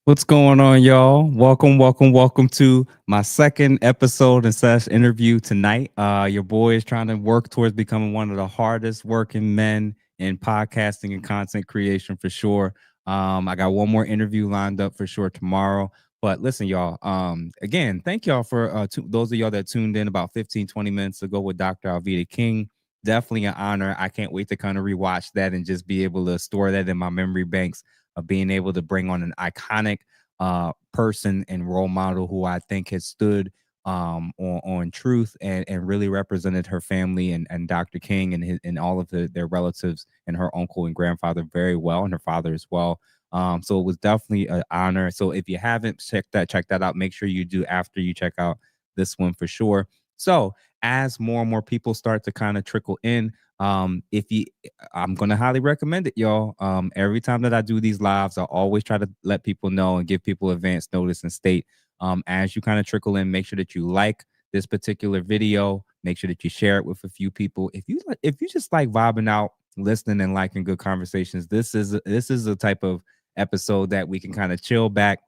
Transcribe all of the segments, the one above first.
What's going on, y'all? Welcome to my second episode and slash interview tonight. Your boy is trying to work towards becoming one of the hardest working men in podcasting and content creation for sure. I got one more interview lined up for sure tomorrow. But listen, y'all, again, thank y'all for those of y'all that tuned in about 15, 20 minutes ago with Dr. Alvita King. Definitely an honor. I can't wait to kind of rewatch that and just be able to store that in my memory banks of being able to bring on an iconic person and role model who I think has stood on truth and really represented her family and Dr. King and all of their relatives and her uncle and grandfather very well, and her father as well. So it was definitely an honor. So if you haven't check that out. Make sure you do after you check out this one for sure. So as more and more people start to kind of trickle in, if you I'm gonna highly recommend it, y'all. Every time that I do these lives, I always try to let people know and give people advance notice and state, as you kind of trickle in, make sure that you like this particular video, make sure that you share it with a few people. If you just like vibing out, listening and liking good conversations, this is a type of episode that we can kind of chill back,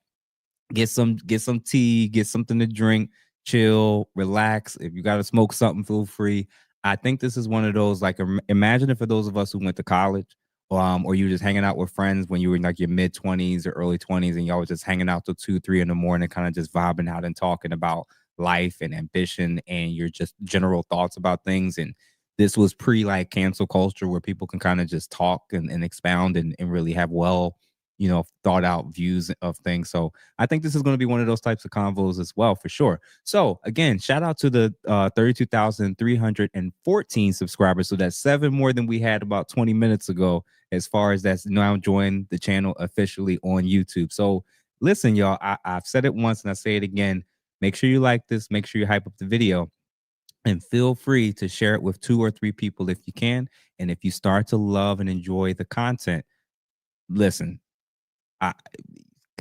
get some tea, get something to drink, chill, relax. If you got to smoke something, feel free. I think this is one of those, like, imagine if for those of us who went to college, or you were just hanging out with friends when you were in like your mid 20s or early 20s, and y'all was just hanging out till 2, 3 in the morning, kind of just vibing out and talking about life and ambition and your just general thoughts about things. And this was pre like cancel culture where people can kind of just talk and expound and really have thought out views of things. So I think this is going to be one of those types of convos as well, for sure. So again, shout out to the 32,314 subscribers. So that's seven more than we had about 20 minutes ago, as far as that's now joined the channel officially on YouTube. So listen, y'all, I've said it once and I say it again. Make sure you like this, make sure you hype up the video, and feel free to share it with 2 or 3 people if you can. And if you start to love and enjoy the content, listen, I,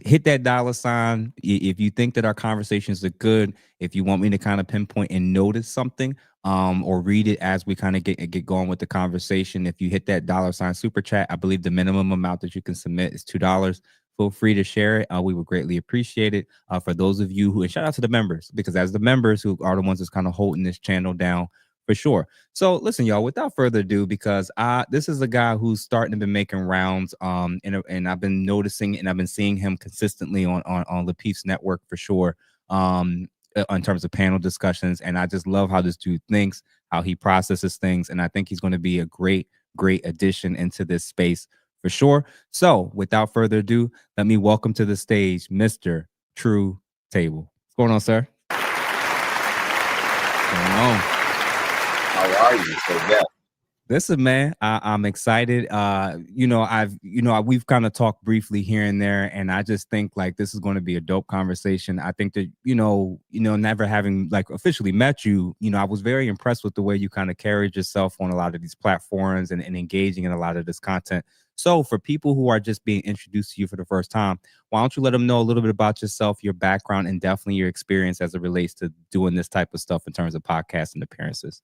hit that dollar sign if you think that our conversations are good. If you want me to kind of pinpoint and notice something, or read it as we kind of get going with the conversation, if you hit that dollar sign super chat, I believe the minimum amount that you can submit is $2. Feel free to share it. We would greatly appreciate it. For those of you who, and shout out to the members, because as the members who are the ones that's kind of holding this channel down for sure. So listen, y'all, without further ado, because this is a guy who's starting to be making rounds, and I've been noticing and I've been seeing him consistently on the Peace Network for sure, in terms of panel discussions. And I just love how this dude thinks, how he processes things, and I think he's going to be a great addition into this space for sure. So without further ado, let me welcome to the stage Mr. Treu Table. What's going on, sir? What's going on? How are you? So yeah, Listen, man, I'm excited. We've kind of talked briefly here and there, and I just think like this is going to be a dope conversation. I think that never having like officially met you, I was very impressed with the way you kind of carried yourself on a lot of these platforms and engaging in a lot of this content. So, for people who are just being introduced to you for the first time, why don't you let them know a little bit about yourself, your background, and definitely your experience as it relates to doing this type of stuff in terms of podcasts and appearances.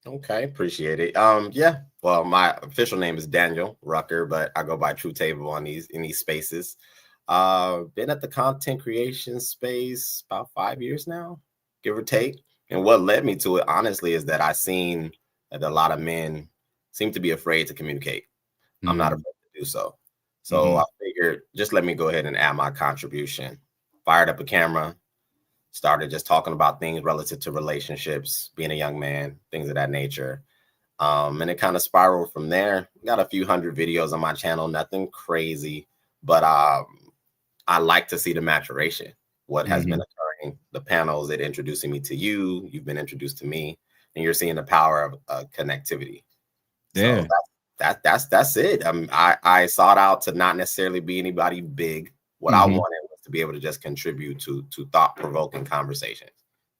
okay, appreciate it. Yeah. Well, my official name is Daniel Rucker, but I go by True Table on these spaces. Been at the content creation space about 5 years now, give or take. And what led me to it, honestly, is that I seen that a lot of men seem to be afraid to communicate. I'm not afraid to do so. So I figured just let me go ahead and add my contribution. Fired up a camera, started just talking about things relative to relationships, being a young man, things of that nature. And it kind of spiraled from there. Got a few hundred videos on my channel, nothing crazy, but I like to see the maturation, what has been occurring, the panels, it introducing me to you, you've been introduced to me, and you're seeing the power of connectivity. Yeah. So that's it. I sought out to not necessarily be anybody big. What I wanted was to be able to just contribute to thought-provoking conversations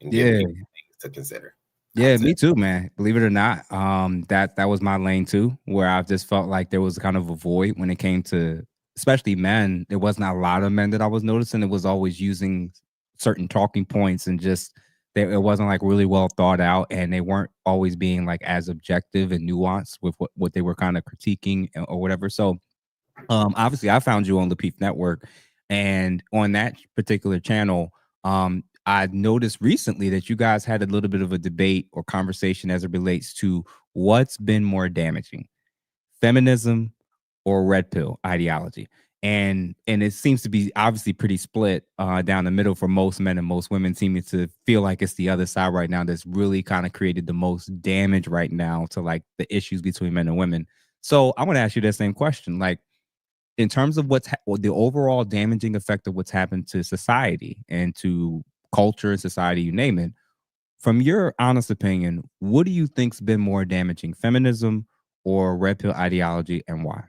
and give Yeah. people things to consider. Yeah, That's me it. too, man. Believe it or not, that was my lane too, where I just felt like there was kind of a void when it came to, especially men. There wasn't a lot of men that I was noticing. It was always using certain talking points and just it wasn't like really well thought out, and they weren't always being like as objective and nuanced with what they were kind of critiquing or whatever. So obviously I found you on the Peep Network, And on that particular channel, I noticed recently that you guys had a little bit of a debate or conversation as it relates to what's been more damaging, feminism or red pill ideology. And it seems to be obviously pretty split down the middle for most men, and most women seeming to feel like it's the other side right now that's really kind of created the most damage right now to like the issues between men and women. So I want to ask you that same question. Like, in terms of the overall damaging effect of what's happened to society and to culture and society, you name it, from your honest opinion, what do you think's been more damaging, feminism or red pill ideology, and why?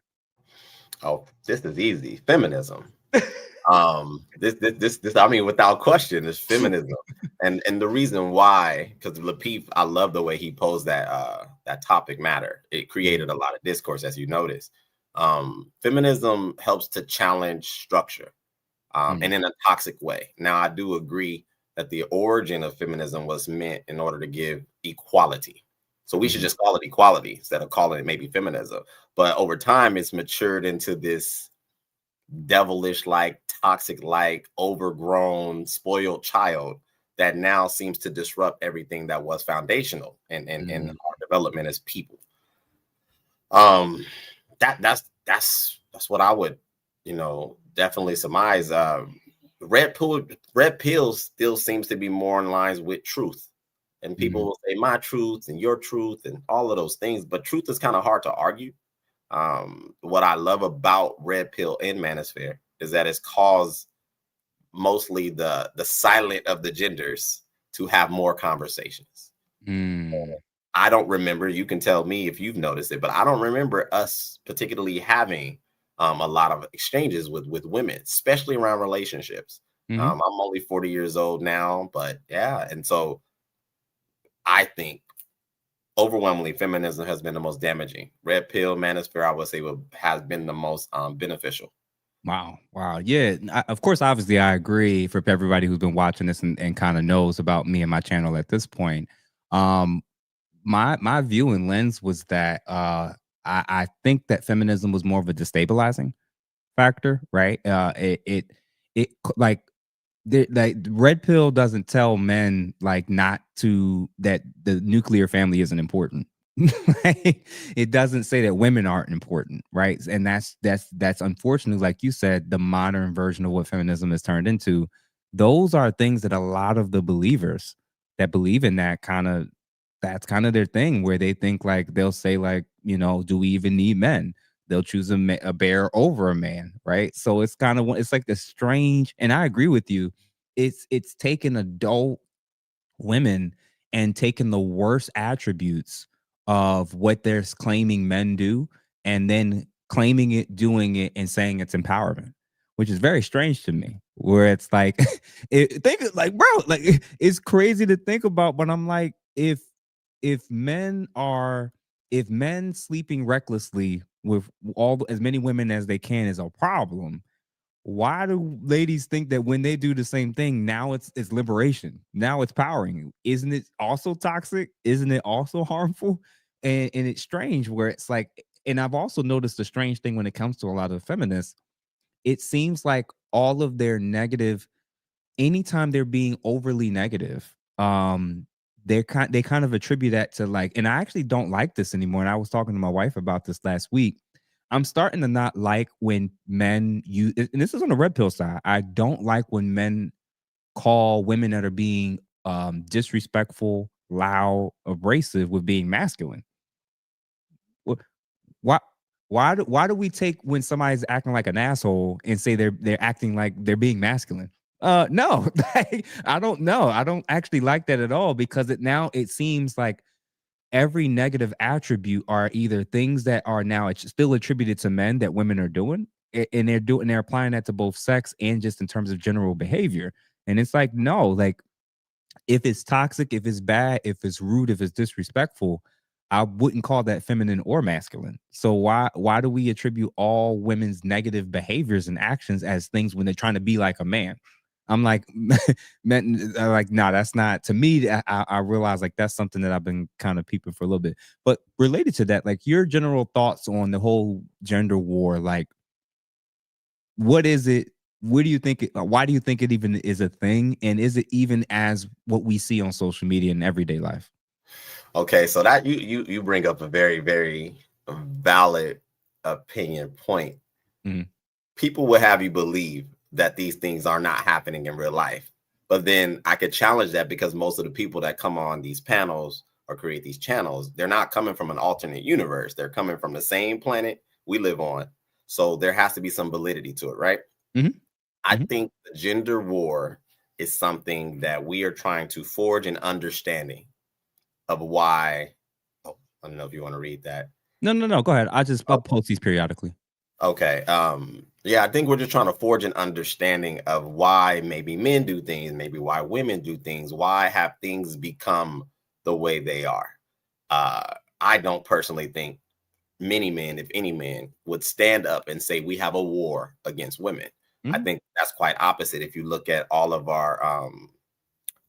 Oh, this is easy. Feminism. This. I mean, without question, is feminism, and the reason why, because Lapeef, I love the way he posed that topic matter. It created a lot of discourse, as you notice. Feminism helps to challenge structure, and in a toxic way. Now, I do agree that the origin of feminism was meant in order to give equality. So we should just call it equality instead of calling it maybe feminism. But over time, it's matured into this devilish like, toxic like, overgrown, spoiled child that now seems to disrupt everything that was foundational in our development as people. That's what I would, definitely surmise. Red pills still seems to be more in lines with truth. And people will say my truth and your truth and all of those things, but truth is kind of hard to argue. What I love about red pill and manosphere is that it's caused mostly the silent of the genders to have more conversations. I don't remember, you can tell me if you've noticed it, but I don't remember us particularly having a lot of exchanges with women, especially around relationships. I'm only 40 years old now, but yeah. And so I think overwhelmingly feminism has been the most damaging. Red pill manosphere, I would say, has been the most beneficial. Wow. Yeah, of course, obviously I agree. For everybody who's been watching this and kind of knows about me and my channel at this point, my view and lens was that I think that feminism was more of a destabilizing factor, right? Like like red pill doesn't tell men like not to that the nuclear family isn't important. Like, it doesn't say that women aren't important, right? And that's unfortunately, like you said, the modern version of what feminism has turned into. Those are things that a lot of the believers that believe in that's kind of their thing, where they think like they'll say like, do we even need men? They'll choose a bear over a man, right? So it's like the strange, and I agree with you. It's taken adult women and taken the worst attributes of what they're claiming men do, and then claiming it, doing it, and saying it's empowerment, which is very strange to me. Where it's like, bro, like it's crazy to think about, but I'm like, if men are if men sleeping recklessly with as many women as they can is a problem, why do ladies think that when they do the same thing, now it's liberation, now it's powering you? Isn't it also toxic? Isn't it also harmful? And it's strange where it's like, and I've also noticed a strange thing when it comes to a lot of feminists. It seems like all of their negative, anytime they're being overly negative, they kind of attribute that to like, and I actually don't like this anymore. And I was talking to my wife about this last week. I'm starting to not like when men use, and this is on the red pill side. I don't like when men call women that are being disrespectful, loud, abrasive with being masculine. Wh- Why? Why do we take when somebody's acting like an asshole and say they're acting like they're being masculine? No, like, I don't know. I don't actually like that at all, because it seems like every negative attribute are either things that are now it's still attributed to men that women are doing, and they're applying that to both sex and just in terms of general behavior. And it's like, no, like, if it's toxic, if it's bad, if it's rude, if it's disrespectful, I wouldn't call that feminine or masculine. So why do we attribute all women's negative behaviors and actions as things when they're trying to be like a man? I'm like, men, like, nah, that's not to me. I realize like that's something that I've been kind of peeping for a little bit. But related to that, like your general thoughts on the whole gender war, like what is it where do you think why do you think it even is a thing, and is it even as what we see on social media in everyday life? Okay, so that you bring up a very valid opinion point. Mhm. People will have you believe that these things are not happening in real life. But then I could challenge that, because most of the people that come on these panels or create these channels, they're not coming from an alternate universe. They're coming from the same planet we live on. So there has to be some validity to it, right? Mhm. I Mhm. think the gender war is something that we are trying to forge an understanding of why. Oh, I don't know if you want to read that. No, no, no. Go ahead. I'll post these periodically. Okay. Yeah, I think we're just trying to forge an understanding of why maybe men do things, maybe why women do things, why have things become the way they are. I don't personally think many men, if any man, would stand up and say we have a war against women. I Mhm. think that's quite opposite. If you look at all of our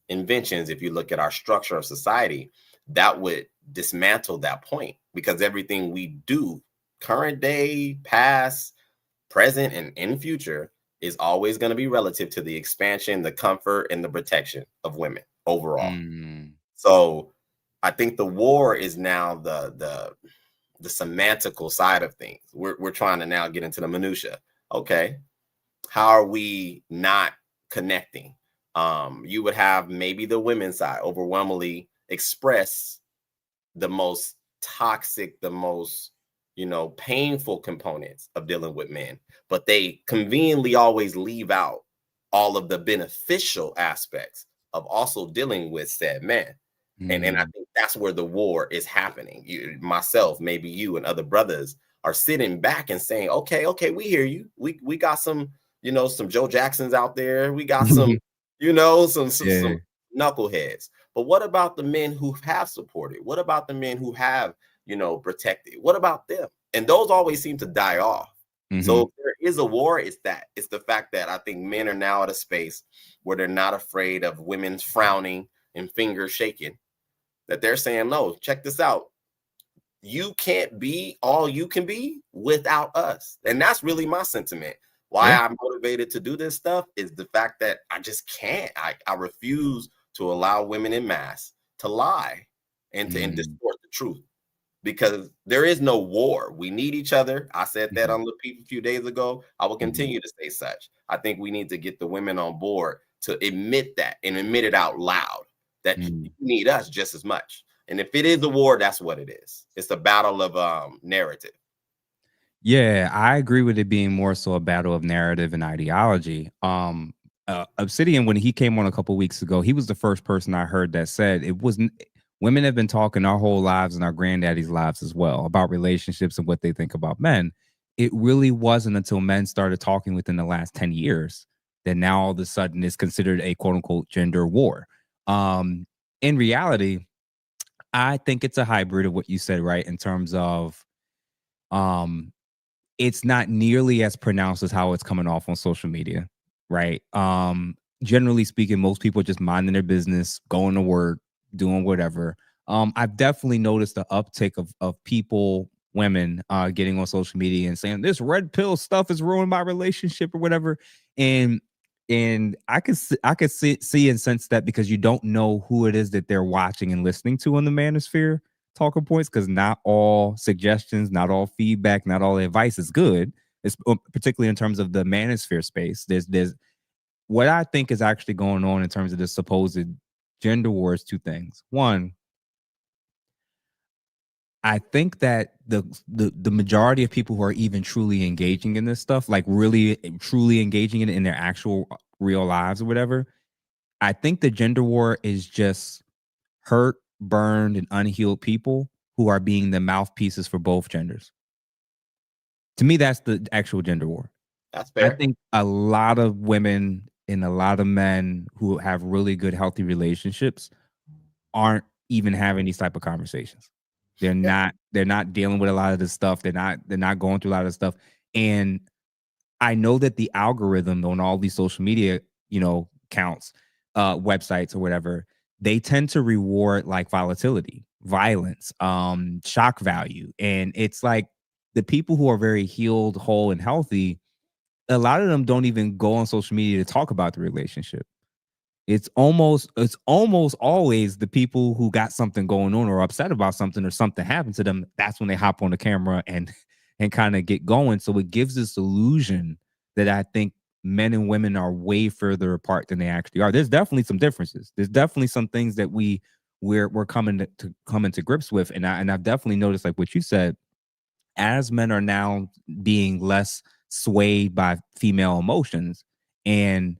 inventions, if you look at our structure of society, that would dismantle that point, because everything we do, current day, past, present, and in future, is always going to be relative to the expansion, the comfort, and the protection of women overall. Mm. So I think the war is now the semantical side of things. We're trying to now get into the minutia. Okay, how are we not connecting? You would have maybe the women's side overwhelmingly express the most toxic, the most, painful components of dealing with men, but they conveniently always leave out all of the beneficial aspects of also dealing with said man. And I Mm. think that's where the war is happening. Myself, maybe you and other brothers are sitting back and saying, okay, we hear you. We got some, some Joe Jacksons out there. We got some, some Yeah. knuckleheads. But what about the men who have supported? What about the men who have, protected? What about them? And those always seem to die off. So Mhm. if there is a war, it's that. It's the fact that I think men are now at a space where they're not afraid of women's frowning and fingers shaking, that they're saying, no, check this out. You can't be all you can be without us. And that's really my sentiment. Why Yeah. I'm motivated to do this stuff is the fact that I just can't. I refuse to allow women in mass to lie and Mm. distort the truth, because there is no war. We need each other. I said that Mhm. on the Peep a few days ago. I will Mhm. continue to say such. I think we need to get the women on board to admit that and admit it out loud, that you Mm. need us just as much. And if it is a war, that's what it is. It's a battle of narrative. Yeah, I agree with it being more so a battle of narrative and ideology. Obsidian, when he came on a couple weeks ago, he was the first person I heard that said it wasn't. Women have been talking our whole lives and our granddaddies' lives as well about relationships and what they think about men. It really wasn't until men started talking within the last 10 years that now all of a sudden it's considered a quote unquote gender war. Um, in reality, I think it's a hybrid of what you said, right? In terms of um it's not nearly as pronounced as how it's coming off on social media, right? Generally speaking, most people are just minding their business, going to work, doing whatever. I've definitely noticed the uptick of people, women, getting on social media and saying this red pill stuff is ruining my relationship or whatever. And I could see and sense that because you don't know who it is that they're watching and listening to on the manosphere talking points, because not all suggestions, not all feedback, not all advice is good. It's particularly in terms of the manosphere space. There's what I think is actually going on in terms of the supposed gender wars. Two things. One, I think that the majority of people who are even truly engaging in this stuff, like really truly engaging in it in their actual real lives or whatever, I think the gender war is just hurt, burned, and unhealed people who are being the mouthpieces for both genders. To me, that's the actual gender war. That's I fair. think a lot of women and a lot of men who have really good, healthy relationships aren't even having these type of conversations. Yeah. They're not dealing with a lot of this stuff. They're not going through a lot of stuff. And I know that the algorithm on all these social media, counts, websites or whatever, they tend to reward like volatility, violence, shock value. And it's like the people who are very healed, whole, and healthy, a lot of them don't even go on social media to talk about the relationship. It's almost always the people who got something going on or upset about something or something happened to them. That's when they hop on the camera and kind of get going. So it gives this illusion that I think men and women are way further apart than they actually are. There's definitely some differences. There's definitely some things that we're coming to come into grips with. And I've definitely noticed, like what you said, as men are now being less swayed by female emotions and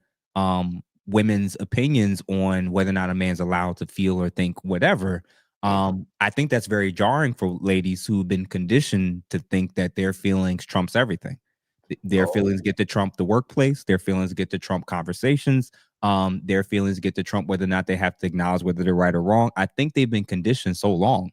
women's opinions on whether or not a man's allowed to feel or think whatever, Mm. I think that's very jarring for ladies who've been conditioned to think that their feelings trumps everything. Their Oh, feelings get to trump the workplace. Their feelings get to trump conversations. Their feelings get to trump whether or not they have to acknowledge whether they're right or wrong. I think they've been conditioned so long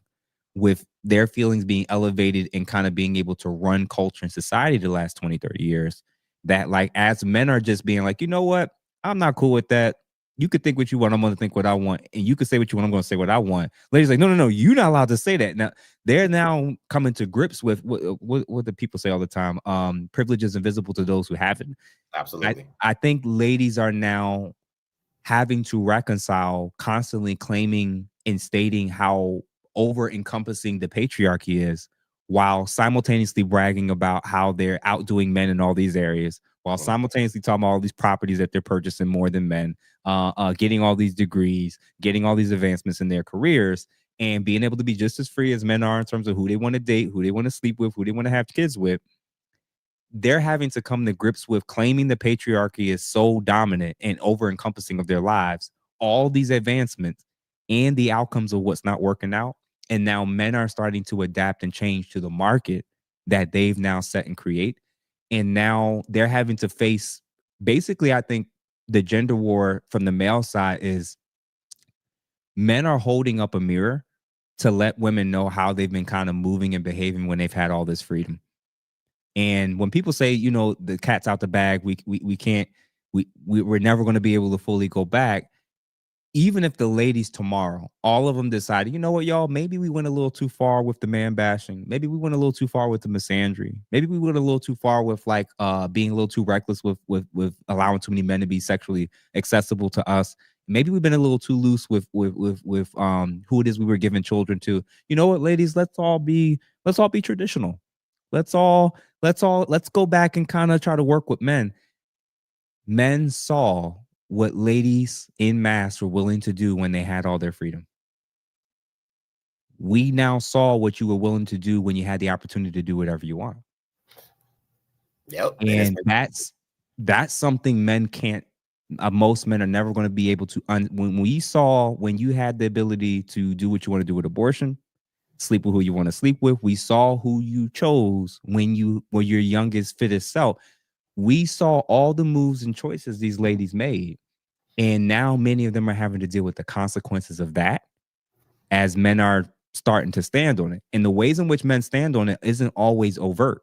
with their feelings being elevated and kind of being able to run culture and society the last 20, 30 years, that like as men are just being like, you know what, I'm not cool with that. You could think what you want, I'm going to think what I want, and you could say what you want, I'm going to say what I want. Ladies like, no, no, no, you're not allowed to say that. Now they're now coming to grips with what the people say all the time. Privilege is invisible to those who have it. i absolutely. I think ladies are now having to reconcile constantly claiming and stating how over encompassing the patriarchy is, while simultaneously bragging about how they're outdoing men in all these areas, while Mm. simultaneously talking about all these properties that they're purchasing more than men, getting all these degrees, getting all these advancements in their careers, and being able to be just as free as men are in terms of who they want to date, who they want to sleep with, who they want to have kids with. They're having to come to grips with claiming the patriarchy is so dominant and over encompassing of their lives, all these advancements and the outcomes of what's not working out. And now men are starting to adapt and change to the market that they've now set and create. And now they're having to face, basically, I think the gender war from the male side is men are holding up a mirror to let women know how they've been kind of moving and behaving when they've had all this freedom. And when people say, you know, the cat's out the bag, we can't, we're never going to be able to fully go back. Even if the ladies tomorrow, all of them decided, you know what, y'all, maybe we went a little too far with the man bashing. Maybe we went a little too far with the misandry. Maybe we went a little too far with like being a little too reckless with allowing too many men to be sexually accessible to us. Maybe we've been a little too loose with who it is we were giving children to. You know what, ladies, let's all be traditional. Let's go back and kind of try to work with men. Men saw what ladies in mass were willing to do when they had all their freedom. We now saw what you were willing to do when you had the opportunity to do whatever you want. Yep. And it's And that's something men can't, most men are never going to be able to when you had the ability to do what you want to do with abortion, sleep with who you want to sleep with. We saw who you chose when you were your youngest, fittest self. We saw all the moves and choices these ladies made. And now many of them are having to deal with the consequences of that as men are starting to stand on it. And the ways in which men stand on it isn't always overt,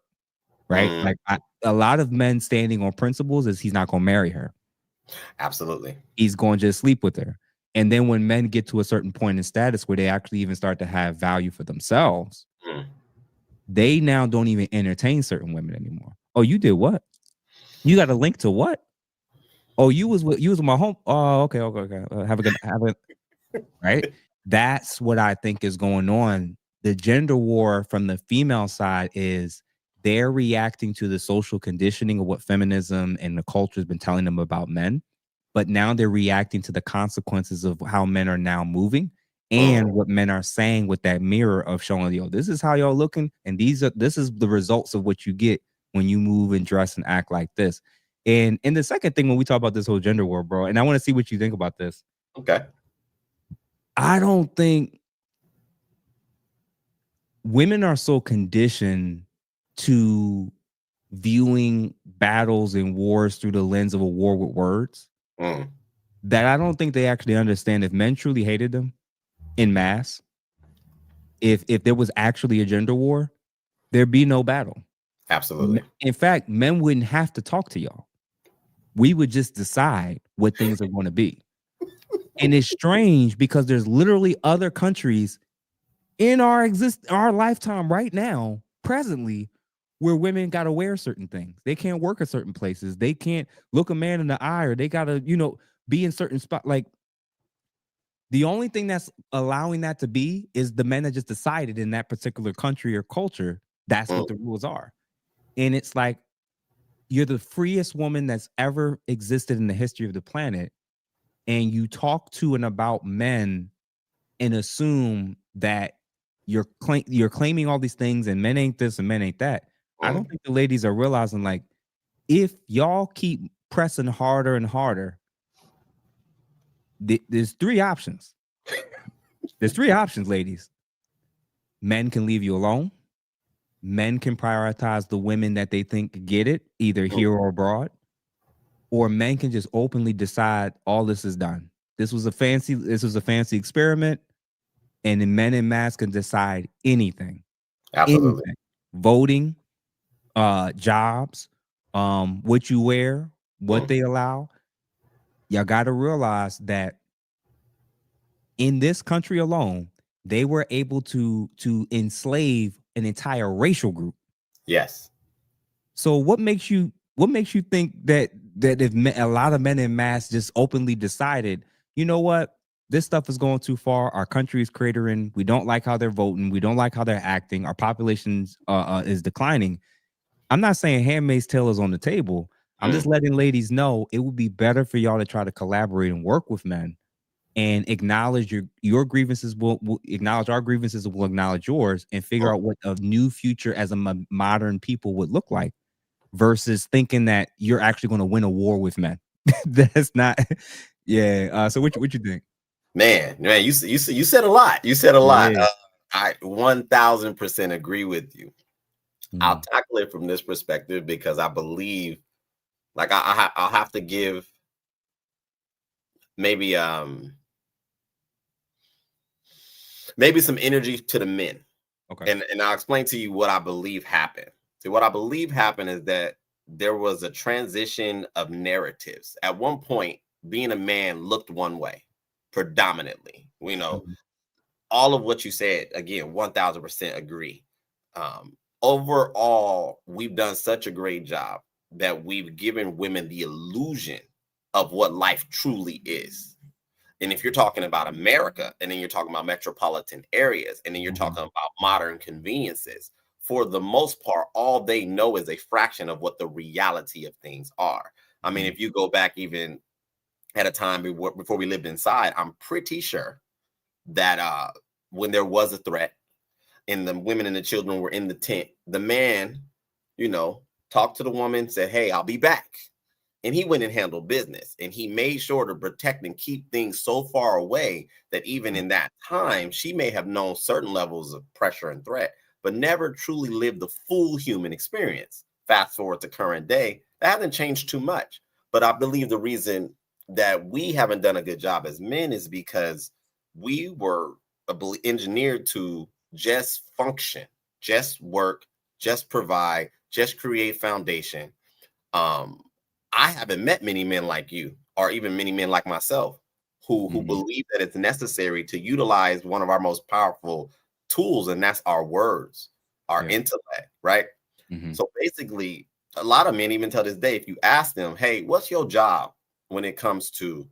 right? mm, Like a lot of men standing on principles is he's not going to marry her. absolutely. He's going to just sleep with her. And then when men get to a certain point in status where they actually even start to have value for themselves, Mm. they now don't even entertain certain women anymore. Oh, you did what? You got a link to what? Oh, you was with my home. Oh, okay, okay, okay. Have a right. That's what I think is going on. The gender war from the female side is they're reacting to the social conditioning of what feminism and the culture has been telling them about men, but now they're reacting to the consequences of how men are now moving Mm. and what men are saying with that mirror of showing, yo, this is how y'all looking, and this is the results of what you get when you move and dress and act like this. And the second thing, when we talk about this whole gender war, bro, and I want to see what you think about this. Okay. I don't think women are so conditioned to viewing battles and wars through the lens of a war with words Mm. that I don't think they actually understand. If men truly hated them in mass, if there was actually a gender war, there'd be no battle. Absolutely. In fact, men wouldn't have to talk to y'all. We would just decide what things are going to be. And it's strange because there's literally other countries in our lifetime right now, presently, where women got to wear certain things. They can't work at certain places. They can't look a man in the eye, or they got to, be in certain spot. Like, the only thing that's allowing that to be is the men that just decided in that particular country or culture that's what Mm, the rules are. And it's like, you're the freest woman that's ever existed in the history of the planet, and you talk to and about men and assume that you're claiming all these things, and men ain't this and men ain't that. I don't mm. think the ladies are realizing, like, if y'all keep pressing harder and harder, there's three options. There's three options, ladies. Men can leave you alone. Men can prioritize the women that they think get it, either Mm. here or abroad, or men can just openly decide all this is done. This was a fancy experiment, and the men in mass can decide anything. Absolutely. Anything. Voting, jobs, what you wear, what Mm. they allow. Y'all got to realize that in this country alone, they were able to enslave an entire racial group. Yes. So what makes you think that if a lot of men in mass just openly decided, you know what, this stuff is going too far. Our country is cratering. We don't like how they're voting. We don't like how they're acting. Our population is declining. I'm not saying Handmaid's Tale is on the table. I'm just Mm. letting ladies know it would be better for y'all to try to collaborate and work with men and acknowledge your grievances. Will acknowledge our grievances, and we'll acknowledge yours, and figure Mm. out what a new future as a modern people would look like, versus thinking that you're actually going to win a war with men. That's not. Yeah. So what you think? Man, you said a lot. You said a lot. Yeah. I 1000% agree with you. I'll Mm, tackle it from this perspective because I believe, like, I'll have to give maybe maybe some energy to the men, okay. and I'll explain to you what I believe happened. See, what I believe happened is that there was a transition of narratives. At one point, being a man looked one way, predominantly. We know Mhm, all of what you said. Again, 1000% agree. Overall, we've done such a great job that we've given women the illusion of what life truly is. And if you're talking about America, and then you're talking about metropolitan areas, and then you're mhm, talking about modern conveniences, for the most part, all they know is a fraction of what the reality of things are. I mean, mhm, if you go back even at a time before we lived inside, I'm pretty sure that when there was a threat and the women and the children were in the tent, the man, you know, talked to the woman, said, "Hey, I'll be back." And he went and handled business, and he made sure to protect and keep things so far away that even mhm, in that time, she may have known certain levels of pressure and threat, but never truly lived the full human experience. Fast forward to current day, that hasn't changed too much. But I believe the reason that we haven't done a good job as men is because we were engineered to just function, just work, just provide, just create foundation. um I haven't met many men like you, or even many men like myself, who mhm. believe that it's necessary to utilize one of our most powerful tools, and that's our words, our Yeah. intellect, right? Mhm, So basically, a lot of men, even till this day, if you ask them, "Hey, what's your job when it comes to,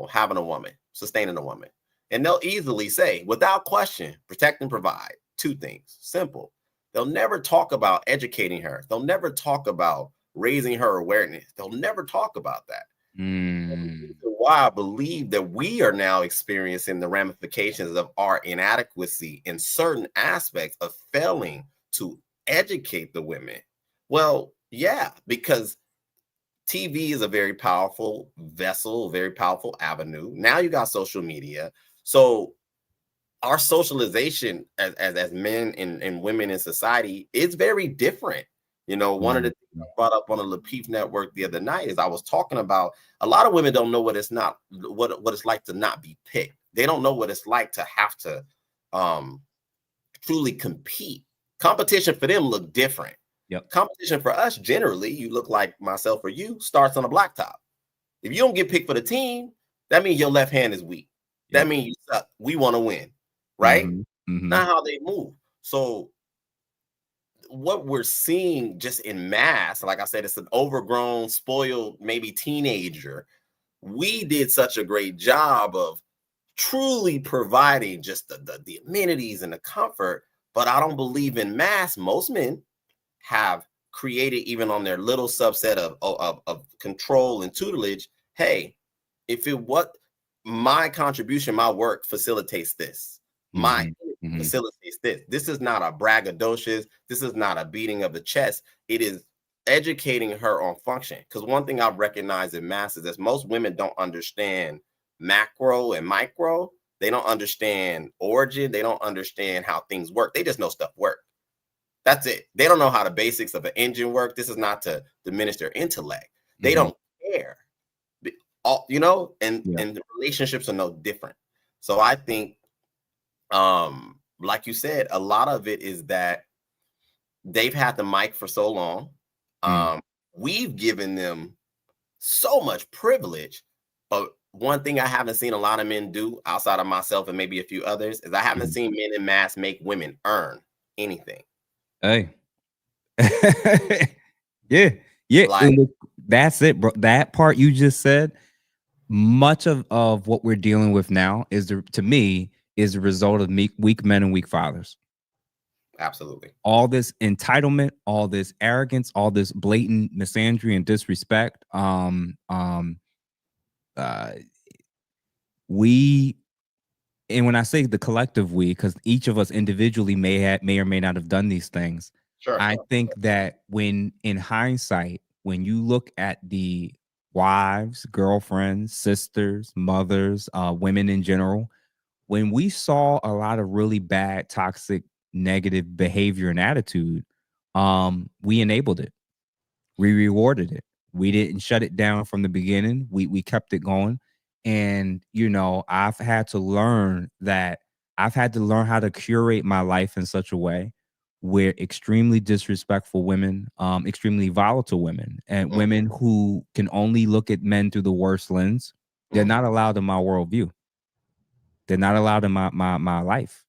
having a woman, sustaining a woman?" And they'll easily say, without question, protect and provide. Two things, simple. They'll never talk about educating her. They'll never talk about raising her awareness. They'll never talk about that. The mm, reason why I believe that we are now experiencing the ramifications of our inadequacy in certain aspects of failing to educate the women. Well, yeah, because TV is a very powerful vessel, a very powerful avenue. Now you got social media. So our socialization as men and women in society is very different. One of the mhm, things I brought up on the Lapeef Network the other night is I was talking about a lot of women don't know what it's like to not be picked. They don't know what it's like to have to um truly compete. Competition for them look different. yep, Competition for us, generally, you look like myself or you, starts on a blacktop. If you don't get picked for the team, that means your left hand is weak. That yep. means you suck. We want to win, right? Mhm, mhm, Not how they move. So what we're seeing just in mass, like I said, it's an overgrown, spoiled, maybe teenager. We did such a great job of truly providing just the amenities and the comfort, but I don't believe in mass. Most men have created, even on their little subset of control and tutelage, hey, if it what my contribution, my work facilitates this, my facilitates this. This is not a braggadocious, this is not a beating of the chest. It is educating her on function. Because one thing I've recognized in masses is most women don't understand macro and micro. They don't understand origin. They don't understand how things work. They just know stuff work. That's it. They don't know how the basics of an engine work. This is not to diminish their intellect. They don't care. You know, and the relationships are no different. So I think, like you said, a lot of it is that they've had the mic for so long. We've given them so much privilege. But one thing I haven't seen a lot of men do, outside of myself and maybe a few others, is I haven't seen men in mass make women earn anything. Hey. Yeah. Like, That's it, bro. That part you just said, much of what we're dealing with now is to me is the result of weak men and weak fathers. Absolutely. All this entitlement, all this arrogance, all this blatant misandry and disrespect. And when I say the collective we, because each of us individually may or may not have done these things. I think that when in hindsight, when you look at the wives, girlfriends, sisters, mothers, women in general, when we saw a lot of really bad, toxic, negative behavior and attitude, we enabled it. We rewarded it. We didn't shut it down from the beginning. We kept it going. And, you know, I've had to learn how to curate my life in such a way where extremely disrespectful women, extremely volatile women, and women who can only look at men through the worst lens, they're not allowed in my worldview. They're not allowed in my life.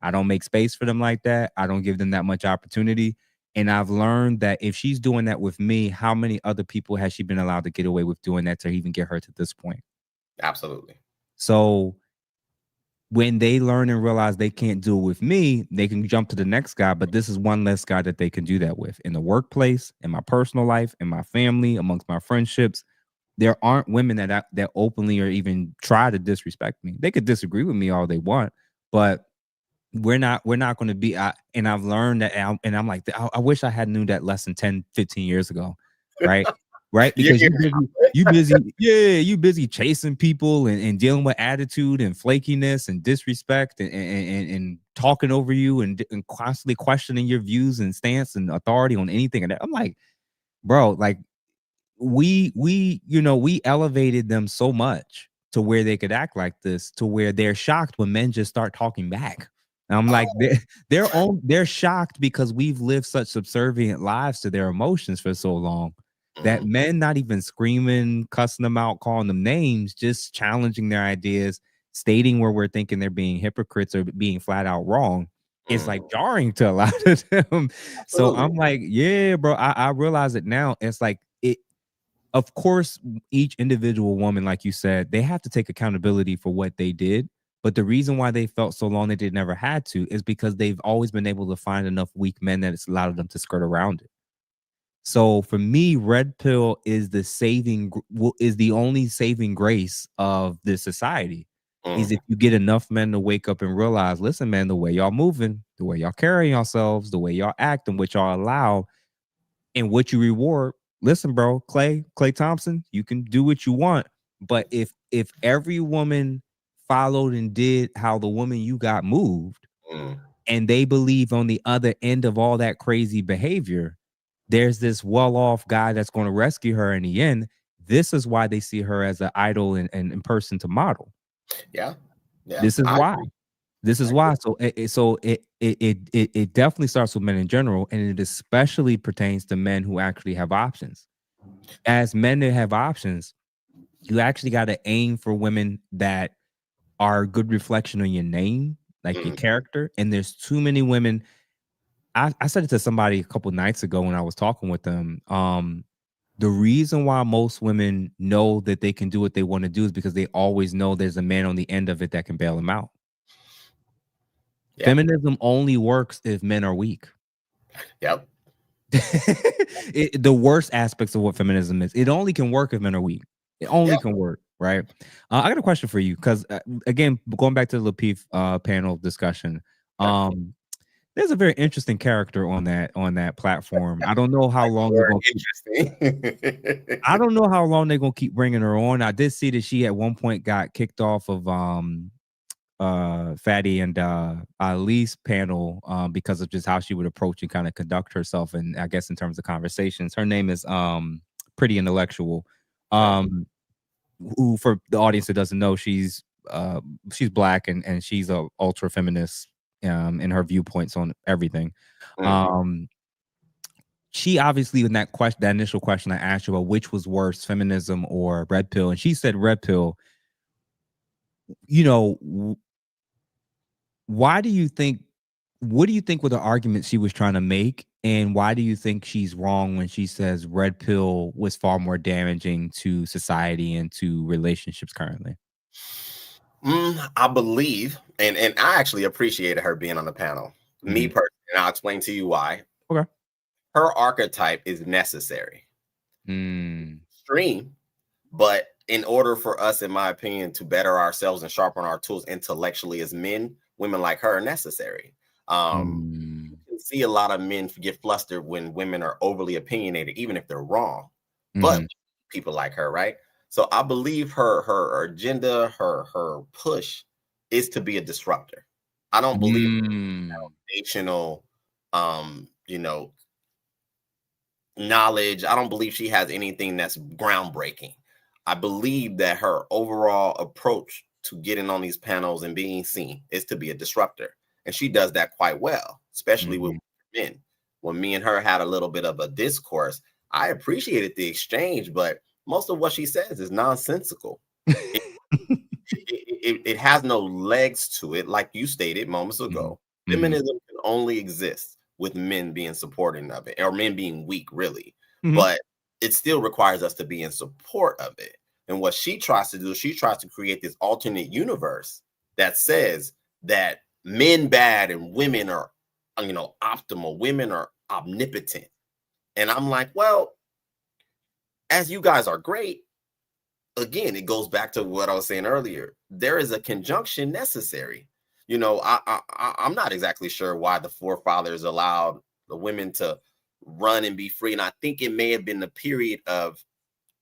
I don't make space for them like that. I don't give them that much opportunity. And I've learned that if she's doing that with me, how many other people has she been allowed to get away with doing that to even get her to this point? Absolutely. So when they learn and realize they can't do it with me, they can jump to the next guy. But this is one less guy that they can do that with in the workplace, in my personal life, in my family, amongst my friendships. There aren't women that openly or even try to disrespect me. They could disagree with me all they want, but we're not going to be. And I've learned that, and I'm like, I wish I had knew that lesson 10, 15 years ago, right? Right? Because you busy chasing people and dealing with attitude and flakiness and disrespect and talking over you and constantly questioning your views and stance and authority on anything. And I'm like, bro, like we elevated them so much to where they could act like this, to where they're shocked when men just start talking back. And I'm like, they're shocked because we've lived such subservient lives to their emotions for so long that men not even screaming, cussing them out, calling them names, just challenging their ideas, stating where we're thinking they're being hypocrites or being flat out wrong. It's like jarring to a lot of them. So I'm like, yeah, bro, I realize it now. It's like of course, each individual woman, like you said, they have to take accountability for what they did. But the reason why they felt so long that they never had to is because they've always been able to find enough weak men that it's allowed them to skirt around it. So for me, red pill is the only saving grace of this society. Is if you get enough men to wake up and realize, listen, man, the way y'all moving, the way y'all carrying yourselves, the way y'all act, and what y'all allow, and what you reward. Listen, bro, Clay Thompson, you can do what you want, but if every woman followed and did how the woman you got moved, and they believe on the other end of all that crazy behavior, there's this well-off guy that's going to rescue her in the end. This is why they see her as an idol and person to model. Yeah. This is why. This is why. So it definitely starts with men in general, and it especially pertains to men who actually have options. As men that have options, you actually got to aim for women that are a good reflection on your name, like your character. And there's too many women. I said it to somebody a couple nights ago when I was talking with them. The reason why most women know that they can do what they want to do is because they always know there's a man on the end of it that can bail them out. Yeah. Feminism only works if men are weak. Yep. The worst aspects of what feminism is, it only can work if men are weak. It only Yep. can work, right? I got a question for you because, again, going back to the Lapeef panel discussion, Okay. there's a very interesting character on that platform. I don't know how long they're Word going to keep. interesting. I don't know how long they're going to keep bringing her on. I did see that she at one point got kicked off of Fatty and Ali's panel because of just how she would approach and kind of conduct herself, and I guess in terms of conversations. Her name is Pretty Intellectual. Okay. Who, for the audience that doesn't know, she's black and she's a ultra feminist in her viewpoints on everything. Mm. Um she obviously, in that question, that initial question I asked her about which was worse, feminism or red pill, and she said red pill. You know, why do you think, what do you think were the arguments she was trying to make? And why do you think she's wrong when she says red pill was far more damaging to society and to relationships currently? I believe, and I actually appreciated her being on the panel. Me Mhm. personally, and I'll explain to you why. Okay. Her archetype is necessary. Mm. Extreme, but in order for us, in my opinion, to better ourselves and sharpen our tools intellectually as men, women like her are necessary. Mm. You can see a lot of men get flustered when women are overly opinionated, even if they're wrong. But Mhm. people like her, right? So I believe her agenda, her push is to be a disruptor. I don't believe Mm. foundational, you know, knowledge. I don't believe she has anything that's groundbreaking. I believe that her overall approach to getting on these panels and being seen is to be a disruptor. And she does that quite well, especially with Mhm. men. When me and her had a little bit of a discourse, I appreciated the exchange, but most of what she says is nonsensical. It, it has no legs to it, like you stated moments Mhm. ago. Mhm. Feminism can only exist with men being supporting of it, or men being weak, really. Mhm. But it still requires us to be in support of it. And what she tries to do, she tries to create this alternate universe that says that men bad and women are, optimal. Women are omnipotent. And I'm like, well, as you guys are great, again, it goes back to what I was saying earlier. There is a conjunction necessary. I'm not exactly sure why the forefathers allowed the women to run and be free, and I think it may have been the period of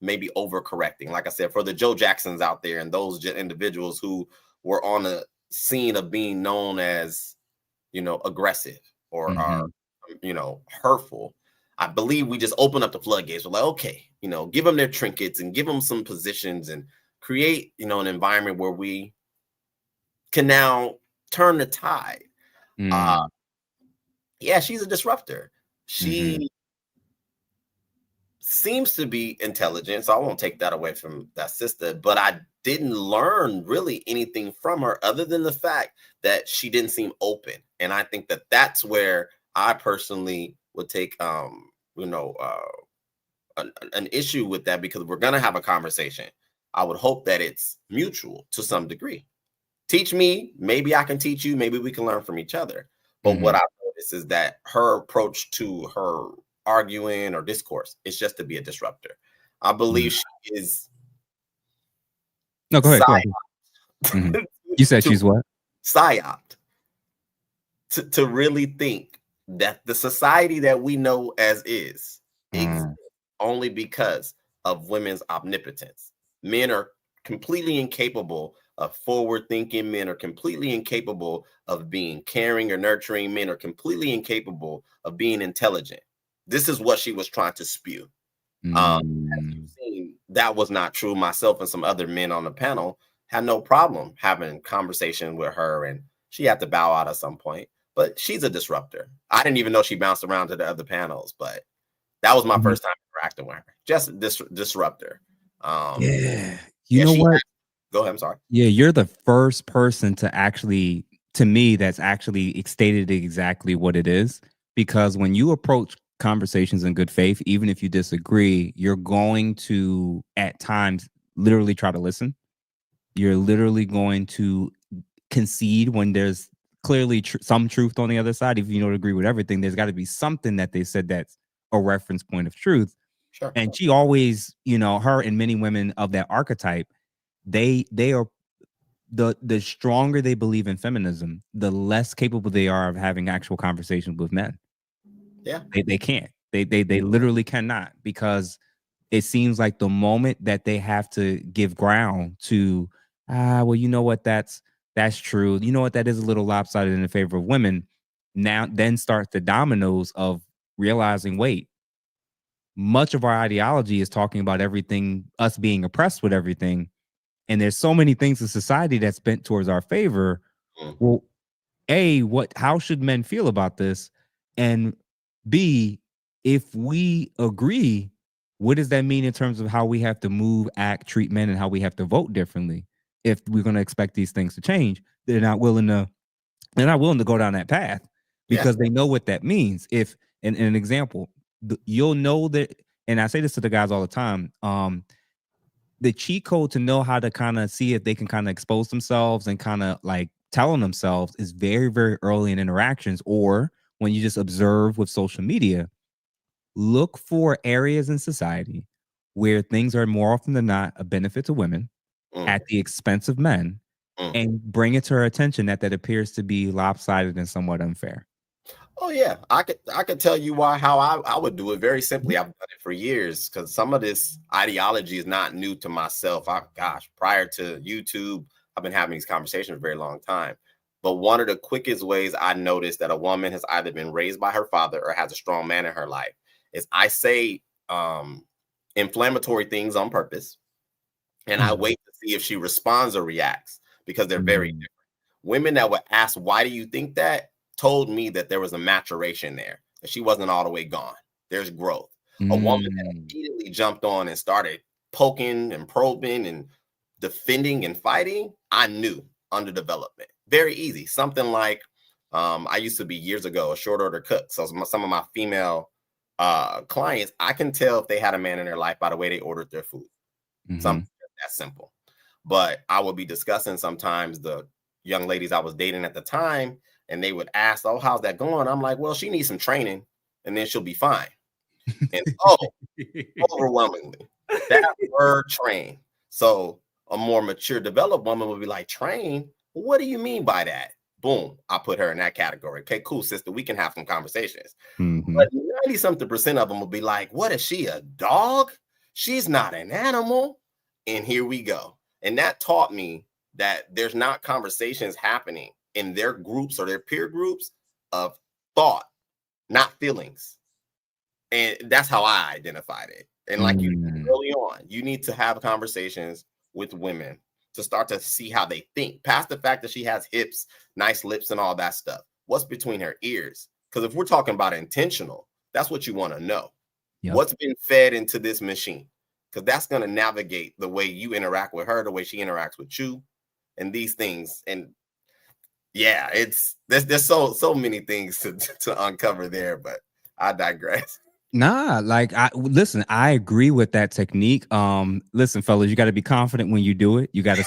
maybe overcorrecting. Like I said, for the Joe Jacksons out there and those individuals who were on the scene of being known as, aggressive or are, Mhm. hurtful. I believe we just open up the floodgates. We're like, okay, give them their trinkets and give them some positions and create, an environment where we can now turn the tide. Uh, Mm. yeah, she's a disruptor. Mhm. She seems to be intelligent, so I won't take that away from that sister, but I didn't learn really anything from her other than the fact that she didn't seem open. And I think that that's where I personally would take an issue with that, because we're going to have a conversation. I would hope that it's mutual to some degree. Teach me, maybe I can teach you, maybe we can learn from each other. But what Mhm. I notice is that her approach to her arguing or discourse is just to be a disruptor. I Mhm. believe she is No, go ahead. Go ahead. Mhm. You said to she's what? psyoped to really think that the society that we know as is exists Mm. only because of women's omnipotence. Men are completely incapable of forward thinking. Men are completely incapable of being caring or nurturing. Men are completely incapable of being intelligent. This is what she was trying to spew. As you've Mm. seen, that was not true. Myself and some other men on the panel had no problem having conversation with her, and she had to bow out at some point. But she's a disruptor. I didn't even know she bounced around to the other panels, but that was my Mhm. first time interacting with her. Just disruptor. Um, Yeah. You yeah, know what? go ahead. I'm sorry. Yeah, you're the first person to actually, to me, that's actually stated exactly what it is. because when you approach conversations in good faith, even if you disagree, you're going to at times literally try to listen. You're literally going to concede when there's clearly some truth on the other side. If you don't agree with everything, there's got to be something that they said that's a reference point of truth. Sure. And she always, her and many women of that archetype, they are the stronger they believe in feminism, the less capable they are of having actual conversations with men. Yeah. They can't. They literally cannot, because it seems like the moment that they have to give ground to, well, you know what, that's true. You know what, that is a little lopsided in favor of women. Now, then start the dominoes of realizing, wait, much of our ideology is talking about everything, us being oppressed with everything. And there's so many things in society that's bent towards our favor. Mm. Well, how should men feel about this? And B, if we agree, what does that mean in terms of how we have to move, act, treat men, and how we have to vote differently? If we're going to expect these things to change, they're not willing to go down that path, Yeah. because they know what that means. If an example, you'll know that, and I say this to the guys all the time, the cheat code to know how to kind of see if they can kind of expose themselves and kind of like tell on themselves is very, very early in interactions, or when you just observe with social media. Look for areas in society where things are more often than not a benefit to women Mm. at the expense of men, Mm. and bring it to her attention that appears to be lopsided and somewhat unfair. Oh yeah, I could tell you how I would do it very simply. I've done it for years because some of this ideology is not new to myself. Gosh, prior to YouTube, I've been having these conversations for a very long time. But one of the quickest ways I noticed that a woman has either been raised by her father or has a strong man in her life is I say inflammatory things on purpose, and I Mm, wait to see if she responds or reacts because they're very mm, different. Women that would ask, "Why do you think that?" told me that there was a maturation there, that she wasn't all the way gone. There's growth. A woman that mm, immediately jumped on and started poking and probing and defending and fighting, I knew underdevelopment. Very easy. Something like I used to be years ago a short order cook. So some of my female clients, I can tell if they had a man in their life by the way they ordered their food. mhm. Something that simple. But I would be discussing sometimes the young ladies I was dating at the time, and they would ask, "Oh, how's that going?" I'm like, "Well, she needs some training, and then she'll be fine." And overwhelmingly, that word train. So a more mature, developed woman would be like, "Train? What do you mean by that?" Boom, I put her in that category. Okay, cool, sister. We can have some conversations. Mhm. But 90 something percent of them will be like, "What is she, a dog? She's not an animal." And here we go. And that taught me that there's not conversations happening in their groups or their peer groups of thought, not feelings. And that's how I identified it. And like you Mm. early on, you need to have conversations with women to start to see how they think, past the fact that she has hips, nice lips, and all that stuff. What's between her ears? Because if we're talking about intentional, that's what you want to know. Yep. What's been fed into this machine? Because that's going to navigate the way you interact with her, the way she interacts with you, and these things. And yeah, it's there's so many things to uncover there, but I digress. Nah, like listen, I agree with that technique. Listen, fellas, you got to be confident when you do it. You got to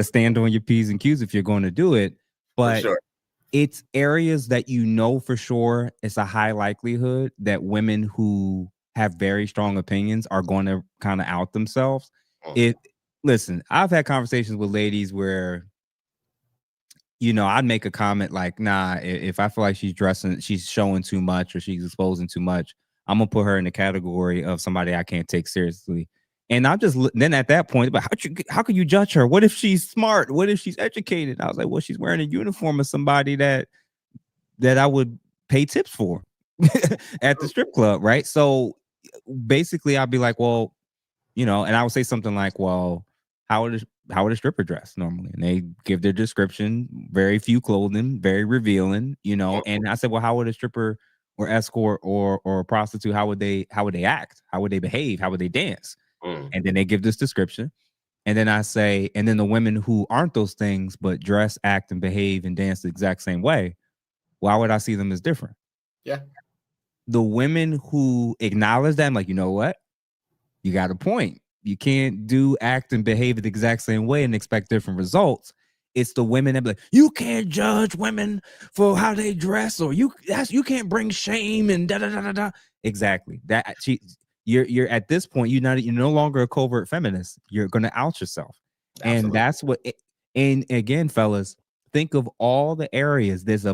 stand on your P's and Q's if you're going to do it. For But sure. it's areas that for sure it's a high likelihood that women who have very strong opinions are going to kind of out themselves. Mm, It Listen, I've had conversations with ladies where I'd make a comment like, nah, if I feel like she's showing too much or she's exposing too much, I'm gonna put her in the category of somebody I can't take seriously. And I'm just then at that point, but how can you judge her? What if she's smart? What if she's educated? I was like, well, she's wearing a uniform of somebody that I would pay tips for at the true. strip club, right? So basically, I'd be like, well, and I would say something like, well, how would a stripper dress normally? And they give their description, very few clothing, very revealing, Mm, And I said, well, how would a stripper or escort or a prostitute, how would they act? How would they behave? How would they dance? mm. And then they give this description. And then I say, and then the women who aren't those things, but dress, act, and behave and dance the exact same way, why would I see them as different? Yeah. The women who acknowledge that, I'm like, you know what? You got a point. You can't act and behave the exact same way and expect different results. It's the women that be like, you can't judge women for how they dress, or you can't bring shame and da da da da da. Exactly. You're at this point, you're no longer a covert feminist. You're gonna out yourself. And Absolutely. that's what and again, fellas, think of all the areas. There's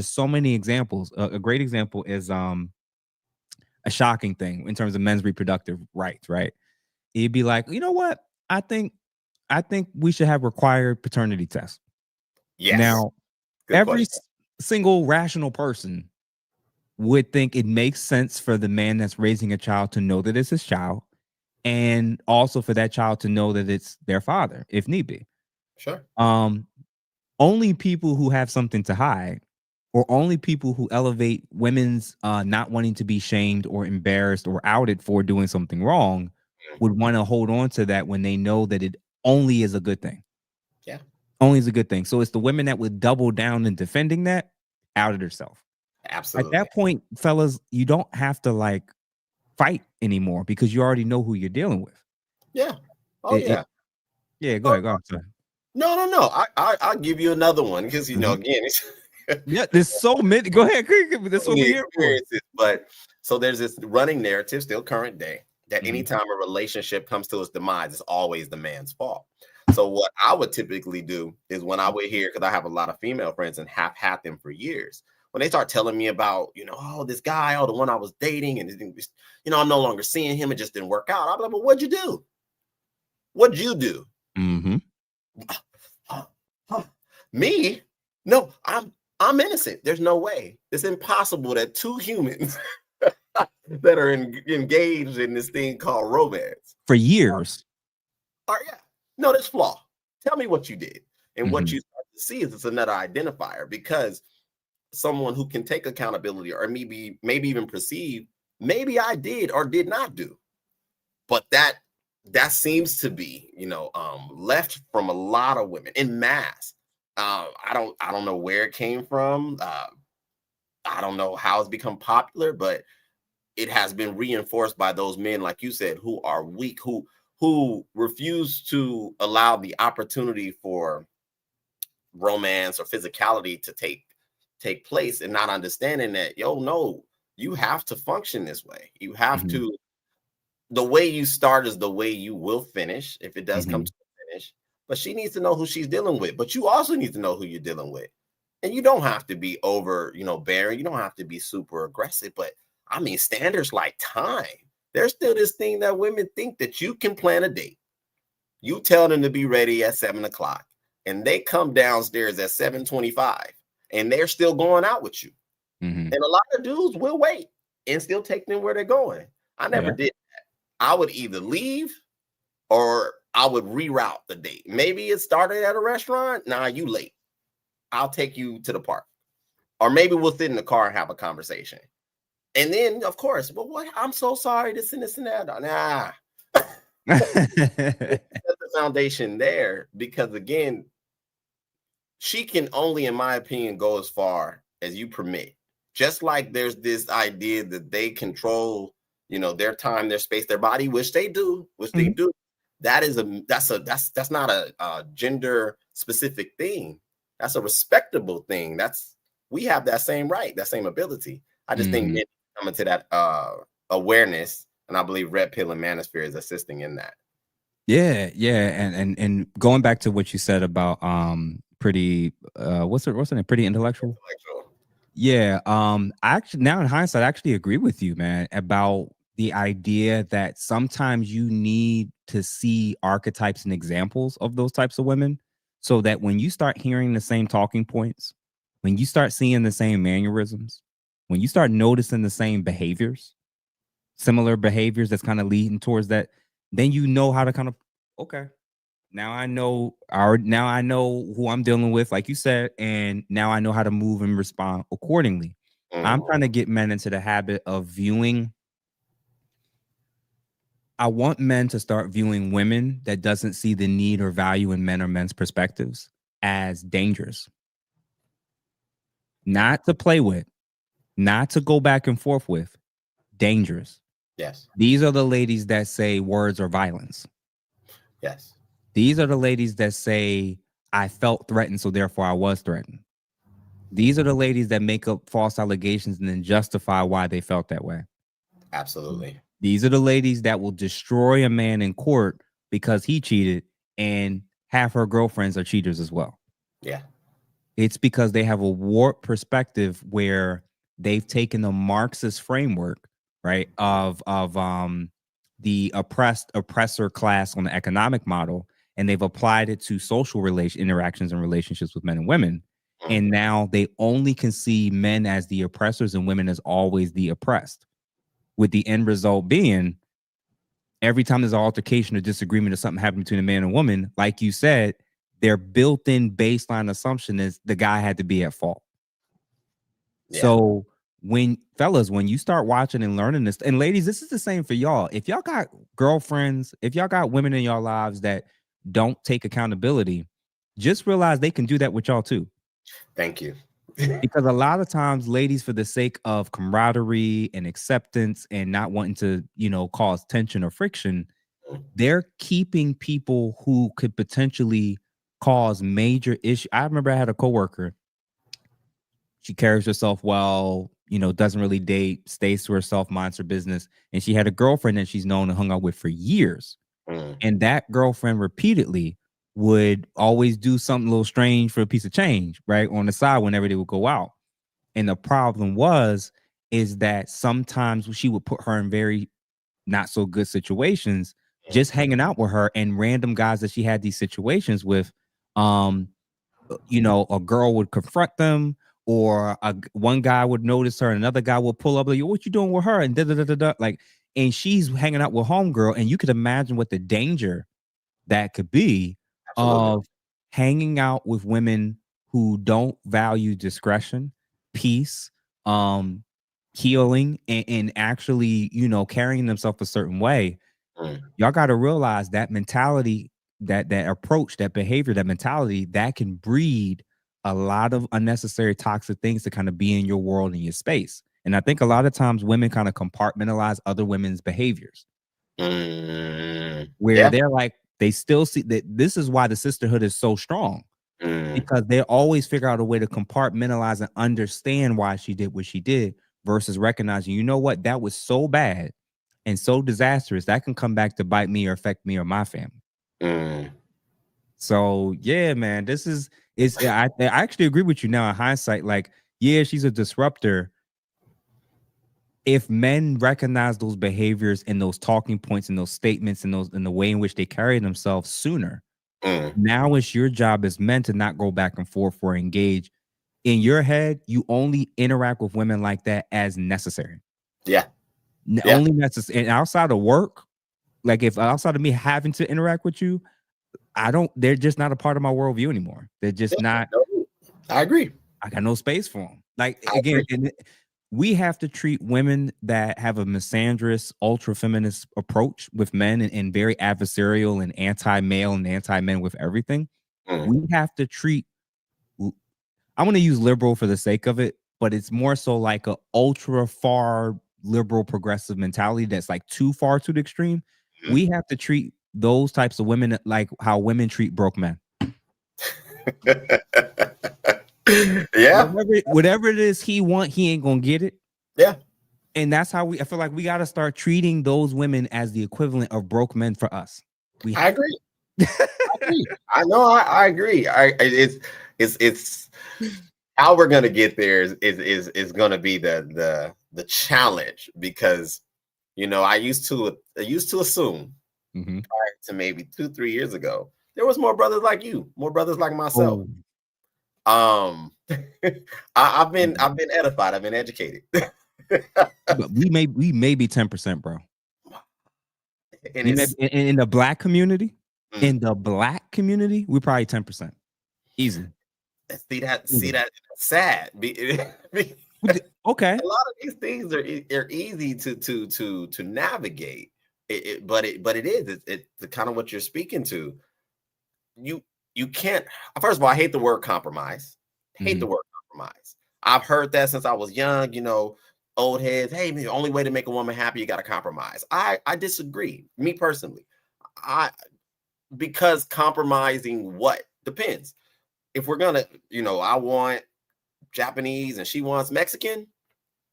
so many examples. A great example is a shocking thing in terms of men's reproductive rights, right? He'd be like, you know what? I think we should have required paternity tests. Yes. Now, Good every question. single rational person would think it makes sense for the man that's raising a child to know that it's his child, and also for that child to know that it's their father, if need be. Sure. Um, Only people who have something to hide, or only people who elevate women's not wanting to be shamed or embarrassed or outed for doing something wrong, Mm. would want to hold on to that when they know that it only is a good thing. Yeah. Only is a good thing. So it's the women that would double down in defending that, outed herself. At Absolutely. that point, fellas, you don't have to like fight anymore because you already know who you're dealing with. Yeah. Oh It, yeah. yeah, go Oh, ahead, go on. Sorry. no, no, no. I'll give you another one because Mhm. again, it's Yeah, there's so many. Go ahead, that's what many we're here for. experiences. But so there's this running narrative, still current day, that Mhm. anytime a relationship comes to its demise, it's always the man's fault. So what I would typically do is when I would hear, because I have a lot of female friends and have had them for years, when they start telling me about, oh, this guy, oh, the one I was dating, and I'm no longer seeing him, it just didn't work out. I'm like, well, what'd you do? What'd you do? Mhm. Me? No, I'm innocent. There's no way. It's impossible that two humans that are engaged in this thing called romance For years. are, yeah, no, there's flaw. Tell me what you did. And what Mhm. you start to see is it's another identifier, because someone who can take accountability, or maybe even perceive, maybe I did or did not do. But that seems to be, left from a lot of women in mass. I don't know where it came from. I don't know how it's become popular, but it has been reinforced by those men, like you said, who are weak, who refuse to allow the opportunity for romance or physicality to take place, and not understanding that, no, you have to function this way. You have Mhm. to. The way you start is the way you will finish, if it does come Mhm. to a finish. But she needs to know who she's dealing with. But you also need to know who you're dealing with. And you don't have to be over, bearing. You don't have to be super aggressive. But I mean, standards like time. There's still this thing that women think that you can plan a date. You tell them to be ready at 7 o'clock, and they come downstairs at 7:25, and they're still going out with you. Mhm. And a lot of dudes will wait and still take them where they're going. I never Yeah. did. I would either leave or I would reroute the date. Maybe it started at a restaurant. Nah, you late. I'll take you to the park. Or maybe we'll sit in the car and have a conversation. And then, of course, well, what? I'm so sorry, this and this and that. Nah. Set the foundation there, because again, she can only, in my opinion, go as far as you permit. Just like there's this idea that they control, their time, their space, their body, which they do, Mhm. that's not a gender specific thing. That's a respectable thing. We have that same right, that same ability. I just think Mhm. men coming to that awareness, and I believe Red Pill and Manosphere is assisting in that. Yeah, yeah, and going back to what you said about pretty what's her name? Pretty intellectual. Intellectual. Yeah, I actually now in hindsight I actually agree with you, man, about the idea that sometimes you need to see archetypes and examples of those types of women so that when you start hearing the same talking points, when you start seeing the same mannerisms, when you start noticing the same behaviors, similar behaviors that's kind of leading towards that, then you know how to kind of okay. Now I know who I'm dealing with, like you said, and now I know how to move and respond accordingly. I'm Mhm. trying to get men into the habit of viewing. I want men to start viewing women that doesn't see the need or value in men or men's perspectives as dangerous, Yeah. not to play with, not to go back and forth with, dangerous. Yes. These are the ladies that say words are violence. Yes. These are the ladies that say, I felt threatened, so therefore I was threatened. These are the ladies that make up false allegations and then justify why they felt that way. Absolutely. These are the ladies that will destroy a man in court because he cheated, and half her girlfriends are cheaters as well. Yeah. It's because they have a warped perspective where they've taken the Marxist framework, right, of the oppressor class on the economic model, and they've applied it to social interactions and relationships with men and women. And now they only can see men as the oppressors and women as always the oppressed, with the end result being every time there's an altercation or disagreement or something happening between a man and woman, like you said, their built-in baseline assumption is the guy had to be at fault. Yeah. So when you start watching and learning this, and ladies, this is the same for y'all. If y'all got girlfriends, if y'all got women in your lives that don't take accountability, just realize they can do that with y'all too. Thank you. Because a lot of times, ladies, for the sake of camaraderie and acceptance and not wanting to, cause tension or friction, they're keeping people who could potentially cause major issue. I remember I had a coworker. She carries herself well, doesn't really date, stays to herself, minds her business. And she had a girlfriend that she's known and hung out with for years. And that girlfriend repeatedly would always do something a little strange for a piece of change, right, on the side whenever they would go out. And the problem is that sometimes she would put her in very not so good situations, just hanging out with her, and random guys that she had these situations with, a girl would confront them, or one guy would notice her, and another guy would pull up like, what you doing with her? And like, and she's hanging out with homegirl, and you could imagine what the danger that could be. Absolutely. Of hanging out with women who don't value discretion, peace, healing, and actually, carrying themselves a certain way. Y'all got to realize that mentality, that approach, that behavior, that mentality, that can breed a lot of unnecessary toxic things to kind of be in your world and your space. And I think a lot of times women kind of compartmentalize other women's behaviors, where they're like, they still see that this is why the sisterhood is so strong, because they always figure out a way to compartmentalize and understand why she did what she did, versus recognizing, you know what, that was so bad and so disastrous that can come back to bite me or affect me or my family. So yeah, man, I actually agree with you now in hindsight. Like, yeah, she's a disruptor. If men recognize those behaviors and those talking points and those statements and the way in which they carry themselves sooner, now it's your job as men to not go back and forth or engage. In your head, you only interact with women like that as necessary. Yeah. Only necessary. And outside of work, like if outside of me having to interact with you, they're just not a part of my worldview anymore. They're just not. I agree. I got no space for them. Like, again, we have to treat women that have a misandrous, ultra feminist approach with men, and very adversarial and anti-male and anti-men with everything. We have to treat, I want to use liberal for the sake of it, but it's more so like a ultra far liberal progressive mentality that's like too far to the extreme. We have to treat those types of women like how women treat broke men. Yeah. Whatever it is he ain't gonna get it. Yeah. And that's how I feel like we got to start treating those women as the equivalent of broke men for us. I agree. I know. I agree. It's how we're gonna get there is gonna be the challenge, because I used to assume prior to maybe 2-3 years ago there was more brothers like you, more brothers like myself. I've been edified. I've been educated. But we may be 10%, bro. In the black community, we're probably 10%. Easy. See that sad. Okay. A lot of these things are easy to navigate. But it is kind of what you're speaking to. You can't. First of all, I hate the word compromise. The word compromise. I've heard that since I was young, old heads, hey, man, the only way to make a woman happy, you got to compromise. I disagree. Me personally, I because compromising what depends. If we're gonna, I want Japanese and she wants Mexican,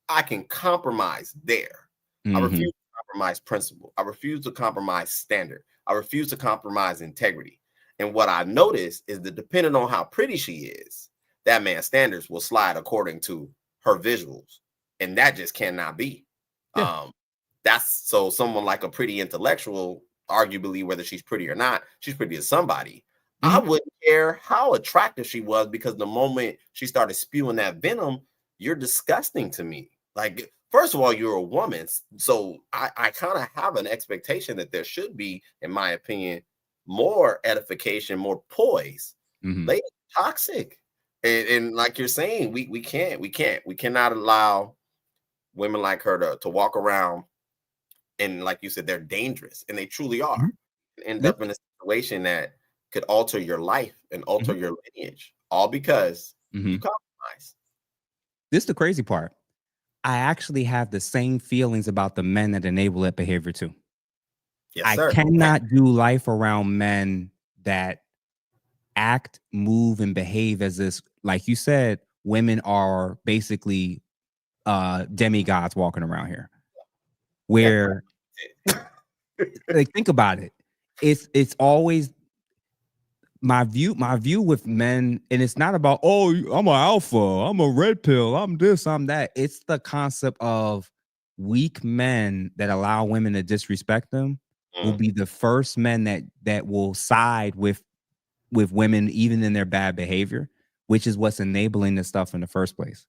I can compromise there. I Mm-hmm. refuse to compromise principle. I refuse to compromise standard. I refuse to compromise integrity. And what I notice is that depending on how pretty she is, that man's standards will slide according to her visuals. And that just cannot be. Yeah. That's so someone like a pretty intellectual, arguably, whether she's pretty or not, she's pretty as somebody. I Mm-hmm. wouldn't care how attractive she was, because the moment she started spewing that venom, you're disgusting to me. Like, first of all, you're a woman. So I kind of have an expectation that there should be, in my opinion, more edification, more poise. Mm-hmm. They toxic. And like you're saying, we cannot allow women like her to walk around, and like you said, they're dangerous, and they truly are. End This, up in a situation that could alter your life and alter mm-hmm. your lineage, all because Mm-hmm. you compromise. This is the crazy part. I actually have the same feelings about the men that enable that behavior too. Yes, I sir. cannot do life around men that act, move, and behave as this, like you said, women are basically demigods walking around here. Yeah. Where, like, think about it. It's always my view with men, and it's not about, oh, I'm an alpha, I'm a red pill, I'm this, I'm that. It's the concept of weak men that allow women to disrespect them will be the first men that will side with women even in their bad behavior, which is what's enabling this stuff in the first place.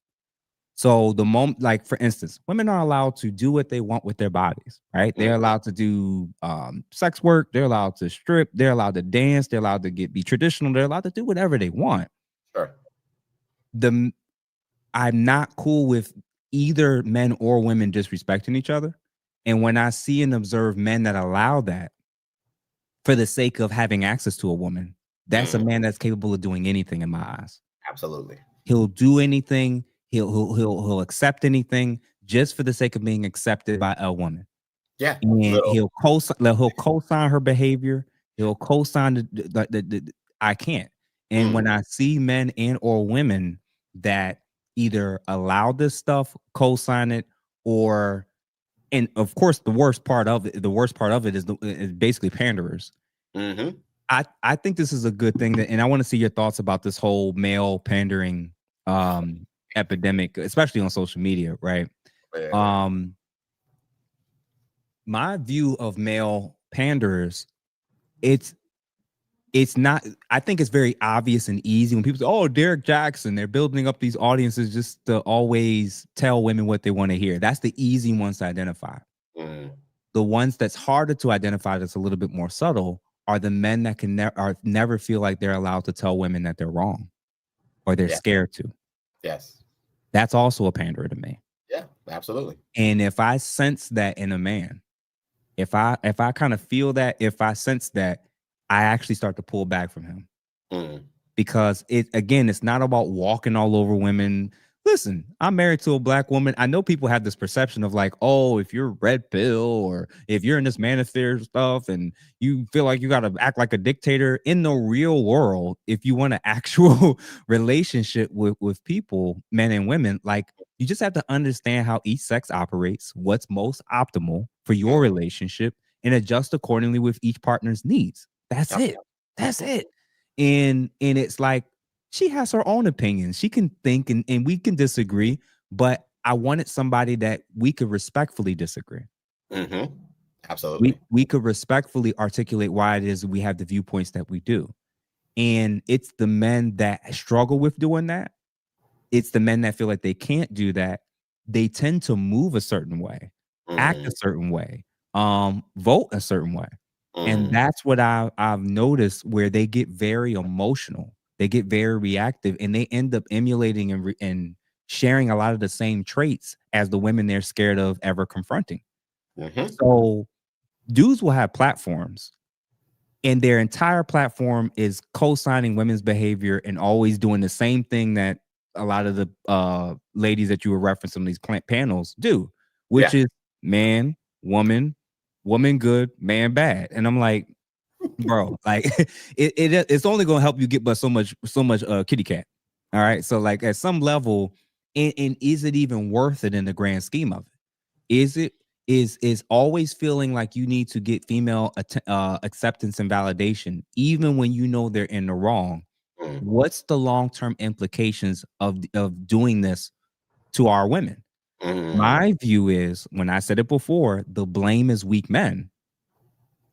So the moment, like for instance, women are allowed to do what they want with their bodies, right? They're allowed to do sex work, they're allowed to strip, they're allowed to dance, they're allowed to be traditional, they're allowed to do whatever they want. Sure. I'm not cool with either men or women disrespecting each other. And when I see and observe men that allow that for the sake of having access to a woman, that's a man that's capable of doing anything in my eyes. Absolutely. He'll do anything. He'll accept anything just for the sake of being accepted by a woman. Yeah. And he'll co-sign her behavior. He'll co-sign the I can't. And when I see men and or women that either allow this stuff, co-sign it, or, and of course the worst part of it is basically panderers. I think this is a good thing, and I want to see your thoughts about this whole male pandering epidemic, especially on social media, right? My view of male panderers, it's not, I think it's very obvious and easy when people say, oh, Derek Jackson, they're building up these audiences just to always tell women what they want to hear. That's the easy ones to identify. The ones that's harder to identify, that's a little bit more subtle, are the men that can never feel like they're allowed to tell women that they're wrong, or they're scared to. Yes. That's also a panderer to me. Yeah, absolutely. And if I sense that in a man, if I kind of feel that, if I sense that, I actually start to pull back from him. Because it's not about walking all over women. Listen, I'm married to a black woman. I know people have this perception of like, oh, if you're red pill or if you're in this manosphere stuff and you feel like you got to act like a dictator. In the real world, if you want an actual relationship with people, men and women, like, you just have to understand how each sex operates, what's most optimal for your relationship, and adjust accordingly with each partner's needs. That's it. That's it. And it's like, she has her own opinions. She can think, and we can disagree, but I wanted somebody that we could respectfully disagree. Absolutely. We could respectfully articulate why it is we have the viewpoints that we do. And it's the men that struggle with doing that. It's the men that feel like they can't do that. They tend to move a certain way, act a certain way, vote a certain way. And that's what I've noticed, where they get very emotional, they get very reactive, and they end up emulating and sharing a lot of the same traits as the women they're scared of ever confronting. So dudes will have platforms, and their entire platform is co-signing women's behavior and always doing the same thing that a lot of the ladies that you were referencing these panels do, which Yeah. is man, woman, woman good, man bad. And I'm like, bro, like it's only gonna help you get but so much kitty cat. All right. So like at some level, and is it even worth it in the grand scheme of it? Is it is always feeling like you need to get female acceptance and validation, even when you know they're in the wrong? Mm, What's the long-term implications of doing this to our women? mm, My view is, when I said it before, the blame is weak men.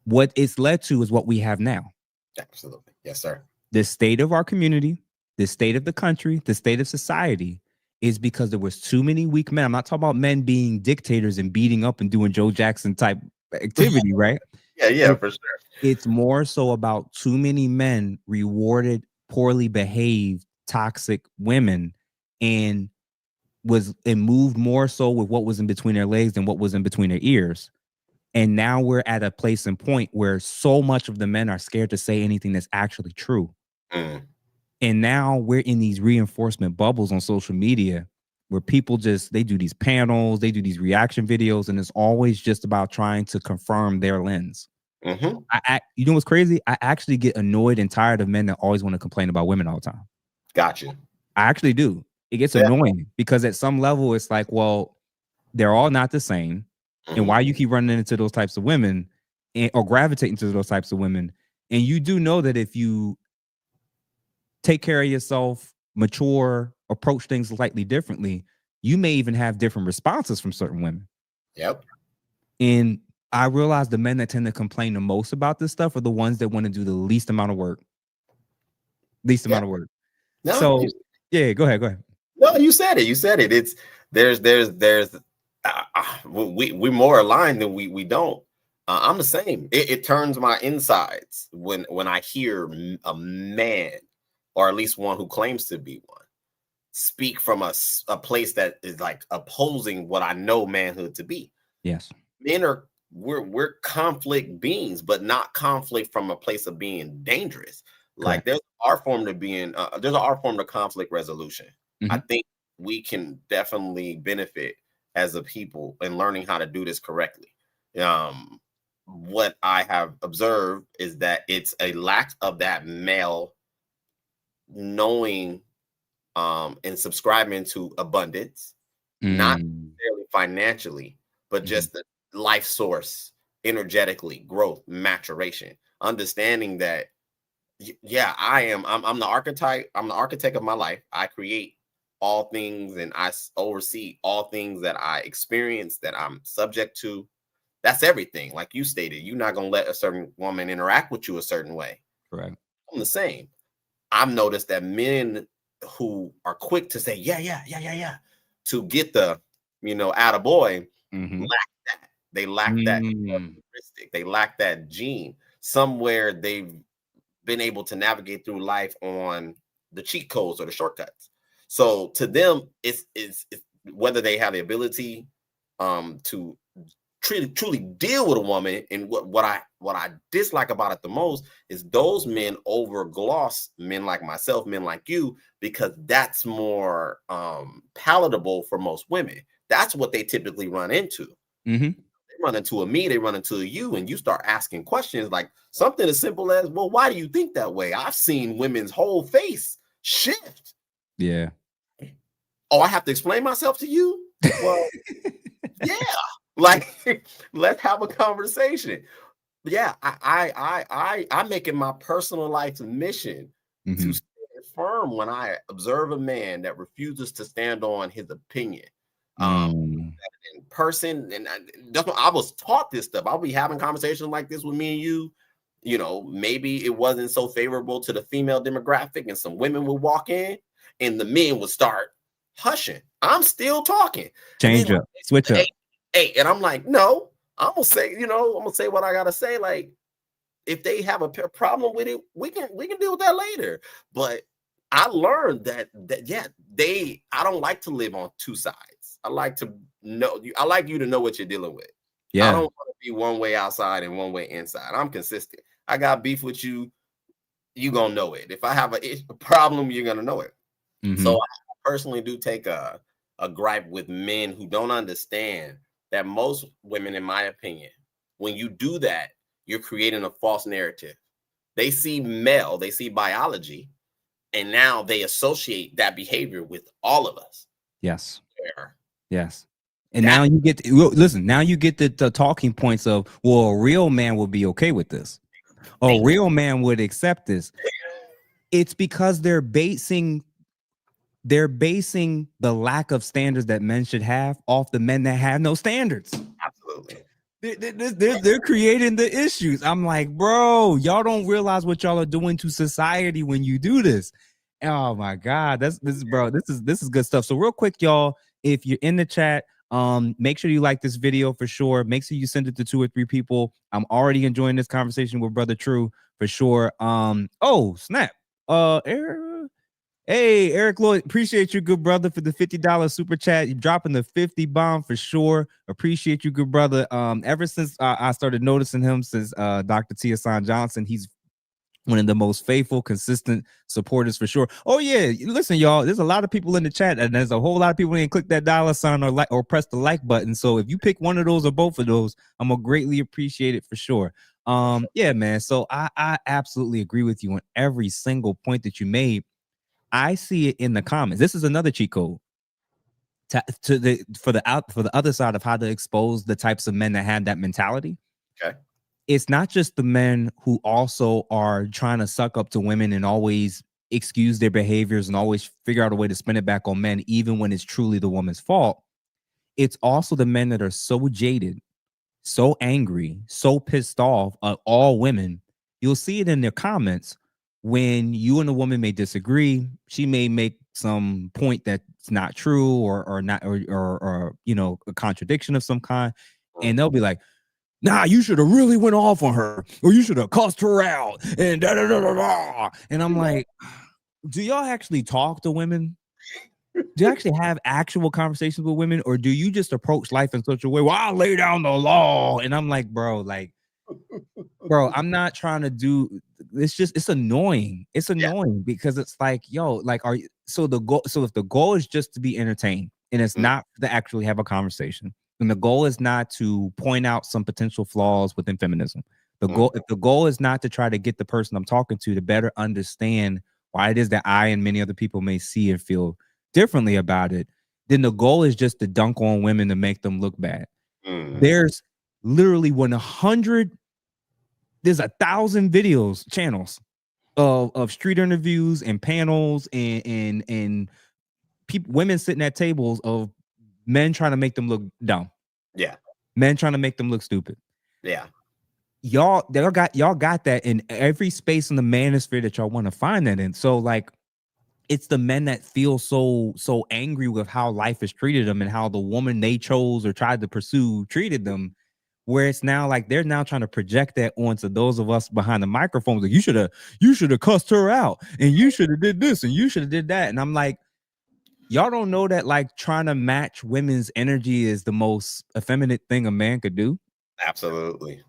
What it's led to is what we have now. absolutely. Yes, sir. The state of our community, the state of the country, the state of society is because there was too many weak men. I'm not talking about men being dictators and beating up and doing Joe Jackson type activity, right? Yeah, yeah, It, for sure. it's more so about too many men rewarded poorly behaved toxic women, and moved more so with what was in between their legs than what was in between their ears. And now we're at a place and point where so much of the men are scared to say anything that's actually true. Mm, And now we're in these reinforcement bubbles on social media where people they do these panels, they do these reaction videos, and it's always just about trying to confirm their lens. mm-hmm. You know what's crazy? I actually get annoyed and tired of men that always want to complain about women all the time. Got you. I actually do. It gets Yeah. annoying because at some level it's like, well, they're all not the same. And Mm-hmm. why you keep running into those types of women or gravitating to those types of women? And you do know that if you take care of yourself, mature, approach things slightly differently, you may even have different responses from certain women. Yep. And I realize the men that tend to complain the most about this stuff are the ones that want to do the least amount of work. Least Yeah. amount of work. No, So yeah, go ahead. Go ahead. no, you said it. You said it. It's there's we more aligned than we don't. I'm the same. It turns my insides when I hear a man, or at least one who claims to be one, speak from a place that is like opposing what I know manhood to be. Yes. Men are we're conflict beings, but not conflict from a place of being dangerous. Like Correct. there's an art form to conflict resolution. I Mm-hmm. think we can definitely benefit as a people in learning how to do this correctly. What I have observed is that it's a lack of that male knowing and subscribing to abundance, not Mm. necessarily financially, but Mm-hmm. just the life source, energetically, growth, maturation, understanding that yeah, I'm the archetype, I'm the architect of my life. I create all things and I oversee all things that I experience, that I'm subject to. That's everything. Like you stated, you're not going to let a certain woman interact with you a certain way. Correct. I'm the same. I've noticed that men who are quick to say, yeah, to get the, attaboy, Mm-hmm. lack that. They lack that Mm. characteristic. They lack that gene. Somewhere they've been able to navigate through life on the cheat codes or the shortcuts. So to them, it's whether they have the ability to truly deal with a woman. And what I dislike about it the most is those men overgloss men like myself, men like you, because that's more palatable for most women. That's what they typically run into. Mm-hmm. They run into a me, they run into a you, and you start asking questions like something as simple as, well, why do you think that way? I've seen women's whole face shift. Yeah. Oh, I have to explain myself to you? Well, yeah. Like, let's have a conversation. Yeah, I'm making my personal life's mission Mm-hmm. to stand firm when I observe a man that refuses to stand on his opinion. Um, Mm. in person, and that's what I was taught this stuff. I'll be having conversations like this with me and you. Maybe it wasn't so favorable to the female demographic, and some women would walk in, and the men would start hushing. I'm still talking, and then Change up. Switch up. hey, and I'm like, no, I'm gonna say what I gotta say. Like, if they have a problem with it, we can deal with that later. But I learned that yeah, I don't like to live on two sides. I like to know you. I like you to know what you're dealing with. I Yeah. don't want to be one way outside and one way inside. I'm consistent. I got beef with you. You gonna know it. If I have a problem, you're gonna know it. So Mm-hmm. I personally do take a gripe with men who don't understand that most women, in my opinion, when you do that, you're creating a false narrative. They see male, they see biology, and now they associate that behavior with all of us. Yes. Where Yes. And that now you get listen, now you get the talking points of, well, a real man will be okay with this. A thing, real man would accept this. It's because they're basing the lack of standards that men should have off the men that have no standards. absolutely. They're creating the issues. I'm like, bro, y'all don't realize what y'all are doing to society when you do this. Oh my God, this is bro. This is good stuff. So real quick, y'all, if you're in the chat, make sure you like this video for sure. Make sure you send it to 2 or 3 people. I'm already enjoying this conversation with Brother True for sure. Oh snap. Hey, Eric Lloyd, appreciate you, good brother, for the $50 super chat. You dropping the 50 bomb for sure. Appreciate you, good brother. Ever since I started noticing him, since Dr. Tiasan Johnson, he's one of the most faithful, consistent supporters for sure. Oh yeah, listen, y'all. There's a lot of people in the chat, and there's a whole lot of people who didn't click that $sign or like or press the like button. So if you pick one of those or both of those, I'm gonna greatly appreciate it for sure. Yeah, man. So I absolutely agree with you on every single point that you made. I see it in the comments. This is another cheat code for the other side of how to expose the types of men that have that mentality. Okay. It's not just the men who also are trying to suck up to women and always excuse their behaviors and always figure out a way to spin it back on men, even when it's truly the woman's fault. It's also the men that are so jaded, so angry, so pissed off at all women. You'll see it in their comments when you and a woman may disagree. She may make some point that's not true or not or a contradiction of some kind, and they'll be like, "Nah, you should have really went off on her, or you should have cussed her out." And da da da da da. And I'm like, do y'all actually talk to women? Do you actually have actual conversations with women, or do you just approach life in such a way, well, I'll lay down the law? And I'm like, bro, I'm not trying to do it's annoying. It's Yeah. annoying because it's like, yo, like, are you so if the goal is just to be entertained and it's not to actually have a conversation, and the goal is not to point out some potential flaws within feminism, if the goal is not to try to get the person I'm talking to better understand why it is that I and many other people may see and feel differently about it, then the goal is just to dunk on women to make them look bad. There's literally 100 there's 1,000 channels of street interviews and panels and people, women sitting at tables of men trying to make them look dumb. Yeah. Men trying to make them look stupid. Yeah. Y'all got that in every space in the manosphere that y'all want to find that in. So like, it's the men that feel so angry with how life has treated them and how the woman they chose or tried to pursue treated them, where it's now like they're now trying to project that onto those of us behind the microphones. Like, you should have cussed her out, and you should have did this, and you should have did that. And I'm like, y'all don't know that like trying to match women's energy is the most effeminate thing a man could do. Absolutely.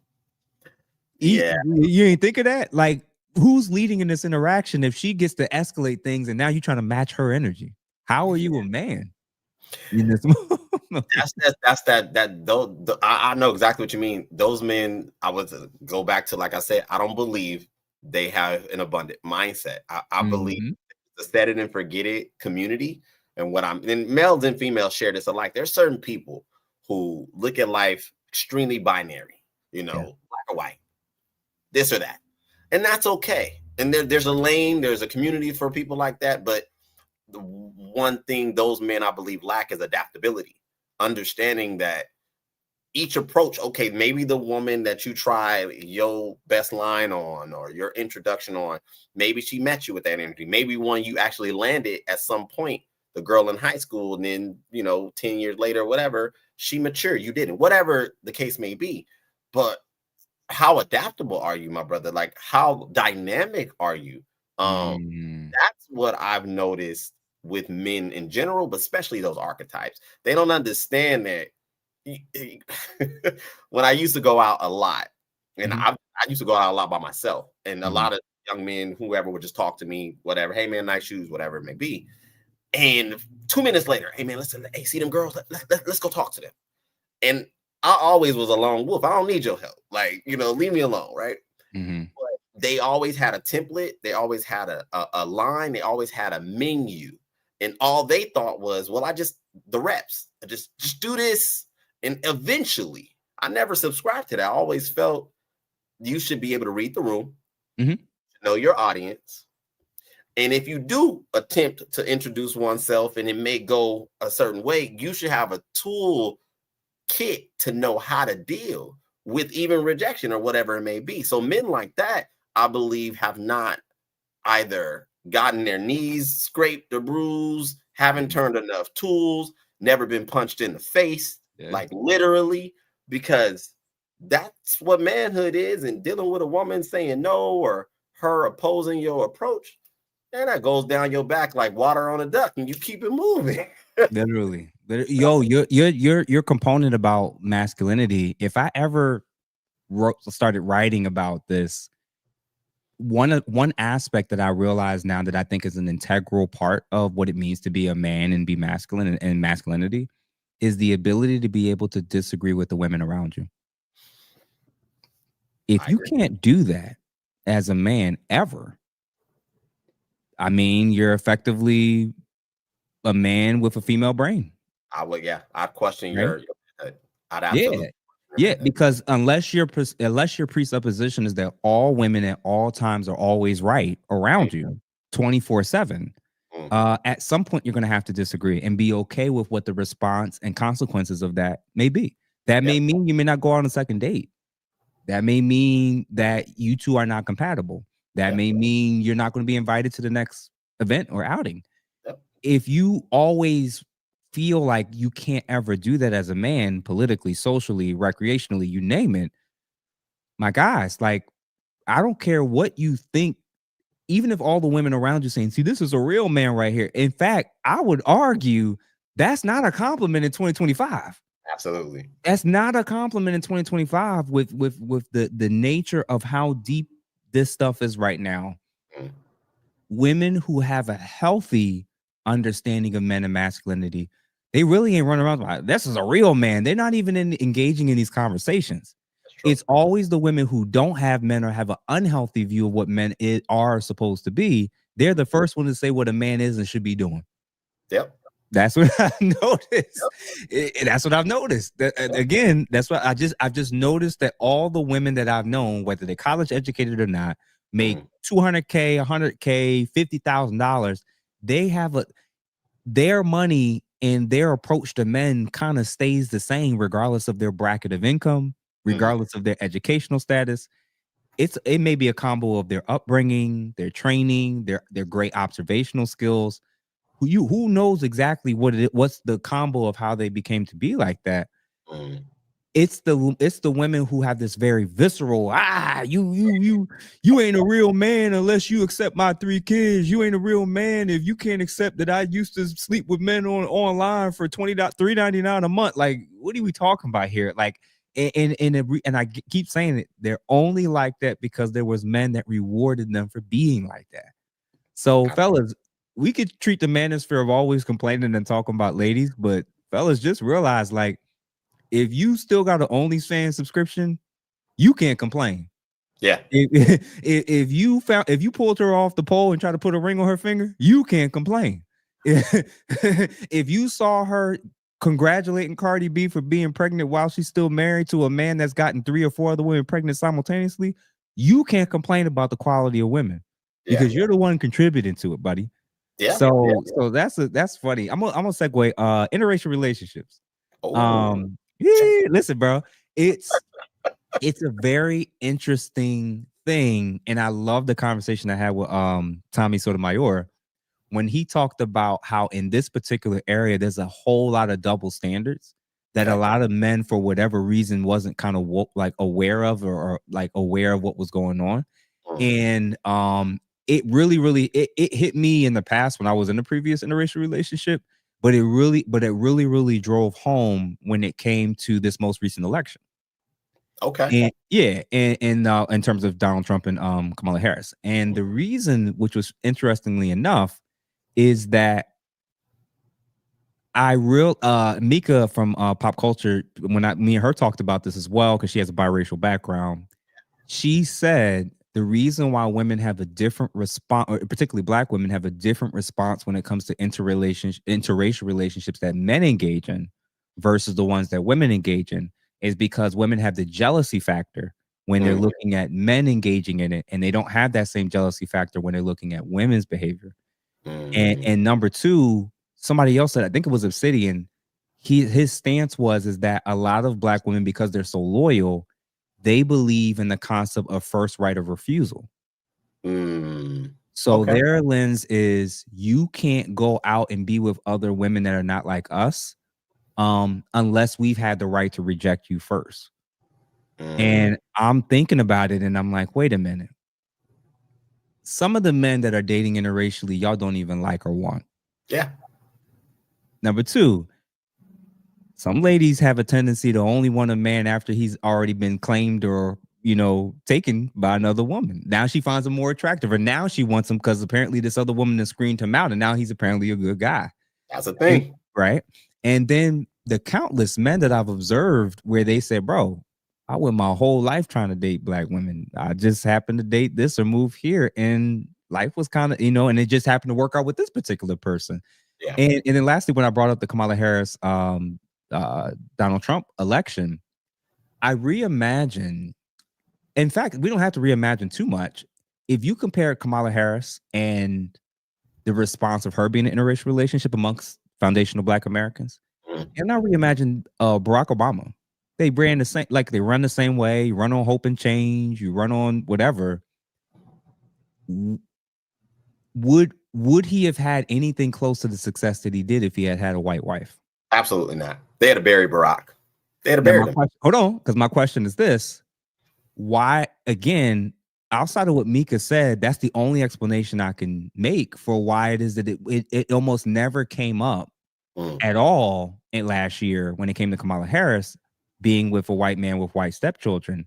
Yeah. You ain't think of that? Like, who's leading in this interaction if she gets to escalate things and now you're trying to match her energy? How are you a man in this I know exactly what you mean. Those men, I would go back to, like I said, I don't believe they have an abundant mindset. I believe the set it and forget it community, and males and females share this alike. There's certain people who look at life extremely binary, black or white, this or that, and that's okay. And there's a lane, there's a community for people like that, but the one thing those men, I believe, lack is adaptability, understanding that each approach, okay, maybe the woman that you try your best line on or your introduction on, maybe she met you with that energy. Maybe one you actually landed at some point, the girl in high school, and then 10 years later, whatever, she matured, you didn't, whatever the case may be. But how adaptable are you, my brother? Like, how dynamic are you? That's what I've noticed with men in general, but especially those archetypes. They don't understand that. When I used to go out a lot, and I used to go out a lot by myself, and a lot of young men, whoever, would just talk to me, whatever, hey man, nice shoes, whatever it may be. And 2 minutes later, hey man, listen, hey, see them girls? Let's go talk to them. And I always was a lone wolf. I don't need your help. Like, leave me alone, right? Mm-hmm. But they always had a template. They always had a line. They always had a menu. And all they thought was, well, the reps. Just do this. And eventually, I never subscribed to that. I always felt you should be able to read the room, know your audience. And if you do attempt to introduce oneself and it may go a certain way, you should have a tool kit to know how to deal with even rejection or whatever it may be. So men like that, I believe, have not either gotten their knees scraped or bruised, haven't turned enough tools, never been punched in the face, like literally, because that's what manhood is. And dealing with a woman saying no or her opposing your approach, and that goes down your back like water on a duck, and you keep it moving. Literally. Yo, your component about masculinity. If I ever started writing about this, one aspect that I realize now that I think is an integral part of what it means to be a man and be masculine and masculinity is the ability to be able to disagree with the women around you. If you can't do that as a man ever, I mean, you're effectively a man with a female brain. I would, yeah. I'd question right? I'd absolutely. Yeah, because unless your presupposition is that all women at all times are always right around you 24/7, at some point you're going to have to disagree and be okay with what the response and consequences of that may be. That may mean you may not go on a second date. That may mean that you two are not compatible. That may mean you're not going to be invited to the next event or outing. If you always feel like you can't ever do that as a man, politically, socially, recreationally, you name it, my guys, like, I don't care what you think, even if all the women around you saying, see, this is a real man right here. In fact, I would argue that's not a compliment in 2025. Absolutely. That's not a compliment in 2025 with the nature of how deep this stuff is right now. Women who have a healthy understanding of men and masculinity, they really ain't running around like, this is a real man. They're not even engaging in these conversations. It's always the women who don't have men or have an unhealthy view of what men are supposed to be. They're the first one to say what a man is and should be doing. Yep. That's what I noticed. That's what I've noticed. Again, that's what I've just noticed that all the women that I've known, whether they're college educated or not, make $200K, $100K, $50,000. They have their money and their approach to men kind of stays the same regardless of their bracket of income, regardless of their educational status. It may be a combo of their upbringing, their training, their great observational skills. Who knows exactly what's the combo of how they became to be like that. It's the women who have this very visceral, you ain't a real man unless you accept my 3 kids. You ain't a real man if you can't accept that I used to sleep with men online for $3.99 a month. Like, what are we talking about here? Like, and I keep saying it, they're only like that because there was men that rewarded them for being like that. So, fellas, we could treat the manosphere of always complaining and talking about ladies, but fellas, just realize, like, if you still got an OnlyFans subscription, you can't complain. Yeah. If you pulled her off the pole and tried to put a ring on her finger, you can't complain. If you saw her congratulating Cardi B for being pregnant while she's still married to a man that's gotten 3 or 4 other women pregnant simultaneously, you can't complain about the quality of women because you're the one contributing to it, buddy. Yeah. So that's funny. I'm gonna segue interracial relationships. Listen, bro, it's a very interesting thing, and I love the conversation I had with Tommy Sotomayor when he talked about how in this particular area there's a whole lot of double standards that a lot of men, for whatever reason, wasn't kind of like aware of or like aware of what was going on. And it really it hit me in the past when I was in a previous interracial relationship, but it really drove home when it came to this most recent election. Okay. And in terms of Donald Trump and Kamala Harris. And the reason, which was interestingly enough, is that Mika from Pop Culture, me and her talked about this as well, because she has a biracial background. She said the reason why women have a different response, or particularly Black women have a different response when it comes to interracial relationships that men engage in versus the ones that women engage in, is because women have the jealousy factor when they're looking at men engaging in it, and they don't have that same jealousy factor when they're looking at women's behavior. And number two, somebody else said, I think it was Obsidian, his stance is that a lot of Black women, because they're so loyal, they believe in the concept of first right of refusal. So their lens is, you can't go out and be with other women that are not like us, unless we've had the right to reject you first. And I'm thinking about it, and I'm like, wait a minute. Some of the men that are dating interracially, y'all don't even like or want. Yeah. Number two, some ladies have a tendency to only want a man after he's already been claimed or, taken by another woman. Now she finds him more attractive, or now she wants him because apparently this other woman has screened him out, and now he's apparently a good guy. That's a thing. Right? And then the countless men that I've observed where they said, bro, I went my whole life trying to date Black women. I just happened to date this or move here, and life was kind of, and it just happened to work out with this particular person. Yeah. And then lastly, when I brought up the Kamala Harris, Donald Trump election, I reimagine. In fact, we don't have to reimagine too much. If you compare Kamala Harris and the response of her being in an interracial relationship amongst foundational Black Americans, and now reimagine Barack Obama. They ran the same, like they run the same way. You run on hope and change. You run on whatever. Would he have had anything close to the success that he did if he had had a white wife? Absolutely not. They had to bury Barack. They had to bury him. Hold on, because my question is this: why, again, outside of what Mika said, that's the only explanation I can make for why it is that it almost never came up at all in last year when it came to Kamala Harris being with a white man with white stepchildren.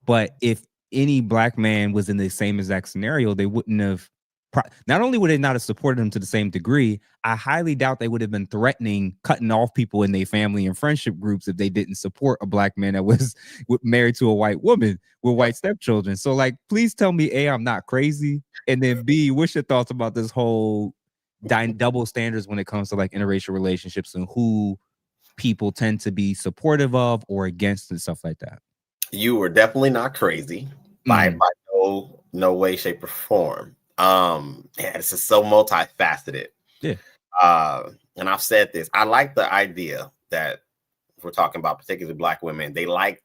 But if any Black man was in the same exact scenario, they wouldn't have. Not only would they not have supported him to the same degree, I highly doubt they would have been threatening cutting off people in their family and friendship groups if they didn't support a Black man that was married to a white woman with white stepchildren. So, like, please tell me, A, I'm not crazy, and then B, what's your thoughts about this whole double standards when it comes to like interracial relationships and who people tend to be supportive of or against and stuff like that? You were definitely not crazy by no way, shape, or form. This is so multifaceted. Yeah. And I've said this. I like the idea that if we're talking about particularly Black women, they like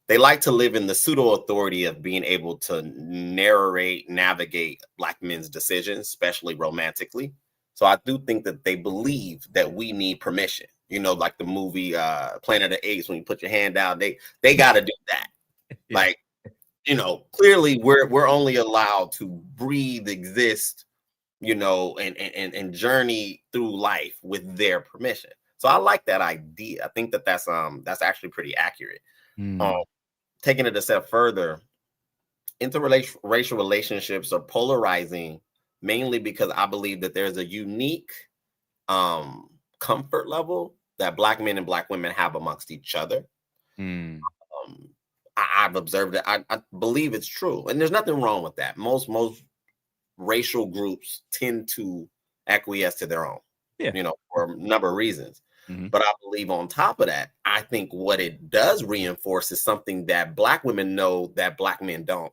they like to live in the pseudo authority of being able to navigate Black men's decisions, especially romantically. So I do think that they believe that we need permission. Like the movie Planet of the Apes, when you put your hand out, they got to do that. Yeah. Like, clearly we're only allowed to breathe, exist, and journey through life with their permission. So I like that idea. I think that's actually pretty accurate. Taking it a step further, interracial relationships are polarizing mainly because I believe that there's a unique comfort level that Black men and Black women have amongst each other. I've observed that. I believe it's true, and there's nothing wrong with that. Most racial groups tend to acquiesce to their own, for a number of reasons. But I believe on top of that, I think what it does reinforce is something that Black women know that Black men don't,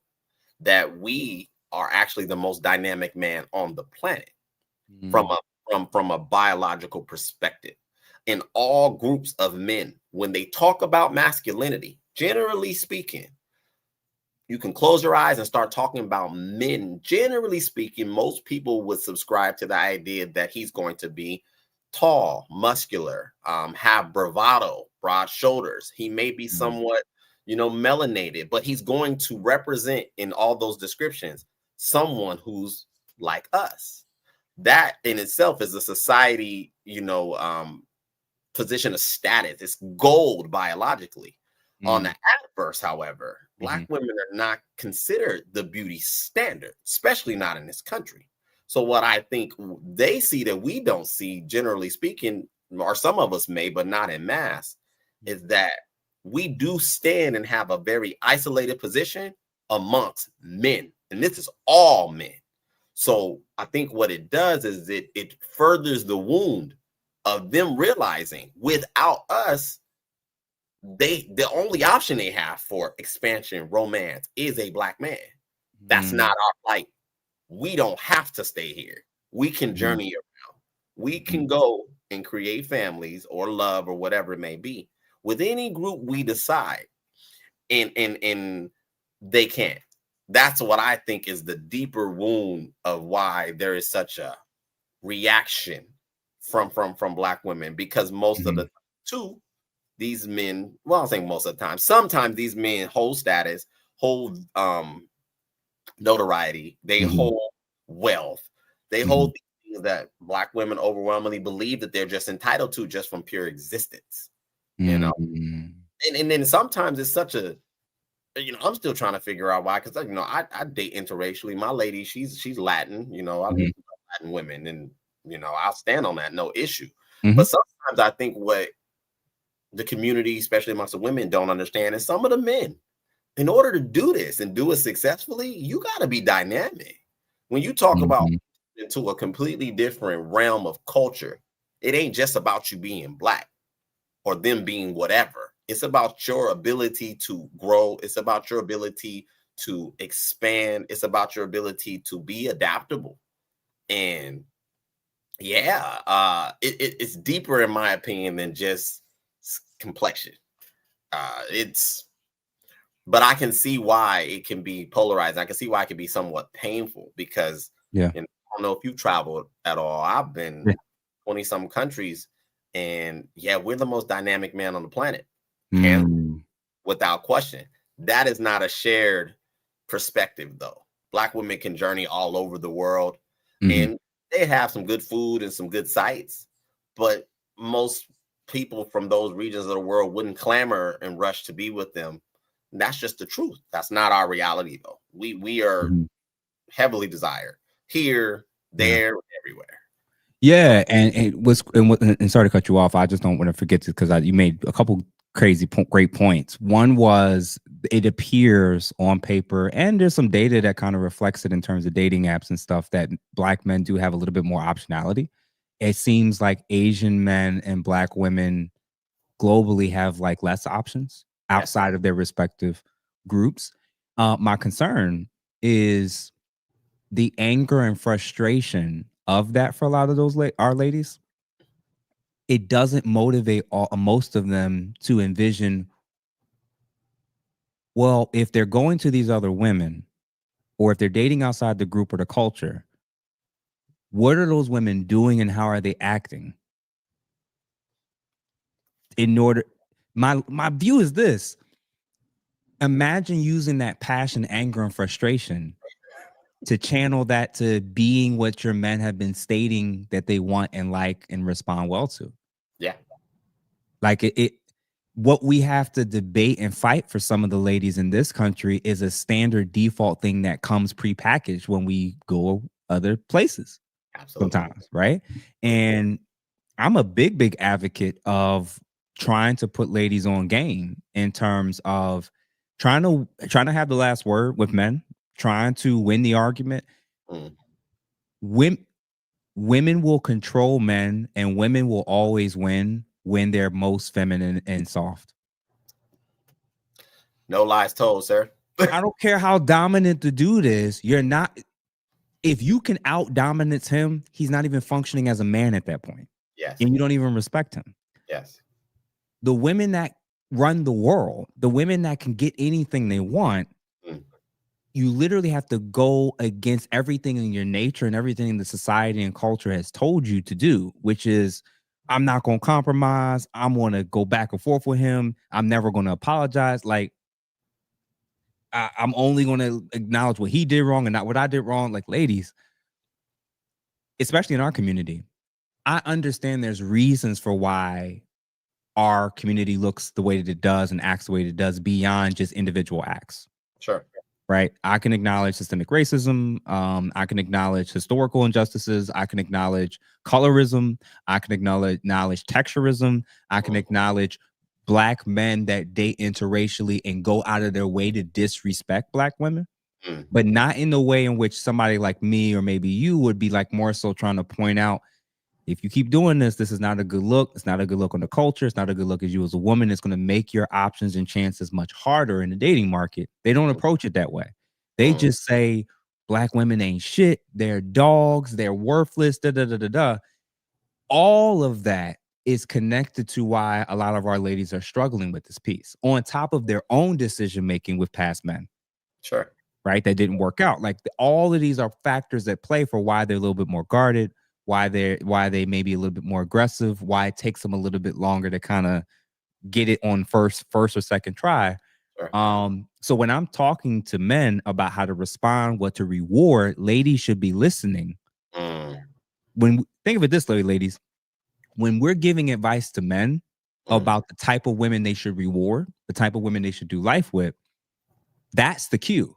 that we are actually the most dynamic man on the planet from a biological perspective. In all groups of men, when they talk about masculinity, generally speaking, you can close your eyes and start talking about men. Generally speaking, most people would subscribe to the idea that he's going to be tall, muscular, have bravado, broad shoulders. He may be somewhat, melanated, but he's going to represent in all those descriptions someone who's like us. That in itself is a society, position of status. It's gold biologically. On the adverse, however, Black women are not considered the beauty standard, especially not in this country. So what I think they see that we don't see, generally speaking, or some of us may, but not in mass, is that we do stand and have a very isolated position amongst men. And this is all men. So I think what it does is it furthers the wound of them realizing without us, the only option they have for expansion, romance, is a black man. That's not our plight. We don't have to stay here. We can journey around. We can go and create families or love or whatever it may be with any group we decide. And they can't. That's what I think is the deeper wound of why there is such a reaction from black women, because most of the time, these men, well, I'm saying most of the time, sometimes these men hold status, hold notoriety, they hold wealth, they hold things that black women overwhelmingly believe that they're just entitled to just from pure existence, you know. And then sometimes it's such a, I'm still trying to figure out why, because I date interracially. My lady, she's Latin, I love Latin women, and I'll stand on that, no issue. But sometimes I think what the community, especially amongst the women, don't understand is some of the men, in order to do this and do it successfully, you got to be dynamic. When you talk about into a completely different realm of culture, it ain't just about you being black or them being whatever. It's about your ability to grow. It's about your ability to expand. It's about your ability to be adaptable. And it's deeper, in my opinion, than just complexion. But I can see why it can be polarized. I can see why it can be somewhat painful, because I don't know if you've traveled at all. I've been 20-some countries, and we're the most dynamic man on the planet. Without question. That is not a shared perspective, though. Black women can journey all over the world, and they have some good food and some good sights, but most people from those regions of the world wouldn't clamor and rush to be with them. That's just the truth. That's not our reality, though. We are heavily desired here, there, everywhere. Yeah, and sorry to cut you off. I just don't want to forget to, because you made a couple great points. One was, it appears on paper, and there's some data that kind of reflects it in terms of dating apps and stuff, that black men do have a little bit more optionality. It seems like Asian men and black women globally have like less options outside of their respective groups. My concern is the anger and frustration of that for a lot of those our ladies. It doesn't motivate most of them to envision, well, if they're going to these other women, or if they're dating outside the group or the culture, what are those women doing and how are they acting? My view is this: imagine using that passion, anger, and frustration to channel that to being what your men have been stating that they want and like and respond well to. Yeah. Like what we have to debate and fight for some of the ladies in this country is a standard default thing that comes prepackaged when we go other places. Absolutely. Sometimes, right? And I'm a big advocate of trying to put ladies on game in terms of trying to have the last word with men, trying to win the argument. Women will control men, and women will always win when they're most feminine and soft. No lies told, sir. I don't care how dominant the dude is. You're not. If you can out dominance him, he's not even functioning as a man at that point. Yes. And you don't even respect him. Yes. The women that run the world, the women that can get anything they want, you literally have to go against everything in your nature and everything the society and culture has told you to do, which is, I'm not going to compromise. I'm going to go back and forth with him. I'm never going to apologize. Like, I'm only going to acknowledge what he did wrong and not what I did wrong. Like, ladies, especially in our community, I understand there's reasons for why our community looks the way that it does and acts the way that it does beyond just individual acts. Sure. right? I can acknowledge systemic racism. I can acknowledge historical injustices. I can acknowledge colorism. I can acknowledge texturism. I can acknowledge Black men that date interracially and go out of their way to disrespect Black women, but not in the way in which somebody like me or maybe you would be like more so trying to point out, if you keep doing this, this is not a good look. It's not a good look on the culture. It's not a good look as you as a woman. It's going to make your options and chances much harder in the dating market. They don't approach it that way. They just say Black women ain't shit. They're dogs. They're worthless. Da da da da da. All of that is connected to why a lot of our ladies are struggling with this piece, on top of their own decision making with past men. Sure. Right? That didn't work out. Like all of these are factors that play for why they're a little bit more guarded, why they may be a little bit more aggressive, why it takes them a little bit longer to kind of get it on first or second try. Sure. So when I'm talking to men about how to respond, what to reward, ladies should be listening. Think of it this way, ladies, when we're giving advice to men about the type of women they should reward, the type of women they should do life with, that's the cue.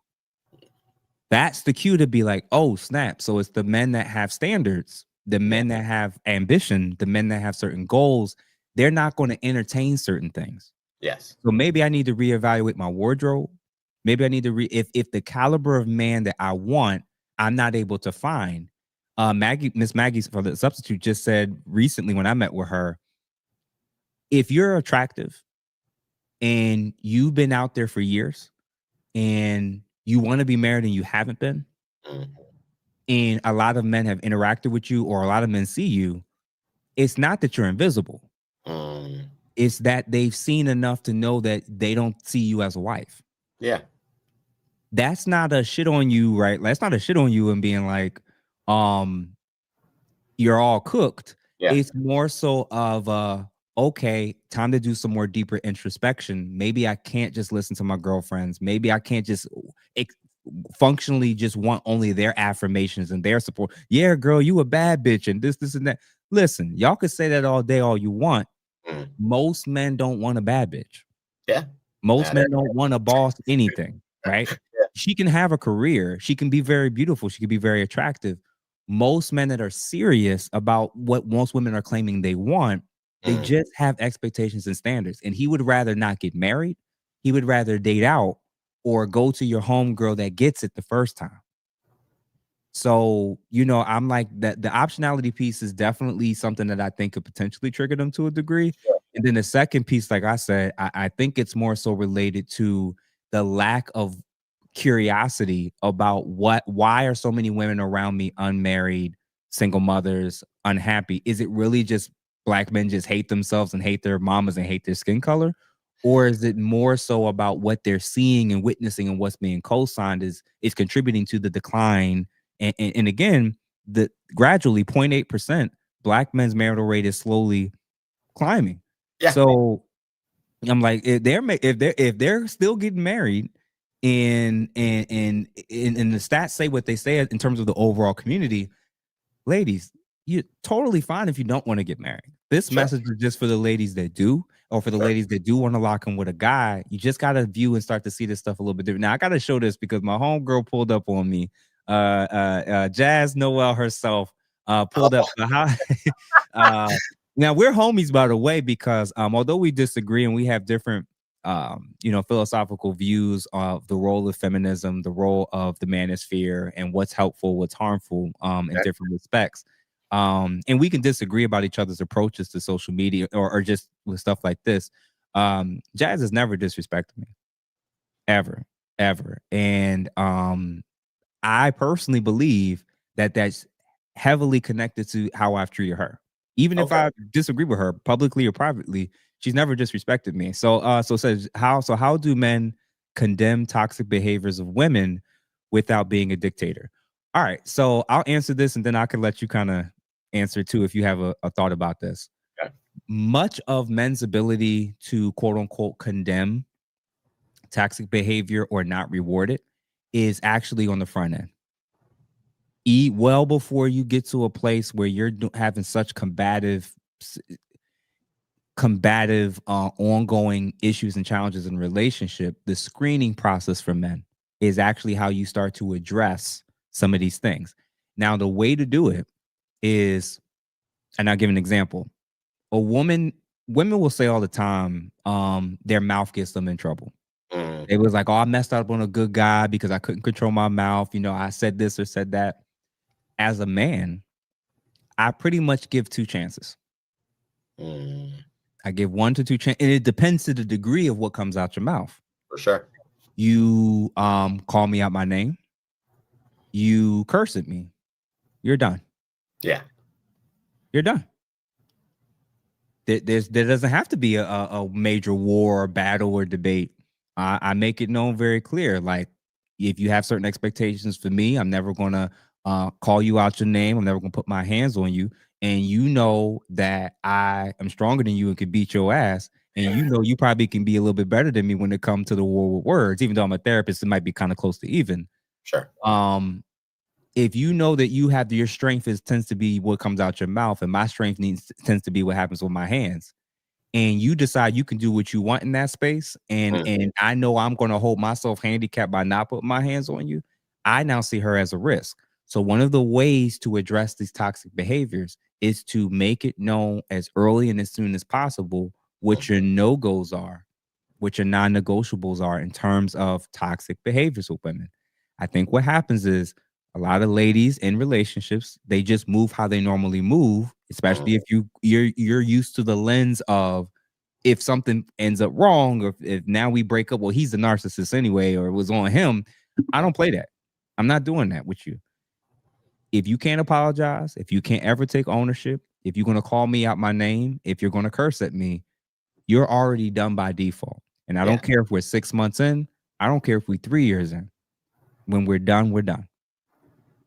That's the cue to be like, oh, snap. So it's the men that have standards, the men that have ambition, the men that have certain goals. They're not going to entertain certain things. Yes. So maybe I need to reevaluate my wardrobe. Maybe I need to if the caliber of man that I want, I'm not able to find. Miss Maggie for the substitute just said recently when I met with her, if you're attractive and you've been out there for years and you want to be married and you haven't been, and a lot of men have interacted with you or a lot of men see you, it's not that you're invisible. It's that they've seen enough to know that they don't see you as a wife. Yeah. That's not a shit on you, right? That's not a shit on you and being like, you're all cooked. Yeah. It's more so of okay, time to do some more deeper introspection. Maybe I can't just listen to my girlfriends. Maybe I can't just functionally just want only their affirmations and their support. Yeah, girl, you a bad bitch and this and that. Listen, y'all could say that all day, all you want. Most men don't want a bad bitch. Yeah. Most men don't want a boss anything, right? Yeah. She can have a career. She can be very beautiful. She can be very attractive. Most men that are serious about what most women are claiming they want, they just have expectations and standards. And he would rather not get married. He would rather date out or go to your homegirl that gets it the first time. So, I'm like that. The optionality piece is definitely something that I think could potentially trigger them to a degree. Sure. And then the second piece, like I said, I think it's more so related to the lack of curiosity about why are so many women around me unmarried, single mothers, unhappy? Is it really just Black men just hate themselves and hate their mamas and hate their skin color? Or is it more so about what they're seeing and witnessing and what's being co-signed is contributing to the decline? And again, the gradually 0.8% Black men's marital rate is slowly climbing. Yeah. So I'm like, if they're still getting married, and the stats say what they say in terms of the overall community, ladies, you're totally fine if you don't want to get married. This message is just for the ladies that do, or for the ladies that do want to lock in with a guy. You just got to view and start to see this stuff a little bit different. Now I got to show this because my homegirl pulled up on me. Jazz Noel herself pulled up the high. Now we're homies, by the way, because although we disagree and we have different philosophical views of the role of feminism, the role of the manosphere, and what's helpful, what's harmful in different respects. And we can disagree about each other's approaches to social media or just with stuff like this. Jazz has never disrespected me. Ever. And I personally believe that that's heavily connected to how I've treated her. Even if I disagree with her publicly or privately, she's never disrespected me. So how do men condemn toxic behaviors of women without being a dictator? All right, so I'll answer this and then I can let you kind of answer too if you have a thought about this. Okay. Much of men's ability to quote unquote condemn toxic behavior or not reward it is actually on the front end. Eat well before you get to a place where you're having such combative ongoing issues and challenges in relationship. The screening process for men is actually how you start to address some of these things. Now, the way to do it is, and I'll give an example. Women will say all the time, their mouth gets them in trouble. Mm. It was like, oh, I messed up on a good guy because I couldn't control my mouth. You know, I said this or said that. As a man, I pretty much give 2 chances. Mm. I give 1 to 2 chances, and it depends to the degree of what comes out your mouth. For sure. You call me out my name. You curse at me. You're done. Yeah. You're done. There doesn't have to be a major war or battle or debate. I make it known very clear. Like, if you have certain expectations for me, I'm never going to call you out your name. I'm never going to put my hands on you. And you know that I am stronger than you and can beat your ass. And you know you probably can be a little bit better than me when it comes to the war with words. Even though I'm a therapist, it might be kind of close to even. Sure. If you know that you have your strength tends to be what comes out your mouth, and my strength tends to be what happens with my hands, and you decide you can do what you want in that space, and I know I'm going to hold myself handicapped by not putting my hands on you, I now see her as a risk. So one of the ways to address these toxic behaviors is to make it known as early and as soon as possible what your no-goes are, what your non-negotiables are in terms of toxic behaviors with women. I think what happens is a lot of ladies in relationships, they just move how they normally move, especially if you're used to the lens of, if something ends up wrong, or if now we break up, well, he's a narcissist anyway, or it was on him. I don't play that. I'm not doing that with you. If you can't apologize, if you can't ever take ownership, if you're going to call me out my name, if you're going to curse at me, you're already done by default. And I don't care if we're 6 months in. I don't care if we're 3 years in. When we're done, we're done.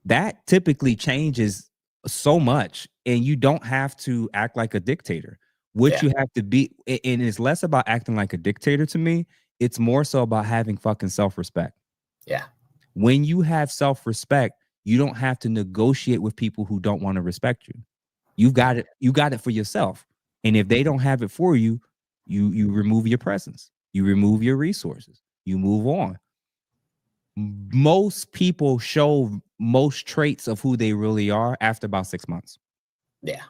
That typically changes so much, and you don't have to act like a dictator. What you have to be, and it's less about acting like a dictator to me. It's more so about having fucking self-respect. Yeah. When you have self-respect, you don't have to negotiate with people who don't want to respect you. You've got it. You got it for yourself. And if they don't have it for you, you remove your presence. You remove your resources. You move on. Most people show most traits of who they really are after about 6 months. Yeah.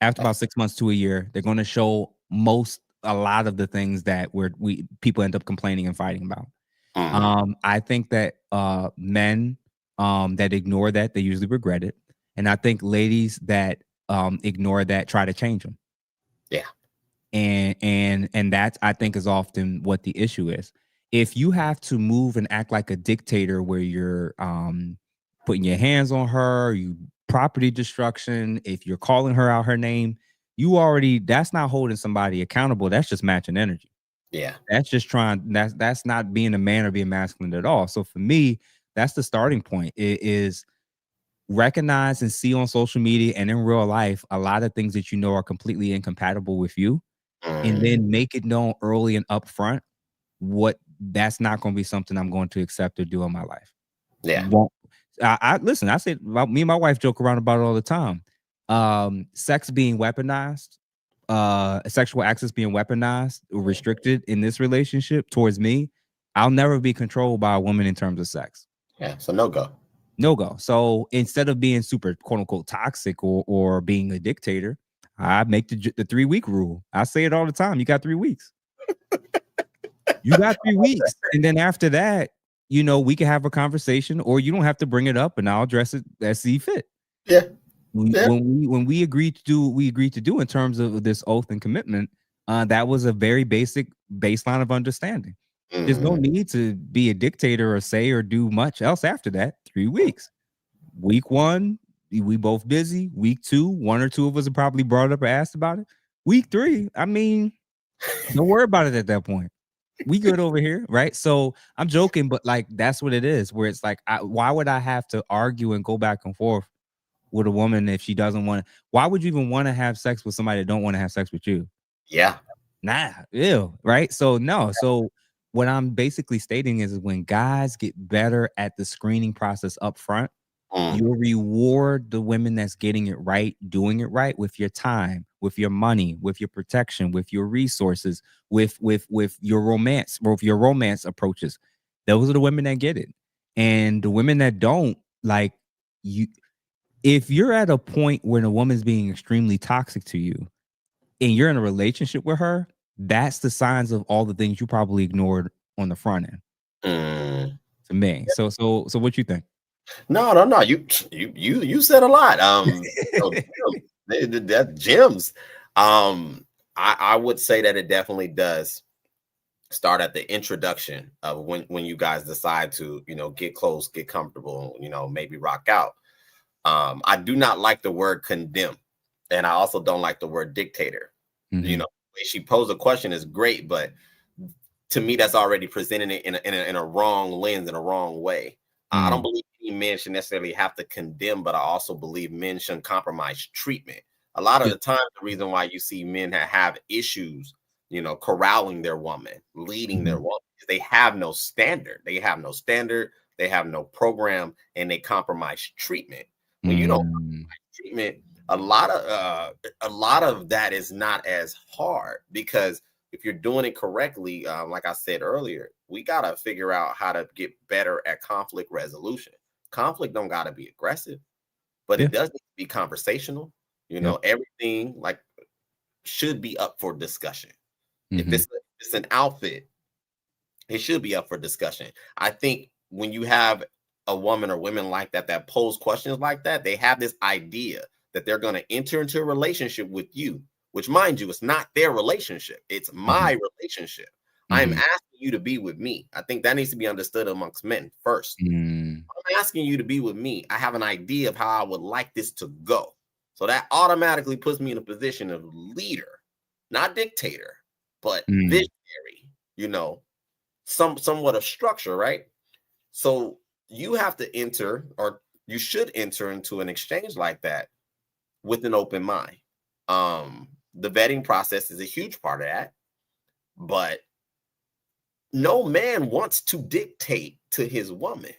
After about 6 months to a year, they're going to show a lot of the things that people end up complaining and fighting about. I think that men that ignore that, they usually regret it. And I think ladies that ignore that try to change them. Yeah. And that, I think, is often what the issue is. If you have to move and act like a dictator where you're putting your hands on her, you property destruction, if you're calling her out her name, that's not holding somebody accountable. That's just matching energy. Yeah. That's just that's not being a man or being masculine at all. So for me, that's the starting point. It is recognize and see on social media and in real life a lot of things that you know are completely incompatible with you, and then make it known early and upfront that's not going to be something I'm going to accept or do in my life. Yeah. I listen, I say, me and my wife joke around about it all the time. Sex being weaponized, sexual access being weaponized or restricted in this relationship towards me, I'll never be controlled by a woman in terms of sex. Yeah. So no go. No go. So instead of being super quote unquote toxic or being a dictator, I make the 3-week rule. I say it all the time. You got 3 weeks. You got 3 weeks. And then after that, we can have a conversation, or you don't have to bring it up, and I'll address it as see fit. Yeah. When we agreed to do what we agreed to do in terms of this oath and commitment, that was a very basic baseline of understanding. There's no need to be a dictator or say or do much else after that. 3 weeks. Week 1, we both busy. Week 2, 1 or 2 of us have probably brought up or asked about it. Week 3, I mean, don't worry about it at that point. We good over here, right? So I'm joking, but like that's what it is. Where it's like, why would I have to argue and go back and forth with a woman if she doesn't want to? Why would you even want to have sex with somebody that don't want to have sex with you? Yeah. Nah, ew, right? So no. So what I'm basically stating is when guys get better at the screening process up front, you'll reward the women that's getting it right, doing it right, with your time, with your money, with your protection, with your resources, with your romance approaches. Those are the women that get it. And the women that don't, like, you, if you're at a point where a woman's being extremely toxic to you and you're in a relationship with her, that's the signs of all the things you probably ignored on the front end. To me. So what you think? No. You said a lot. That gems. I would say that it definitely does start at the introduction of when you guys decide to, get close, get comfortable, maybe rock out. I do not like the word condemn, and I also don't like the word dictator. Mm-hmm. The way she posed a question is great, but to me, that's already presenting it in a wrong lens, in a wrong way. I don't believe any men should necessarily have to condemn, but I also believe men shouldn't compromise treatment. A lot of the time, the reason why you see men that have issues, corralling their woman, leading their woman, is they have no standard. They have no standard. They have no program, and they compromise treatment. When you don't compromise treatment, a lot of that is not as hard, because if you're doing it correctly, like I said earlier, we got to figure out how to get better at conflict resolution. Conflict don't got to be aggressive, but it does need to be conversational. Everything like should be up for discussion. If it's an outfit, it should be up for discussion. I think when you have a woman or women like that pose questions like that, they have this idea that they're going to enter into a relationship with you, which, mind you, it's not their relationship. It's my relationship. I'm asking you to be with me. I think that needs to be understood amongst men first. I'm asking you to be with me. I have an idea of how I would like this to go. So that automatically puts me in a position of leader, not dictator, but visionary, somewhat of structure, right? So you have to enter, or you should enter into an exchange like that with an open mind. The vetting process is a huge part of that, but no man wants to dictate to his woman.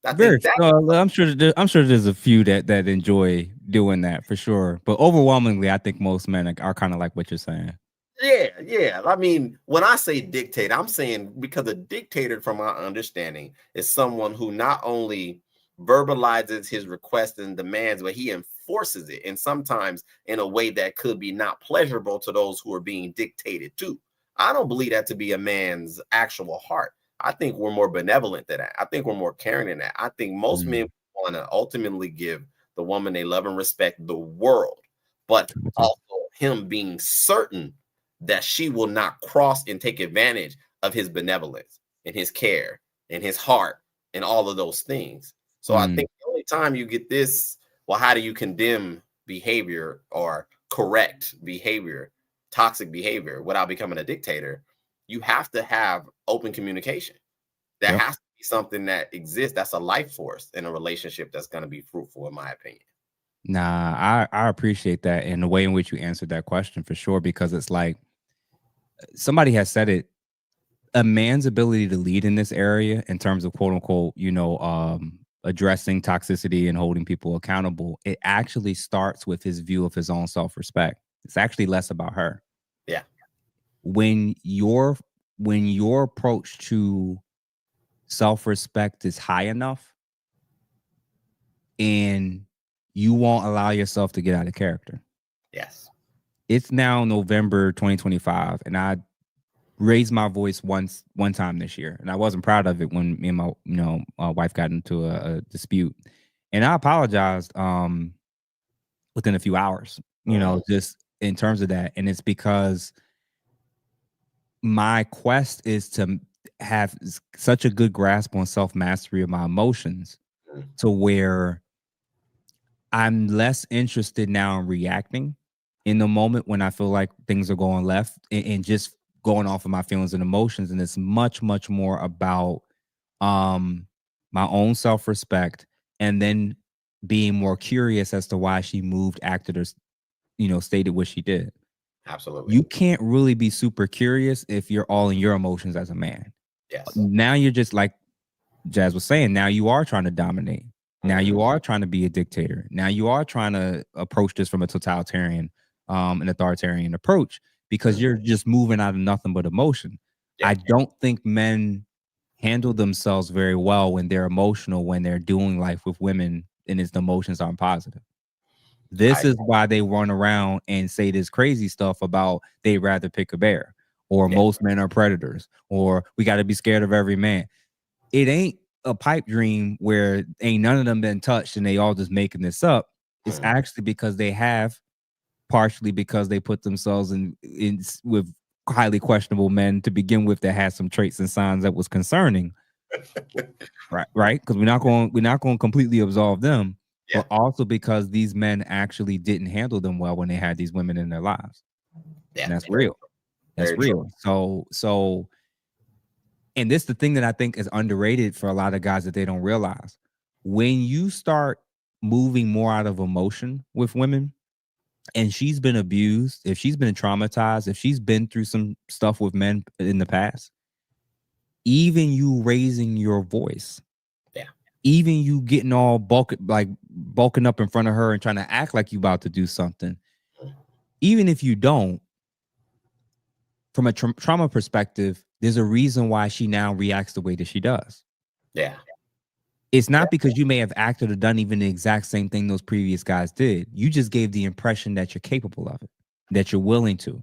I Very. think that I'm sure. I'm sure there's a few that enjoy doing that for sure. But overwhelmingly, I think most men are kind of like what you're saying. Yeah. I mean, when I say dictator, I'm saying because a dictator, from my understanding, is someone who not only verbalizes his requests and demands, but he enforces it, and sometimes in a way that could be not pleasurable to those who are being dictated to. I don't believe that to be a man's actual heart. I think we're more benevolent than that. I think we're more caring than that. I think most men want to ultimately give the woman they love and respect the world, but also him being certain that she will not cross and take advantage of his benevolence and his care and his heart and all of those things. So I think the only time you get this, well, how do you condemn behavior or correct behavior, toxic behavior, without becoming a dictator? You have to have open communication. There has to be something that exists that's a life force in a relationship that's going to be fruitful, in my opinion. Nah, I appreciate that and the way in which you answered that question for sure, because it's like somebody has said it. A man's ability to lead in this area in terms of quote unquote, addressing toxicity and holding people accountable, it actually starts with his view of his own self-respect. It's actually less about her. Yeah. When your approach to self-respect is high enough and you won't allow yourself to get out of character. Yes. It's now November 2025 and I raised my voice one time this year, and I wasn't proud of it when me and my wife got into a dispute, and I apologized within a few hours. Just in terms of that, and it's because my quest is to have such a good grasp on self mastery of my emotions, to where I'm less interested now in reacting in the moment when I feel like things are going left, and just going off of my feelings and emotions. And it's much, much more about my own self-respect, and then being more curious as to why she moved, acted, or stated what she did. Absolutely. You can't really be super curious if you're all in your emotions as a man. Yes. Now you're just like Jazz was saying, now you are trying to dominate. Now you are trying to be a dictator. Now you are trying to approach this from a totalitarian, an authoritarian approach, because you're just moving out of nothing but emotion. Yeah. I don't think men handle themselves very well when they're emotional, when they're doing life with women and its emotions aren't positive. This I is why they run around and say this crazy stuff about they'd rather pick a bear, or yeah. most men are predators, or we got to be scared of every man. It ain't a pipe dream where ain't none of them been touched and they all just making this up. It's Mhm. actually because they have, partially because they put themselves in with highly questionable men to begin with that had some traits and signs that was concerning. Right, because we're not going to completely absolve them, Yeah. but also because these men actually didn't handle them well when they had these women in their lives, Yeah. and that's Very, real. That's very true. real. So, and this the thing that I think is underrated for a lot of guys that they don't realize. When you start moving more out of emotion with women, and she's been abused, if she's been traumatized, if she's been through some stuff with men in the past, even you raising your voice, Yeah. even you getting all bulking up in front of her and trying to act like you about to do something, Mhm. even if you don't, from a trauma perspective, there's a reason why she now reacts the way that she does. Yeah. It's Yeah. not because you may have acted or done even the exact same thing those previous guys did. You just gave the impression that you're capable of it, that you're willing to.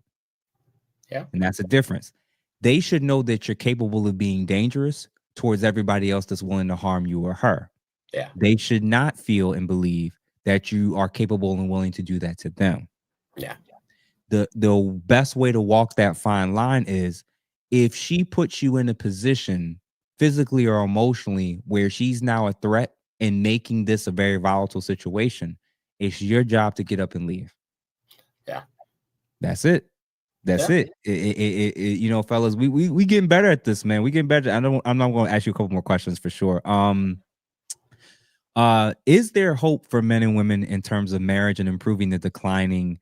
Yeah. And that's a difference. They should know that you're capable of being dangerous towards everybody else that's willing to harm you or her. Yeah. They should not feel and believe that you are capable and willing to do that to them. Yeah. The best way to walk that fine line is if she puts you in a position physically or emotionally where she's now a threat and making this a very volatile situation, it's your job to get up and leave. Yeah. That's it. That's Yeah. it. Fellas, we getting better at this, man. We getting better. I'm not going to ask you a couple more questions for sure. Is there hope for men and women in terms of marriage and improving the declining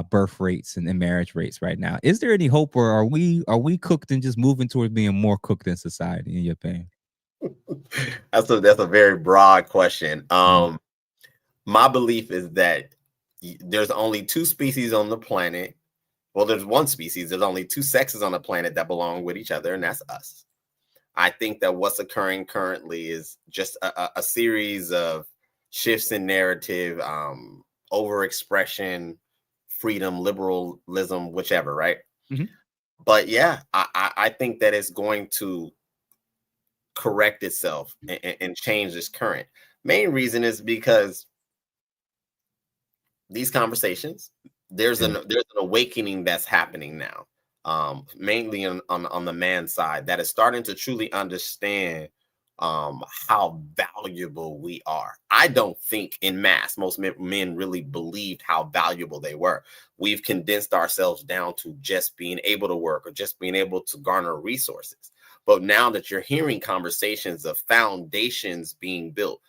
birth rates and marriage rates right now? Is there any hope, or are we cooked and just moving towards being more cooked in society, in your opinion? That's a very broad question. Mhm. My belief is that there's only two species on the planet. Well, there's one species. There's only two sexes on the planet that belong with each other, and that's us. I think that what's occurring currently is just a series of shifts in narrative, overexpression, freedom, liberalism, whichever, right? Mhm. But yeah, I think that it's going to correct itself and change this current. Main reason is because these conversations, Yeah. there's an awakening that's happening now, mainly on the man side, that is starting to truly understand how valuable we are. I don't think in mass most men really believed how valuable they were. We've condensed ourselves down to just being able to work or just being able to garner resources. But now that you're hearing conversations of foundations being built,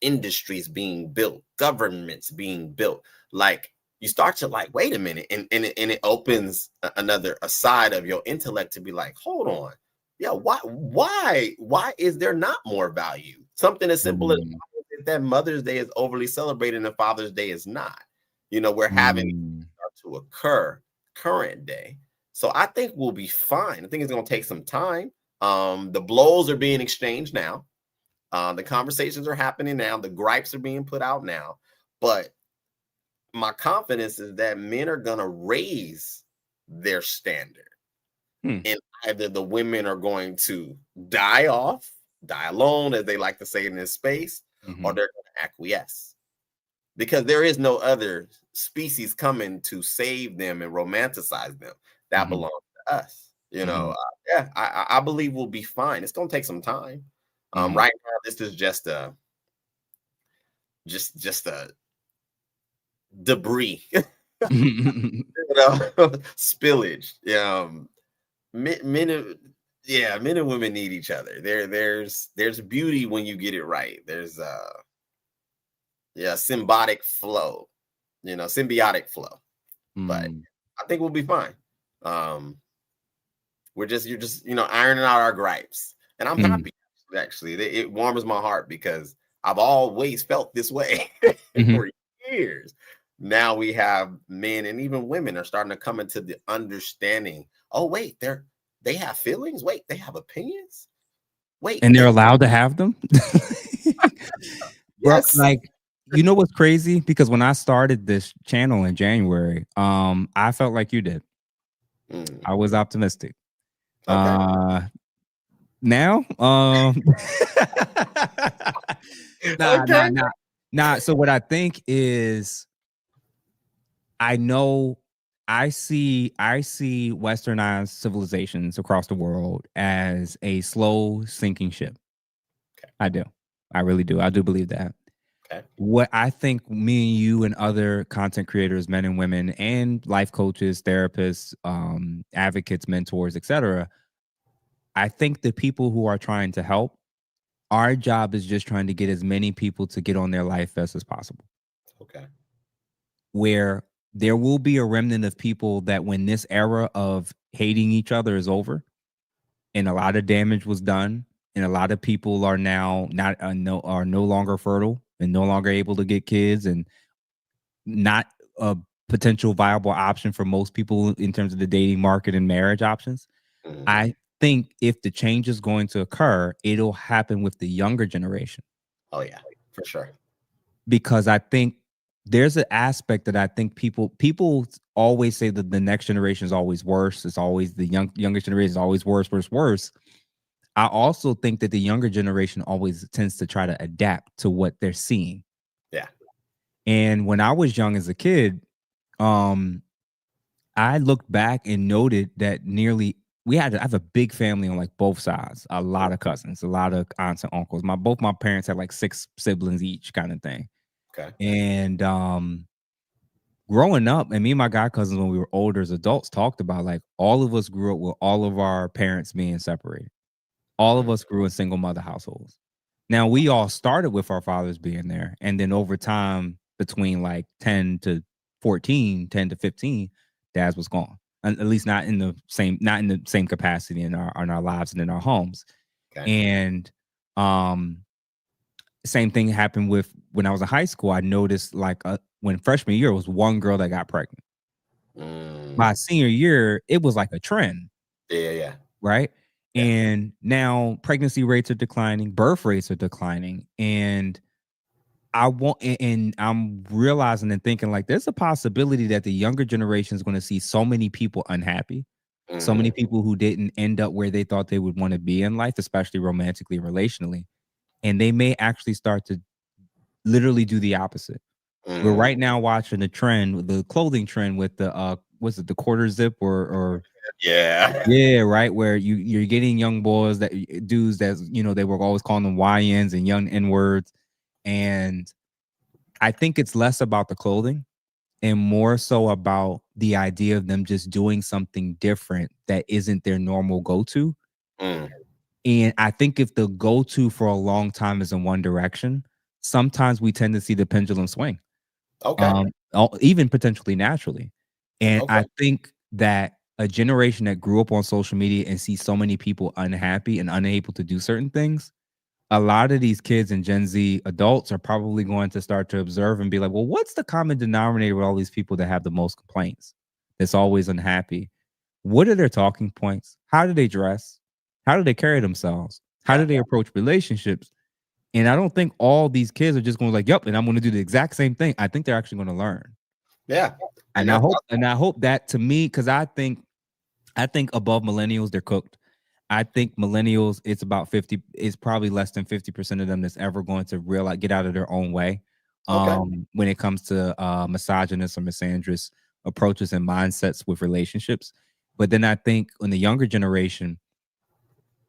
industries being built, governments being built, like you start to like, wait a minute, and it opens another a side of your intellect to be like, hold on, yeah, why is there not more value? Something as simple as Mm, that Mother's Day is overly celebrated and Father's Day is not. We're having mm, start to occur current day. So I think we'll be fine. I think it's going to take some time. The blows are being exchanged now. The conversations are happening now. The gripes are being put out now. But my confidence is that men are going to raise their standard. hmm, And either the women are going to die off, die alone, as they like to say in this space, or mhm, they're going to acquiesce. Because there is no other species coming to save them and romanticize them. That mhm, belongs to us. mhm, Yeah, I believe we'll be fine. It's going to take some time. mhm. Right now, this is just a debris, spillage. Men, men and women need each other. There's beauty when you get it right. There's symbiotic flow. But Mm, I think we'll be fine. Um, you're just ironing out our gripes, and I'm mhm, happy actually. It warms my heart because I've always felt this way mhm, for years. Now we have men and even women are starting to come into the understanding. Oh wait, they have feelings. Wait, they have opinions. Wait, and they're allowed to have them. Bro, yes. like, you know what's crazy? Because when I started this channel in January, I felt like you did. Mm, I was optimistic. okay. Uh Now, nah, Okay. nah, nah, nah. So what I think is, I know, I see westernized civilizations across the world as a slow sinking ship. Okay. I do. I really do. I do believe that. Okay. What I think me and you and other content creators, men and women, and life coaches, therapists, advocates, mentors, etc. I think the people who are trying to help, our job is just trying to get as many people to get on their life vest as possible. Okay. Where there will be a remnant of people that when this era of hating each other is over and a lot of damage was done and a lot of people are now not are no longer fertile and no longer able to get kids and not a potential viable option for most people in terms of the dating market and marriage options. Hmm. I think if the change is going to occur, it'll happen with the younger generation, Oh yeah, for sure. because I think there's an aspect that I think people always say that the next generation is always worse. It's always the youngest generation is always worse, worse, worse. I also think that the younger generation always tends to try to adapt to what they're seeing. Yeah. And when I was young as a kid, um, I looked back and noted that I have a big family on like both sides, a Mm, lot of cousins, a lot of aunts and uncles. Both my parents had like 6 siblings each, kind of thing. okay. And growing up, and me and my god cousins, when we were older as adults, talked about like all of us grew up with all of our parents being separated. All of Mm, us grew in single mother households. Now we all started with our fathers being there, and then over time, between like 10 to 14, 10 to 15, dads was gone. At least not in the same capacity in our lives and in our homes. okay. And um same thing happened with when I was in high school. I noticed like when freshman year was one girl that got pregnant. Mm, My senior year, it was like a trend, yeah, yeah, yeah. right? Yeah. And now pregnancy rates are declining, birth rates are declining, and I'm realizing and thinking like there's a possibility that the younger generation is going to see so many people unhappy, so many Hmm. people who didn't end up where they thought they would want to be in life, especially romantically, relationally, and they may actually start to literally do the opposite. We're Mm, right now watching the trend, the clothing trend with the was it the quarter zip or yeah. yeah, right, where you're getting young boys that dudes that they were always calling them YNs and young N words, and I think it's less about the clothing and more so about the idea of them just doing something different that isn't their normal go to. Mm, And I think if the go to for a long time is in one direction, sometimes we tend to see the pendulum swing, okay. even potentially naturally. And Okay. I think that a generation that grew up on social media and sees so many people unhappy and unable to do certain things, a lot of these kids and Gen Z adults are probably going to start to observe and be like, well, what's the common denominator with all these people that have the most complaints? That's always unhappy. What are their talking points? How do they dress? How do they carry themselves? How do Yeah. they approach relationships? And I don't think all these kids are just going like, yep, and I'm going to do the exact same thing. I think they're actually going to learn. Yeah. And And I hope that to me, because I think above millennials, they're cooked. I think millennials, it's about 50, it's probably less than 50% of them that's ever going to realize get out of their own way okay. when it comes to misogynist or misandrist approaches and mindsets with relationships. But then I think in the younger generation,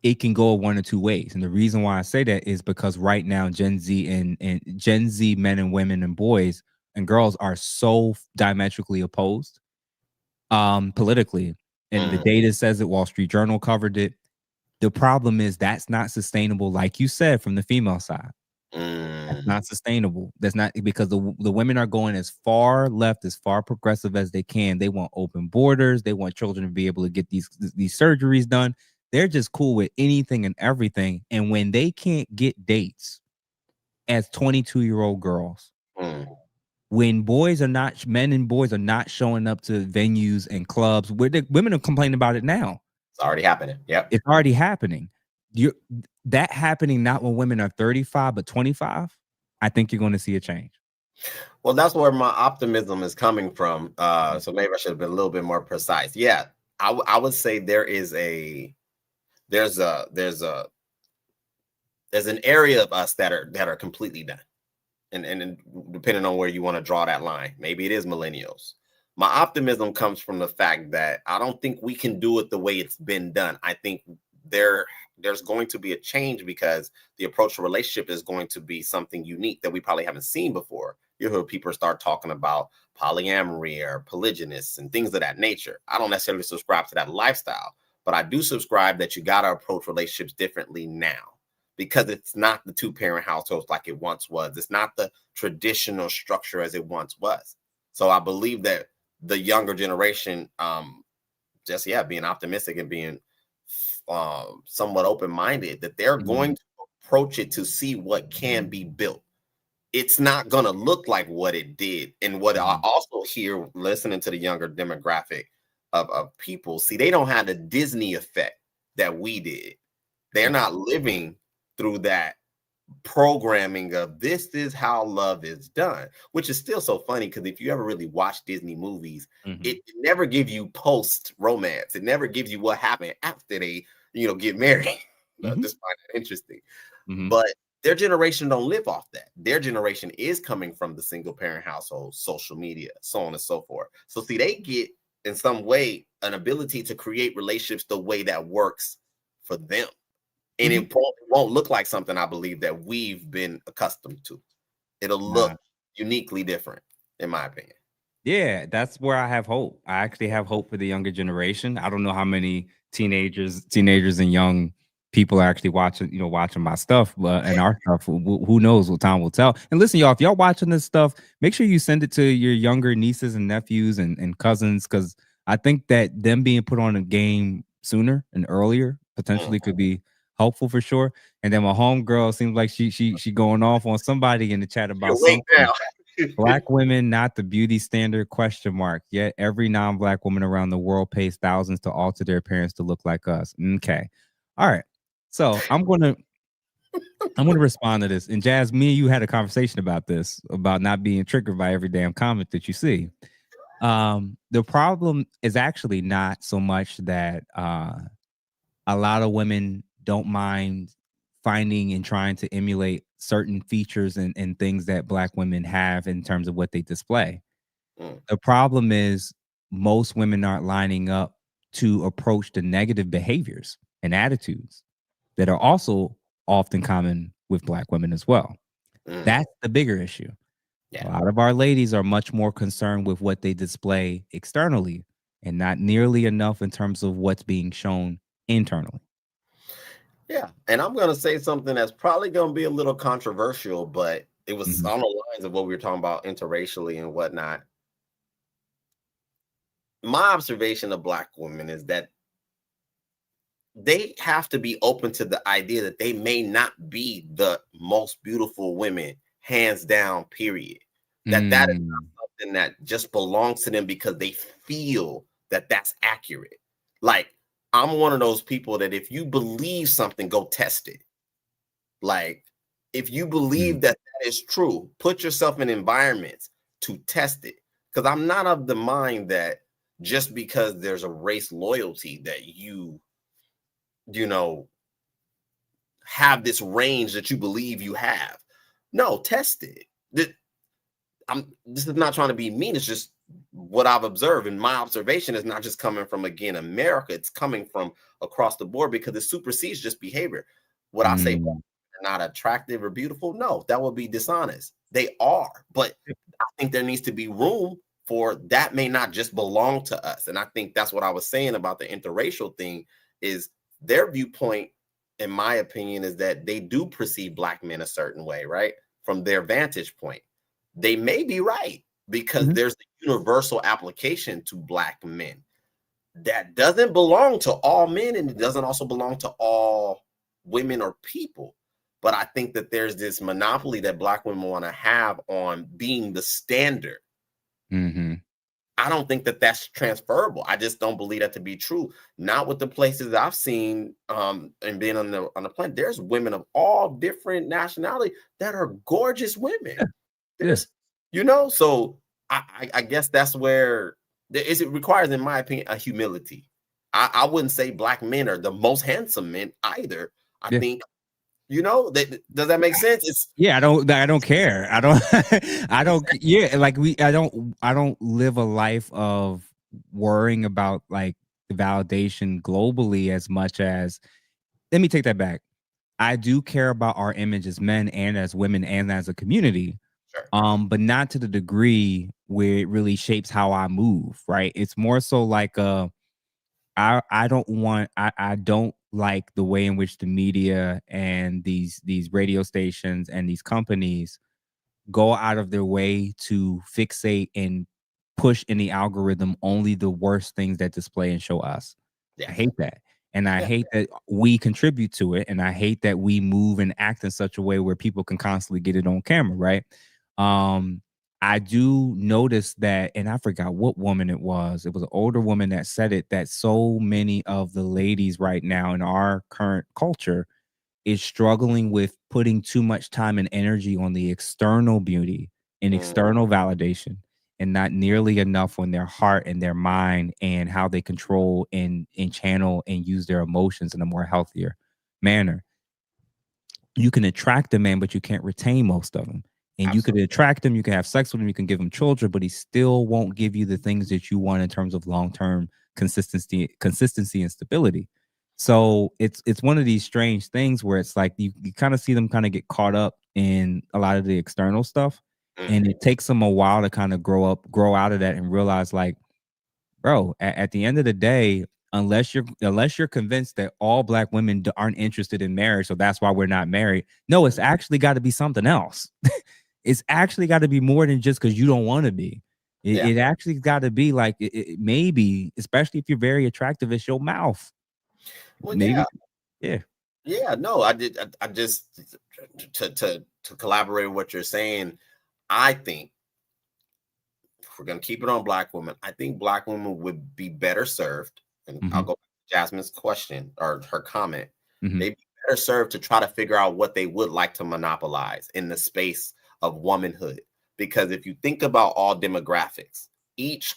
it can go one or two ways. And the reason why I say that is because right now, Gen Z and Gen Z men and women and boys and girls are so diametrically opposed politically. And the Mm, data says it, Wall Street Journal covered it. The problem is that's not sustainable, like you said, from the female side. That's mm, not sustainable. That's not because the women are going as far left, as far progressive as they can. They want open borders. They want children to be able to get these surgeries done. They're just cool with anything and everything. And when they can't get dates as 22-year-old girls, mm. when men and boys are not showing up to venues and clubs, where the women are complaining about it now. It's already happening. Yep. It's already happening. you that happening not when women are 35 but 25, I think you're going to see a change. Well, that's where my optimism is coming from. So maybe I should have been a little bit more precise. Yeah, I would say there's an area of us that are completely done. And depending on where you want to draw that line, maybe it is millennials. My optimism comes from the fact that I don't think we can do it the way it's been done. I think there's going to be a change because the approach to relationship is going to be something unique that we probably haven't seen before. You hear people start talking about polyamory or polygynous and things of that nature. I don't necessarily subscribe to that lifestyle, but I do subscribe that you got to approach relationships differently now, because it's not the two-parent households like it once was. It's not the traditional structure as it once was. So I believe that the younger generation, being optimistic and being somewhat open-minded, that they're going to approach it to see what can be built. It's not going to look like what it did. And what I also hear listening to the younger demographic of people, see, they don't have the Disney effect that we did. They're not living through that programming of this is how love is done, which is still so funny because if you ever really watch Disney movies, it never gives you post romance. It never gives you what happened after they, get married. I just find that interesting. But their generation don't live off that. Their generation is coming from the single parent household, social media, so on and so forth. So see, they get in some way an ability to create relationships the way that works for them. And it won't look like something, I believe, that we've been accustomed to. It'll look uniquely different, in my opinion. Yeah, that's where I have hope. I actually have hope for the younger generation. I don't know how many teenagers and young people are actually watching my stuff and our stuff. Who knows what time will tell. And listen, y'all, if y'all watching this stuff, make sure you send it to your younger nieces and nephews and cousins, because I think that them being put on a game sooner and earlier potentially could be helpful for sure. And then my homegirl seems like she going off on somebody in the chat about Wait something. now. Black women, not the beauty standard, question mark. Yet every non-black woman around the world pays thousands to alter their appearance to look like us. Okay. All right. So I'm gonna respond to this. And Jazz, me and you had a conversation about this, about not being triggered by every damn comment that you see. The problem is actually not so much that a lot of women don't mind finding and trying to emulate certain features and things that black women have in terms of what they display. The problem is most women aren't lining up to approach the negative behaviors and attitudes that are also often common with black women as well. That's the bigger issue. Yeah. A lot of our ladies are much more concerned with what they display externally and not nearly enough in terms of what's being shown internally. Yeah. And I'm going to say something that's probably going to be a little controversial, but it was on the lines of what we were talking about interracially and whatnot. My observation of black women is that they have to be open to the idea that they may not be the most beautiful women, hands down, period. That is not something that just belongs to them because they feel that that's accurate. Like, I'm one of those people that if you believe something, go test it. Like, if you believe that is true, put yourself in environments to test it. Because I'm not of the mind that just because there's a race loyalty that you have this range that you believe you have. No, test it. This is not trying to be mean. It's just what I've observed. And my observation is not just coming from, again, America. It's coming from across the board because it supersedes just behavior. Would I say they're not attractive or beautiful? No, that would be dishonest. They are. But I think there needs to be room for that may not just belong to us. And I think that's what I was saying about the interracial thing is their viewpoint, in my opinion, is that they do perceive black men a certain way, right? From their vantage point. They may be right because there's a universal application to black men that doesn't belong to all men and it doesn't also belong to all women or people. But I think that there's this monopoly that black women want to have on being the standard. I don't think that that's transferable. I just don't believe that to be true. Not with the places that I've seen and been on the planet. There's women of all different nationality that are gorgeous women. Yeah. There's, so I guess that's where it requires, in my opinion, a humility. I wouldn't say black men are the most handsome men either. I Yeah. think, does that make sense? It's Yeah, I don't care. I don't yeah, like I don't live a life of worrying about like the validation globally as much as, let me take that back. I do care about our image as men and as women and as a community, sure. but not to the degree where it really shapes how I move, right? It's more so like I don't like the way in which the media and these radio stations and these companies go out of their way to fixate and push in the algorithm only the worst things that display and show us. I Yes. hate that. And I Yeah. hate that we contribute to it. And I hate that we move and act in such a way where people can constantly get it on camera, right? Um, I do notice that, and I forgot what woman it was. It was an older woman that said it, that so many of the ladies right now in our current culture is struggling with putting too much time and energy on the external beauty and Mm, external validation, and not nearly enough on their heart and their mind and how they control and channel and use their emotions in a more healthier manner. You can attract a man, but you can't retain most of them. And you could absolutely. attract him, you can have sex with him, you can give him children, but he still won't give you the things that you want in terms of long-term consistency and stability. So it's one of these strange things where it's like you kind of see them kind of get caught up in a lot of the external stuff. Mm, And it takes them a while to kind of grow out of that and realize like, bro, at the end of the day, unless you're convinced that all black women aren't interested in marriage, so that's why we're not married. No, it's mm, actually got to be something else. It's actually got to be more than just because you don't want to be. yeah. It actually got to be like maybe, especially if you're very attractive, it's your mouth. Well, yeah. Maybe, yeah. Yeah, no, I did. I just to collaborate with what you're saying. I think if we're gonna keep it on black women, I think black women would be better served. And I'll Hmm. go back to Jasmine's question or her comment. Hmm. They'd be better served to try to figure out what they would like to monopolize in the space of womanhood. Because if you think about all demographics, each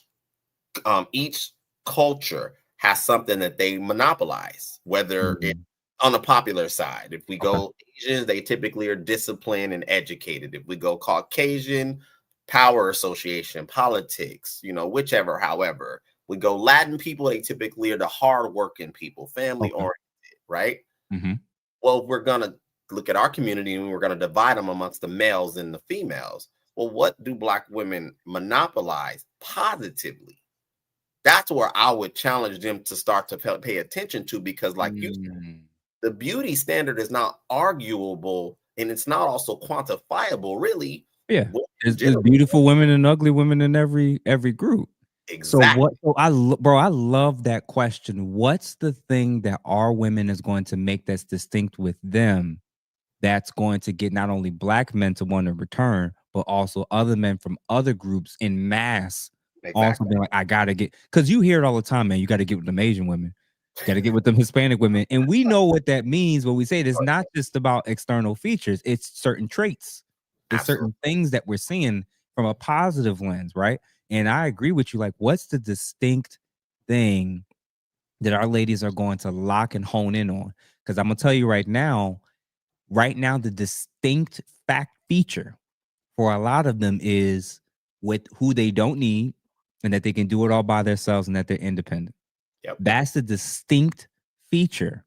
each culture has something that they monopolize, whether it's Hmm. on the popular side. If we Okay. go Asians, they typically are disciplined and educated. If we go Caucasian, power association, politics, whichever, however. We go Latin people, they typically are the hardworking people, family Okay. oriented, right? Hmm. Well, we're going to look at our community and we're going to divide them amongst the males and the females. Well, what do black women monopolize positively? That's where I would challenge them to start to pay attention to, because like you said, Mm. the beauty standard is not arguable and it's not also quantifiable, really. Yeah. Women in There's general. beautiful women and ugly women in every group. So what? Exactly. So bro, I love that question. What's the thing that our women is going to make that's distinct with them? That's going to get not only black men to want to return, but also other men from other groups in mass also Exactly. being like, I gotta get, because you hear it all the time, man. You got to get with them Asian women, got to get with them Hispanic women, and we know what that means. When we say it, it's not just about external features; it's certain traits, it's Absolutely. certain things that we're seeing from a positive lens, right? And I agree with you. Like, what's the distinct thing that our ladies are going to lock and hone in on? Because I'm gonna tell you right now, the distinct fact feature for a lot of them is with who they don't need and that they can do it all by themselves and that they're independent. Yep. That's the distinct feature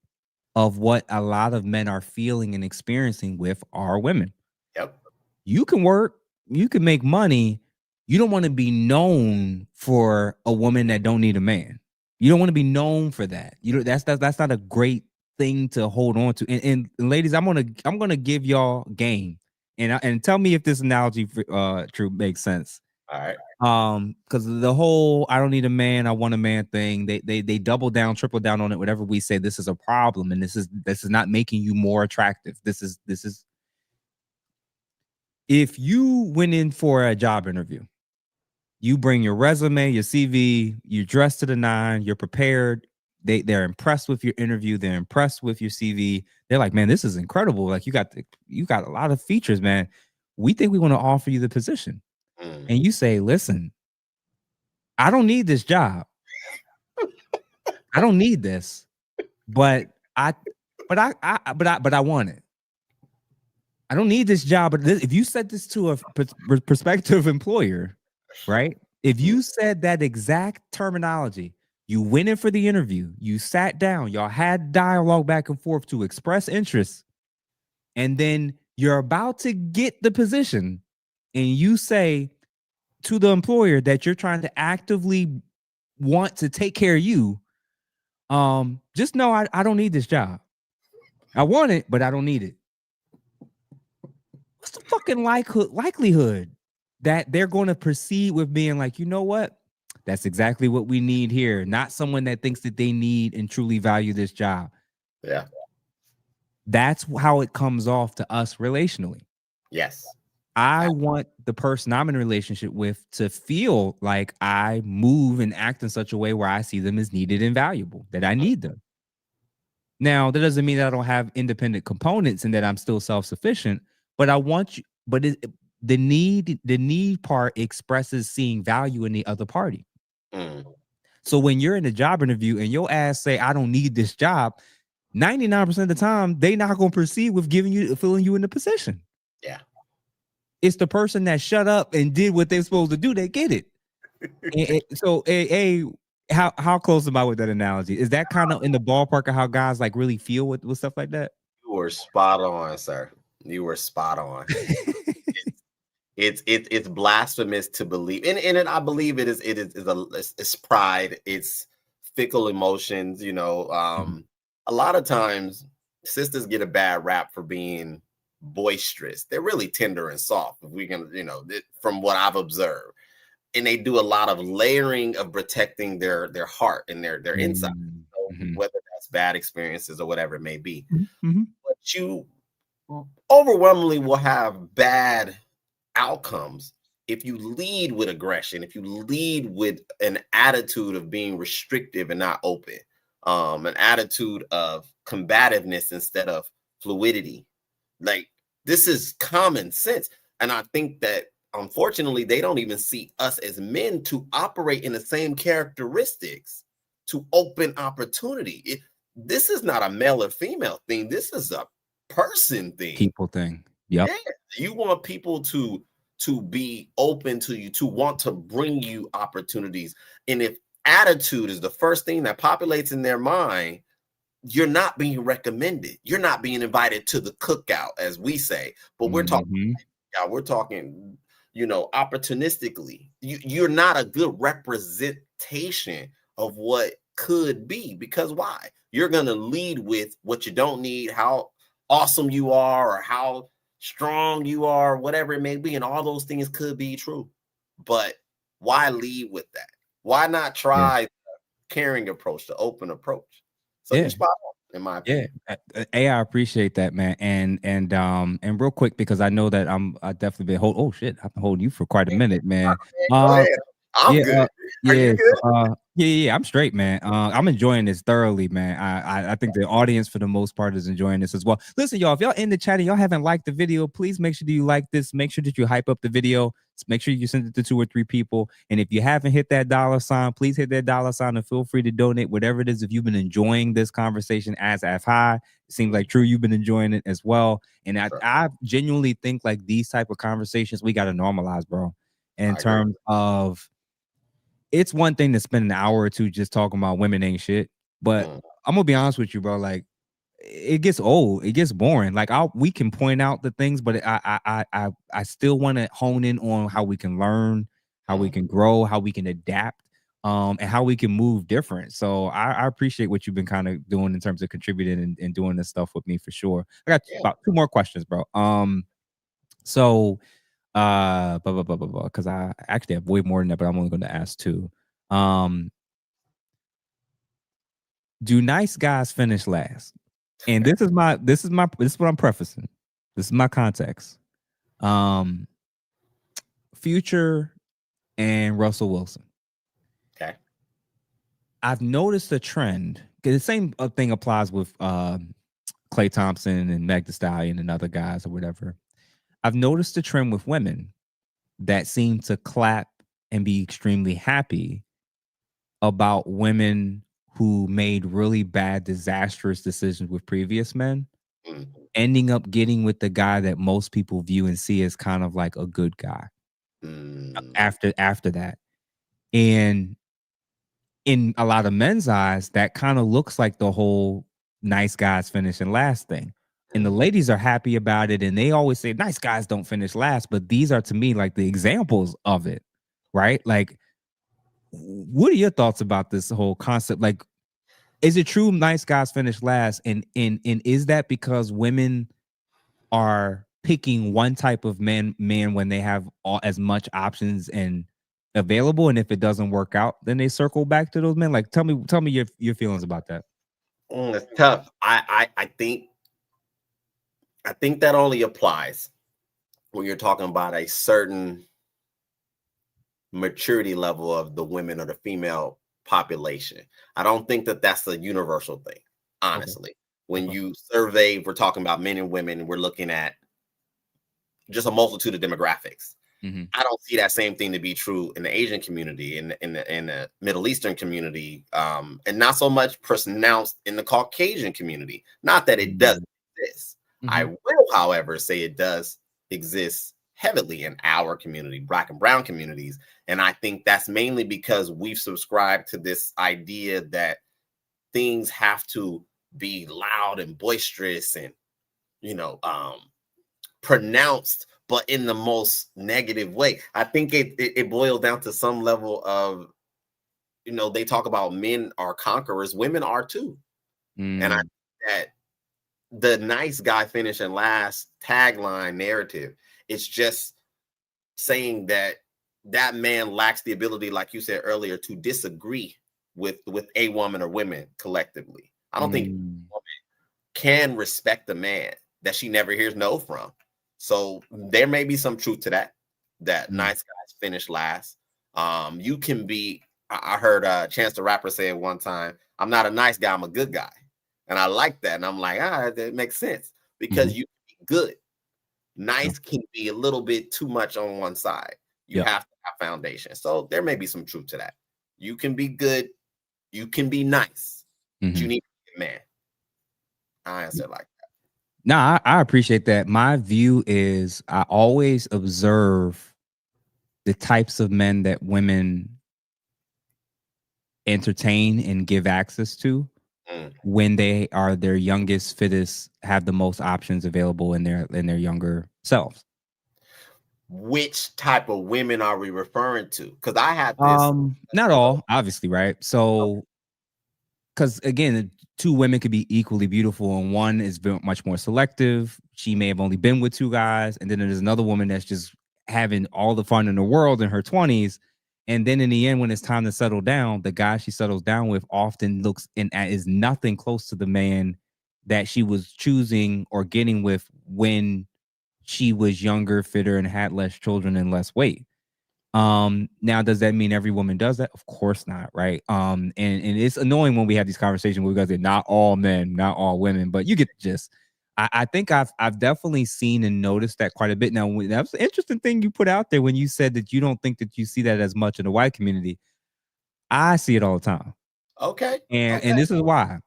of what a lot of men are feeling and experiencing with our women. Yep. You can work, you can make money. You don't want to be known for a woman that don't need a man. You don't want to be known for that. You know that's not a great thing to hold on to. And ladies, I'm gonna give y'all game, and tell me if this analogy true makes sense. All right. Because the whole I don't need a man, I want a man thing, they double down, triple down on it. Whatever we say, this is a problem, and this is not making you more attractive. This is if you went in for a job interview You bring your resume, your CV, you dress to the nine, you're prepared. They're impressed with your interview, they're impressed with your CV. They're like, man, this is incredible. Like you got a lot of features, man. We think we want to offer you the position. Mm. And you say, listen, I don't need this job. I don't need this, but I want it. I don't need this job, but if you said this to a prospective employer, right? If you said that exact terminology, you went in for the interview, you sat down, y'all had dialogue back and forth to express interest, and then you're about to get the position, and you say to the employer that you're trying to actively want to take care of you, just know I don't need this job. I want it, but I don't need it. What's the fucking likelihood that they're going to proceed with being like, you know what? That's exactly what we need here. Not someone that thinks that they need and truly value this job. Yeah. That's how it comes off to us relationally. Yes. I want the person I'm in a relationship with to feel like I move and act in such a way where I see them as needed and valuable, that I need them. Now, that doesn't mean that I don't have independent components and that I'm still self-sufficient, but I want you, but the need part expresses seeing value in the other party. Mm. So when you're in a job interview and your ass say, I don't need this job, 99% of the time, they not going to proceed with filling you in the position. Yeah. It's the person that shut up and did what they're supposed to do that get it. So, how close am I with that analogy? Is that kind of in the ballpark of how guys like really feel with stuff like that? You were spot on, sir. You were spot on. It's blasphemous to believe, and I believe it's pride, it's fickle emotions. You know, a lot of times sisters get a bad rap for being boisterous. They're really tender and soft. If we can, you know, from what I've observed, and they do a lot of layering of protecting their heart and their inside, whether that's bad experiences or whatever it may be. But you overwhelmingly will have bad outcomes if you lead with aggression, if you lead with an attitude of being restrictive and not open, an attitude of combativeness instead of fluidity. Like, this is common sense. And I think that unfortunately they don't even see us as men to operate in the same characteristics to open opportunity. This is not a male or female thing. This is a person thing. People thing. Yep. Yeah. You want people to be open to you, to want to bring you opportunities. And if attitude is the first thing that populates in their mind, you're not being recommended. You're not being invited to the cookout, as we say. But we're talking, you know, opportunistically. You're not a good representation of what could be, because why? You're going to lead with what you don't need, how awesome you are, or how strong you are, whatever it may be. And all those things could be true. But why lead with that? Why not try the caring approach, the open approach? So you're spot on, in my opinion. I appreciate that, man. And real quick, because I know that I definitely been I've been holding you for quite a minute, man. Go ahead. I'm good. Are you good? Yeah, I'm straight, man. I'm enjoying this thoroughly, man. I think the audience for the most part is enjoying this as well. Listen, y'all, if y'all in the chat and y'all haven't liked the video, please make sure that you like this. Make sure that you hype up the video. Make sure you send it to 2 or 3 people. And if you haven't hit that $sign, please hit that $sign and feel free to donate whatever it is. If you've been enjoying this conversation as high, it seems like True, you've been enjoying it as well. And I genuinely think like these type of conversations we got to normalize, bro. In terms of, it's one thing to spend an hour or two just talking about women ain't shit, but I'm gonna be honest with you, bro. Like, it gets old, it gets boring. Like, we can point out the things, but I still want to hone in on how we can learn, how we can grow, how we can adapt, and how we can move different. So I appreciate what you've been kind of doing in terms of contributing and doing this stuff with me for sure. I got about 2 more questions, bro. So because I actually have way more than that, but I'm only going to ask 2. Do nice guys finish last? And this is what I'm prefacing. This is my context. Future and Russell Wilson. Okay. I've noticed a trend. The same thing applies with Klay Thompson and Meg Thee Stallion and other guys or whatever. I've noticed a trend with women that seem to clap and be extremely happy about women who made really bad, disastrous decisions with previous men, Mm. ending up getting with the guy that most people view and see as kind of like a good guy Mm. after that. And in a lot of men's eyes, that kind of looks like the whole nice guys finishing last thing. And the Mm. ladies are happy about it. And they always say nice guys don't finish last. But these are to me like the examples of it, right? Like, what are your thoughts about this whole concept? Like, is it true nice guys finish last? And is that because women are picking one type of man when they have as much options and available, and if it doesn't work out, then they circle back to those men? Like, tell me your feelings about that. It's tough. I think that only applies when you're talking about a certain maturity level of the women or the female population. I don't think that that's a universal thing, Okay. honestly. When Okay. you survey, we're talking about men and women, we're looking at just a multitude of demographics. Mm-hmm. I don't see that same thing to be true in the Asian community, in the Middle Eastern community, and not so much pronounced in the Caucasian community. Not that it doesn't exist. I Mm-hmm. will, however, say it does exist heavily in our community, Black and brown communities. And I think that's mainly because we've subscribed to this idea that things have to be loud and boisterous and, you know, pronounced, but in the most negative way. I think it boils down to some level of, you know, they talk about men are conquerors, women are too. And I that the nice guy finishing last tagline narrative, it's just saying that that man lacks the ability, like you said earlier, to disagree with a woman or women collectively. I don't think a woman can respect a man that she never hears no from. So there may be some truth to that. That nice guys finish last. You can be. I heard Chance the Rapper say it one time. I'm not a nice guy. I'm a good guy, and I like that. And I'm like, that makes sense because you can be good. Nice can be a little bit too much on one side. You have to have foundation. So there may be some truth to that. You can be good. You can be nice. But you need to be a man. I answer like that. No, I appreciate that. My view is I always observe the types of men that women entertain and give access to when they are their youngest, fittest, have the most options available in their younger selves. Which type of women are we referring to? Because I had this. Not all, obviously, right? So, because again, two women could be equally beautiful, and one is much more selective. She may have only been with two guys, and then there's another woman that's just having all the fun in the world in her 20s. And then in the end, when it's time to settle down, the guy she settles down with often looks and is nothing close to the man that she was choosing or getting with when she was younger, fitter, and had less children and less weight. Now does that mean every woman does that? Of course not, right? And it's annoying when we have these conversations where we guys say not all men, not all women, but you get the gist. I think I've definitely seen and noticed that quite a bit. Now, that was an interesting thing you put out there when you said that you don't think that you see that as much in the white community. I see it all the time. Okay. And this is why.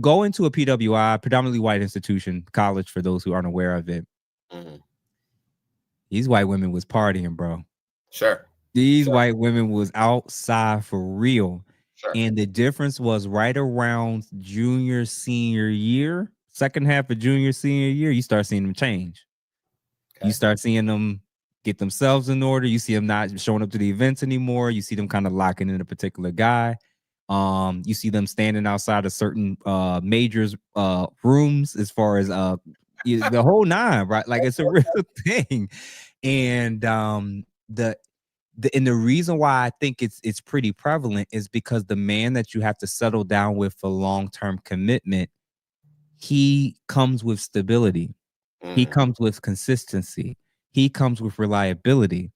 Go into a PWI, predominantly white institution, college, for those who aren't aware of it. These white women was partying, bro. Sure. These white women was outside for real. Sure. And the difference was right around junior, senior year, second half of junior, senior year, you start seeing them change. Okay. You start seeing them get themselves in order. You see them not showing up to the events anymore. You see them kind of locking in a particular guy. You see them standing outside of certain majors rooms as far as the whole nine, right? Like it's a real thing. And the reason why I think it's pretty prevalent is because the man that you have to settle down with for long-term commitment, he comes with stability. He comes with consistency. He comes with reliability.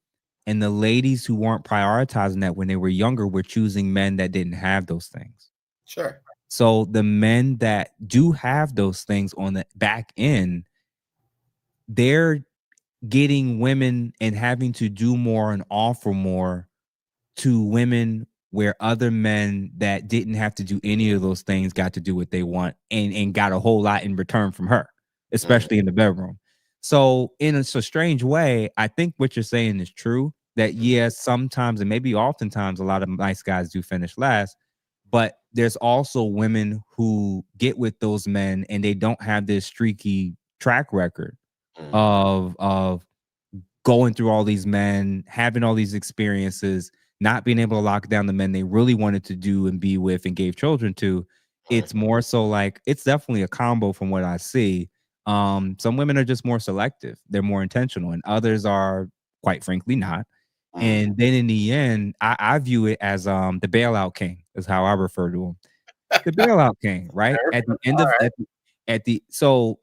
And the ladies who weren't prioritizing that when they were younger were choosing men that didn't have those things. Sure. So the men that do have those things on the back end, they're getting women and having to do more and offer more to women where other men that didn't have to do any of those things got to do what they want and got a whole lot in return from her, Mm, especially in the bedroom. So in a strange way, I think what you're saying is true, that mm, yes, sometimes and maybe oftentimes a lot of nice guys do finish last, but there's also women who get with those men and they don't have this streaky track record mm, of going through all these men, having all these experiences, not being able to lock down the men they really wanted to do and be with and gave children to. mm, It's more so like it's definitely a combo from what I see. Some women are just more selective, they're more intentional, and others are quite frankly not. mm. And then in the end, I view it as the bailout king is how I refer to him. The bailout king, right? At the end All of right. at the so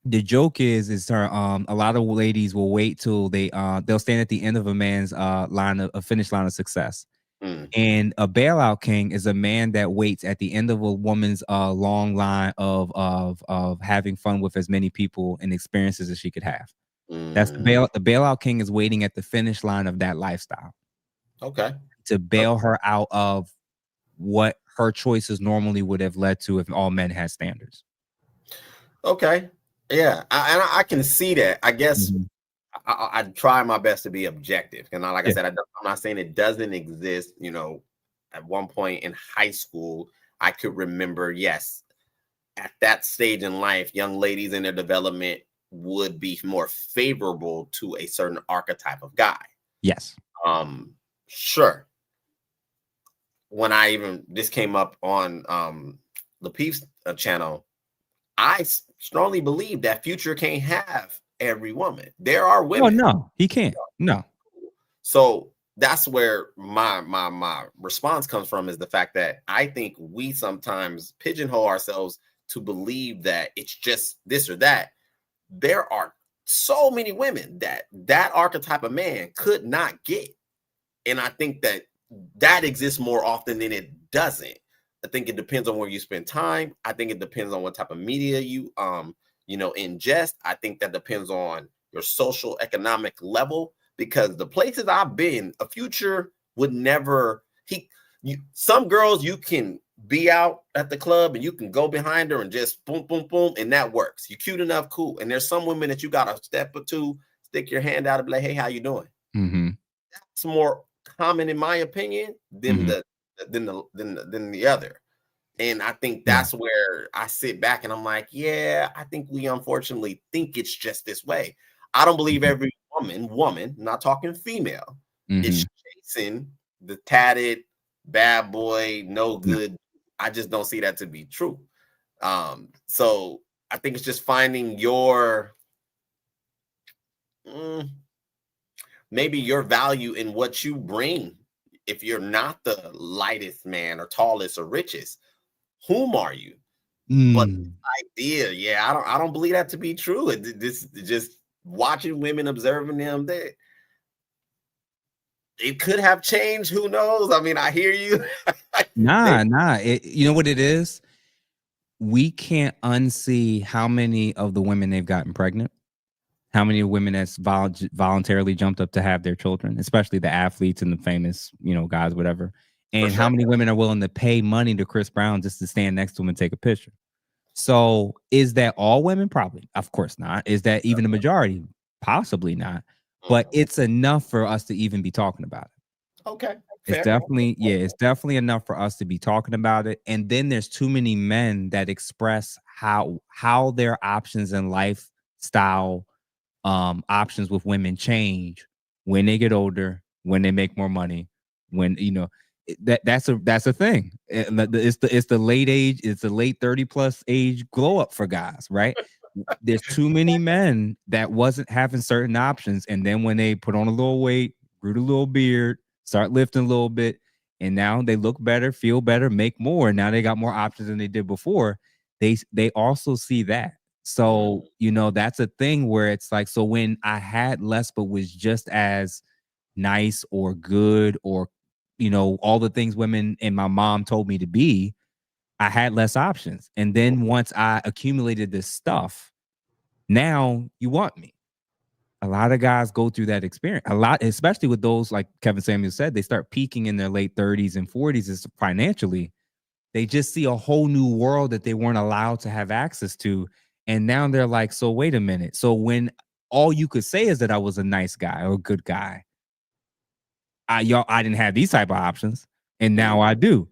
the joke is her a lot of ladies will wait till they'll stand at the end of a man's line of a finish line of success. Mm, And a bailout king is a man that waits at the end of a woman's long line of having fun with as many people and experiences as she could have. That's mm. the bailout king is waiting at the finish line of that lifestyle Okay. to Okay. bail her out of what her choices normally would have led to if all men had standards. Okay. Yeah, and I can see that. I guess Mhm. I try my best to be objective, and like I Yeah. said, I'm not saying it doesn't exist. At one point in high school, I could remember, yes, at that stage in life, young ladies in their development would be more favorable to a certain archetype of guy. Yes. Um, sure. When I even this came up on the Peeps channel, I strongly believe that Future can't have every woman. There are Oh women. no, he can't. No. So that's where my response comes from, is the fact that I think we sometimes pigeonhole ourselves to believe that it's just this or that. There are so many women that archetype of man could not get. And I think that exists more often than it doesn't. I think it depends on where you spend time. I think it depends on what type of media you ingest. I think that depends on your social economic level, because the places I've been, a Future would never some girls you can be out at the club and you can go behind her and just boom boom boom, and that works. You're cute enough, cool. And there's some women that you got to step or two, stick your hand out and be like, hey, how you doing? Mhm. It's more common, in my opinion, than Mhm. the other. And I think Yeah. that's where I sit back and I'm like, yeah, I think we unfortunately think it's just this way. I don't believe Mhm. every woman, not talking female, is Mhm. chasing the tatted bad boy, no No. good. I just don't see that to be true. So I think it's just finding your mm, maybe your value in what you bring. If you're not the lightest man or tallest or richest, whom are you? But Mm. idea, yeah, I don't believe that to be true. This just watching women, observing them, that it could have changed. Who knows? I mean, I hear you. They Nah. You know what it is? We can't unsee how many of the women they've gotten pregnant, how many women that's voluntarily jumped up to have their children, especially the athletes and the famous, guys, whatever. for And how sure. many women are willing to pay money to Chris Brown just to stand next to him and take a picture? So is that all women? Probably. Of course not. Is that even the majority? Possibly not. But Mhm. it's enough for us to even be talking about it. Okay, It's fair. definitely, yeah, it's definitely enough for us to be talking about it. And then there's too many men that express how their options in lifestyle options with women change when they get older, when they make more money, when that's a thing. It's the late age, it's the late 30 plus age glow up for guys, right? There's too many men that wasn't having certain options, and then when they put on a little weight, grew a little beard, start lifting a little bit, and now they look better, feel better, make more. And now they got more options than they did before. They also see that. So, Mm, that's a thing where it's like, so when I had less, but was just as nice or good or, all the things women and my mom told me to be, I had less options. And then once I accumulated this stuff, now you want me. A lot of guys go through that experience. A lot, especially with those, like Kevin Samuel said, they start peaking in their late 30s and 40s is financially. They just see a whole new world that they weren't allowed to have access to. And now they're like, so wait a minute. So when all you could say is that I was a nice guy or a good guy, I didn't have these type of options, and now I do.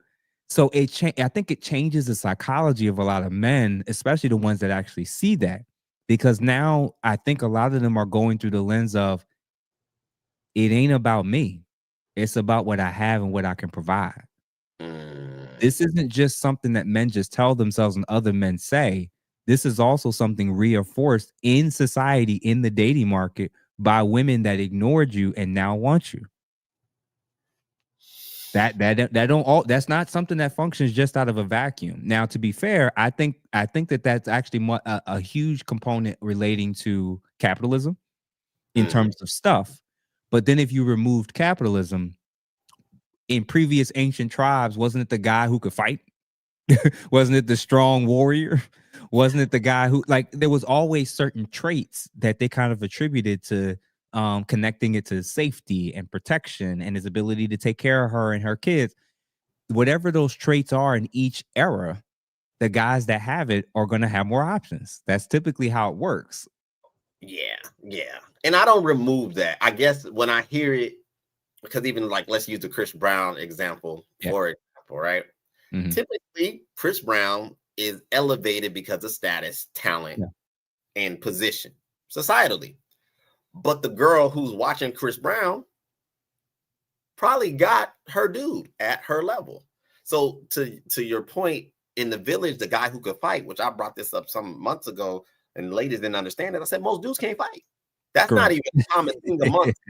So I think it changes the psychology of a lot of men, especially the ones that actually see that, because now I think a lot of them are going through the lens of it ain't about me, it's about what I have and what I can provide. This isn't just something that men just tell themselves and other men say. This is also something reinforced in society, in the dating market, by women that ignored you and now want you. That don't all that's not something that functions just out of a vacuum. Now, to be fair, I think that that's actually a huge component relating to capitalism in terms of stuff. But then if you removed capitalism in previous ancient tribes, wasn't it the guy who could fight? Wasn't it the strong warrior? Wasn't it the guy who, like, there was always certain traits that they kind of attributed to connecting it to safety and protection and his ability to take care of her and her kids. Whatever those traits are in each era, the guys that have it are going to have more options. That's typically how it works. Yeah, yeah. And I don't remove that. I guess when I hear it, because even like, let's use the Chris Brown example, for example, right? Typically, Chris Brown is elevated because of status, talent, and position societally. But the girl who's watching Chris Brown probably got her dude at her level. So to your point, in the village, the guy who could fight, which I brought this up some months ago, and ladies didn't understand it. I said most dudes can't fight. That's not even a common thing amongst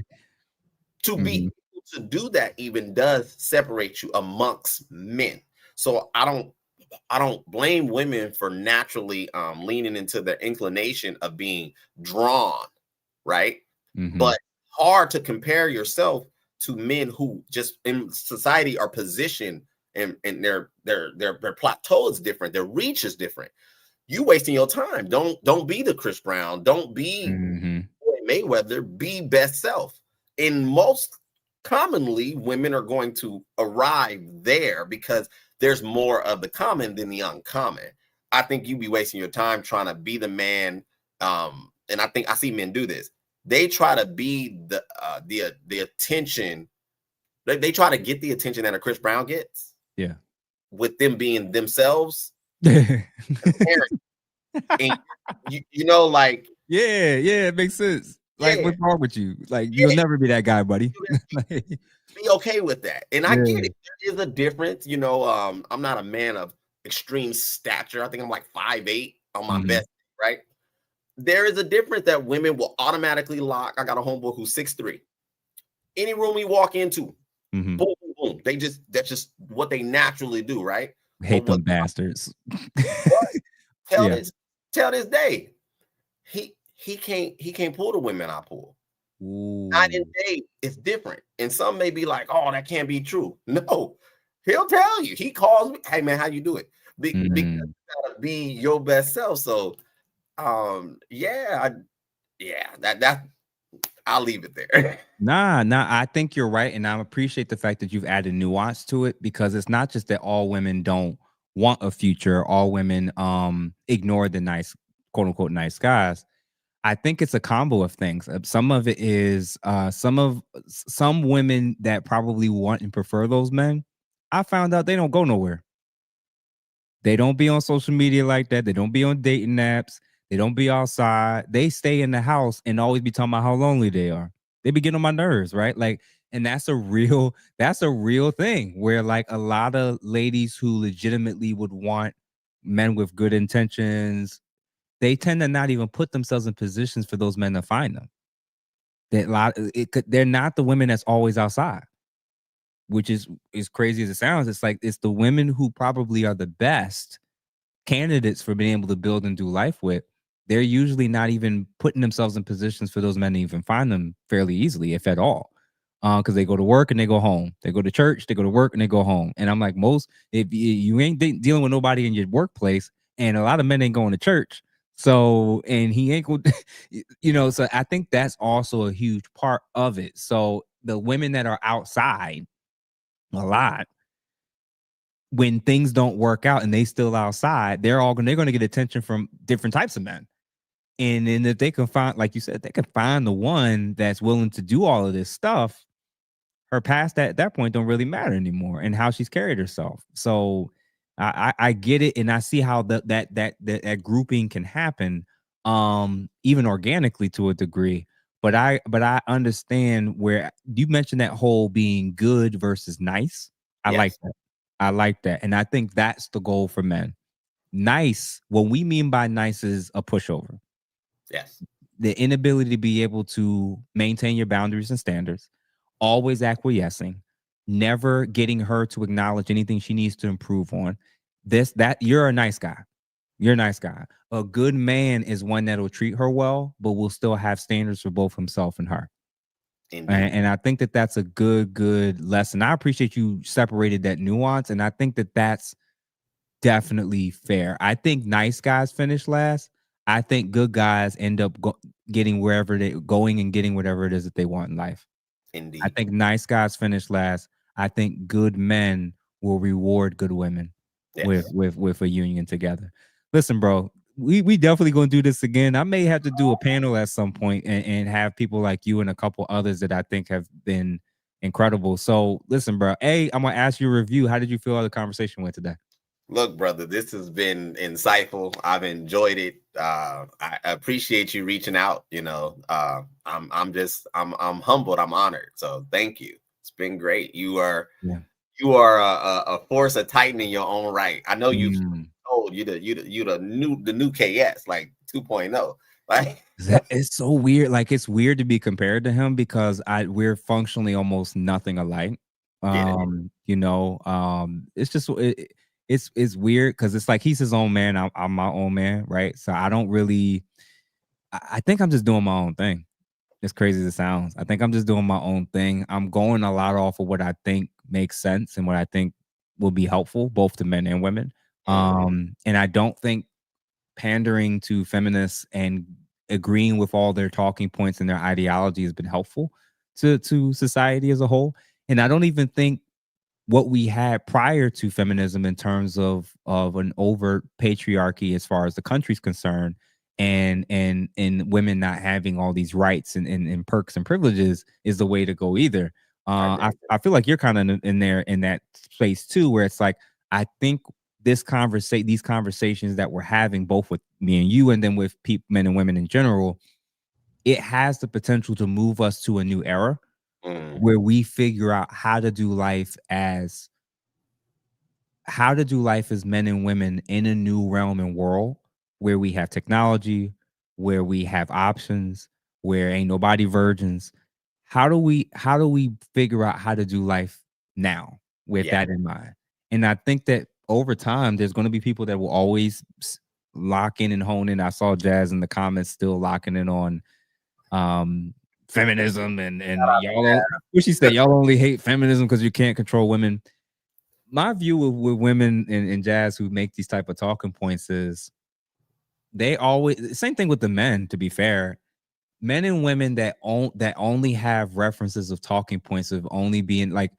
to be able to do that. Even does separate you amongst men. So I don't blame women for naturally leaning into their inclination of being drawn, right? But hard to compare yourself to men who just in society are positioned and their plateau is different, their reach is different. You wasting your time. Don't be the Chris Brown. Don't be Mayweather. Be best self. In most commonly, women are going to arrive there because there's more of the common than the uncommon. I think you'd be wasting your time trying to be the man. And I think I see men do this. They try to be the attention. They try to get the attention that a Chris Brown gets. Yeah. With them being themselves. And you know, like, yeah, it makes sense. Like, what's wrong with you? Like, you'll never be that guy, buddy. Be okay with that. And I get it. There is a difference. You know, I'm not a man of extreme stature. I think I'm like 5'8" on my best, right? There is a difference that women will automatically lock. I got a homeboy who's 6'3". Any room we walk into, boom, boom, boom. That's just what they naturally do, right? Hate them bastards. Tell this day, he can't pull the women I pull. Night and day, it's different. And some may be like, oh, that can't be true. No, he'll tell you. He calls me, hey man, how you do it? Because you gotta be your best self. So that I'll leave it there. Nah, I think you're right. And I appreciate the fact that you've added nuance to it, because it's not just that all women don't want a future, all women ignore the nice, quote unquote, nice guys. I think it's a combo of things. Some of it is some women that probably want and prefer those men. I found out they don't go nowhere. They don't be on social media like that. They don't be on dating apps. They don't be outside. They stay in the house and always be talking about how lonely they are. They be getting on my nerves, right? Like, and that's a real thing where, like, a lot of ladies who legitimately would want men with good intentions, they tend to not even put themselves in positions for those men to find them. They're not the women that's always outside, which is as crazy as it sounds. It's like it's the women who probably are the best candidates for being able to build and do life with. They're usually not even putting themselves in positions for those men to even find them fairly easily, if at all. because they go to work and they go home. They go to church, they go to work and they go home. And I'm like, if you ain't dealing with nobody in your workplace, and a lot of men ain't going to church, so and he ain't going, So I think that's also a huge part of it. So the women that are outside a lot, when things don't work out and they still outside, they're going to get attention from different types of men. And then if they can find, like you said, they can find the one that's willing to do all of this stuff, her past at that point don't really matter anymore, and how she's carried herself. So I get it, and I see how that grouping can happen, even organically to a degree. But I understand where you mentioned that whole being good versus nice. I like Yes. that. I like that, and I think that's the goal for men. Nice. What we mean by nice is a pushover. Yes. The inability to be able to maintain your boundaries and standards, always acquiescing, never getting her to acknowledge anything she needs to improve on. That you're a nice guy. You're a nice guy. A good man is one that'll treat her well, but will still have standards for both himself and her. Indeed. And I think that that's a good lesson. I appreciate you separated that nuance, and I think that that's definitely fair. I think nice guys finish last. I think good guys end up getting wherever they going and getting whatever it is that they want in life. I Indeed. think nice guys finish last. I think good men will reward good women with Yes. with a union together. Listen, bro, we definitely gonna do this again. I may have to do a panel at some point and have people like you and a couple others that I think have been incredible. So listen, bro. I'm gonna ask you a review. How did you feel how the conversation went today? Look, brother, this has been insightful. I've enjoyed it. I appreciate you reaching out. I'm humbled. I'm honored. So thank you. It's been great. Yeah. You are a force, a titan in your own right. I know you've Mm. told you the new KS like 2.0. Like It's so weird. Like it's weird to be compared to him because we're functionally almost nothing alike. get it. It's just it's weird because it's like he's his own man. I'm my own man, right? So I don't really. I think I'm just doing my own thing. As crazy as it sounds, I think I'm just doing my own thing. I'm going a lot off of what I think makes sense and what I think will be helpful both to men and women. Mm, And I don't think pandering to feminists and agreeing with all their talking points and their ideology has been helpful to society as a whole. And I don't even think what we had prior to feminism in terms of an overt patriarchy as far as the country's concerned, and women not having all these rights and perks and privileges is the way to go either. I agree. I feel like you're kind of in there in that space too, where it's like I think these conversations that we're having, both with me and you, and then with men and women in general, it has the potential to move us to a new era Mm, where we figure out how to do life as men and women in a new realm and world where we have technology, where we have options, where ain't nobody virgins. How do we figure out how to do life now with yeah. that in mind? And I think that over time, there's going to be people that will always lock in and hone in. I saw Jazz in the comments still locking in on um feminism and y'all don't, what she said, y'all only hate feminism because you can't control women. My view with women in jazz who make these type of talking points is they always, same thing with the men, to be fair. Men and women that only have references of talking points of only being like,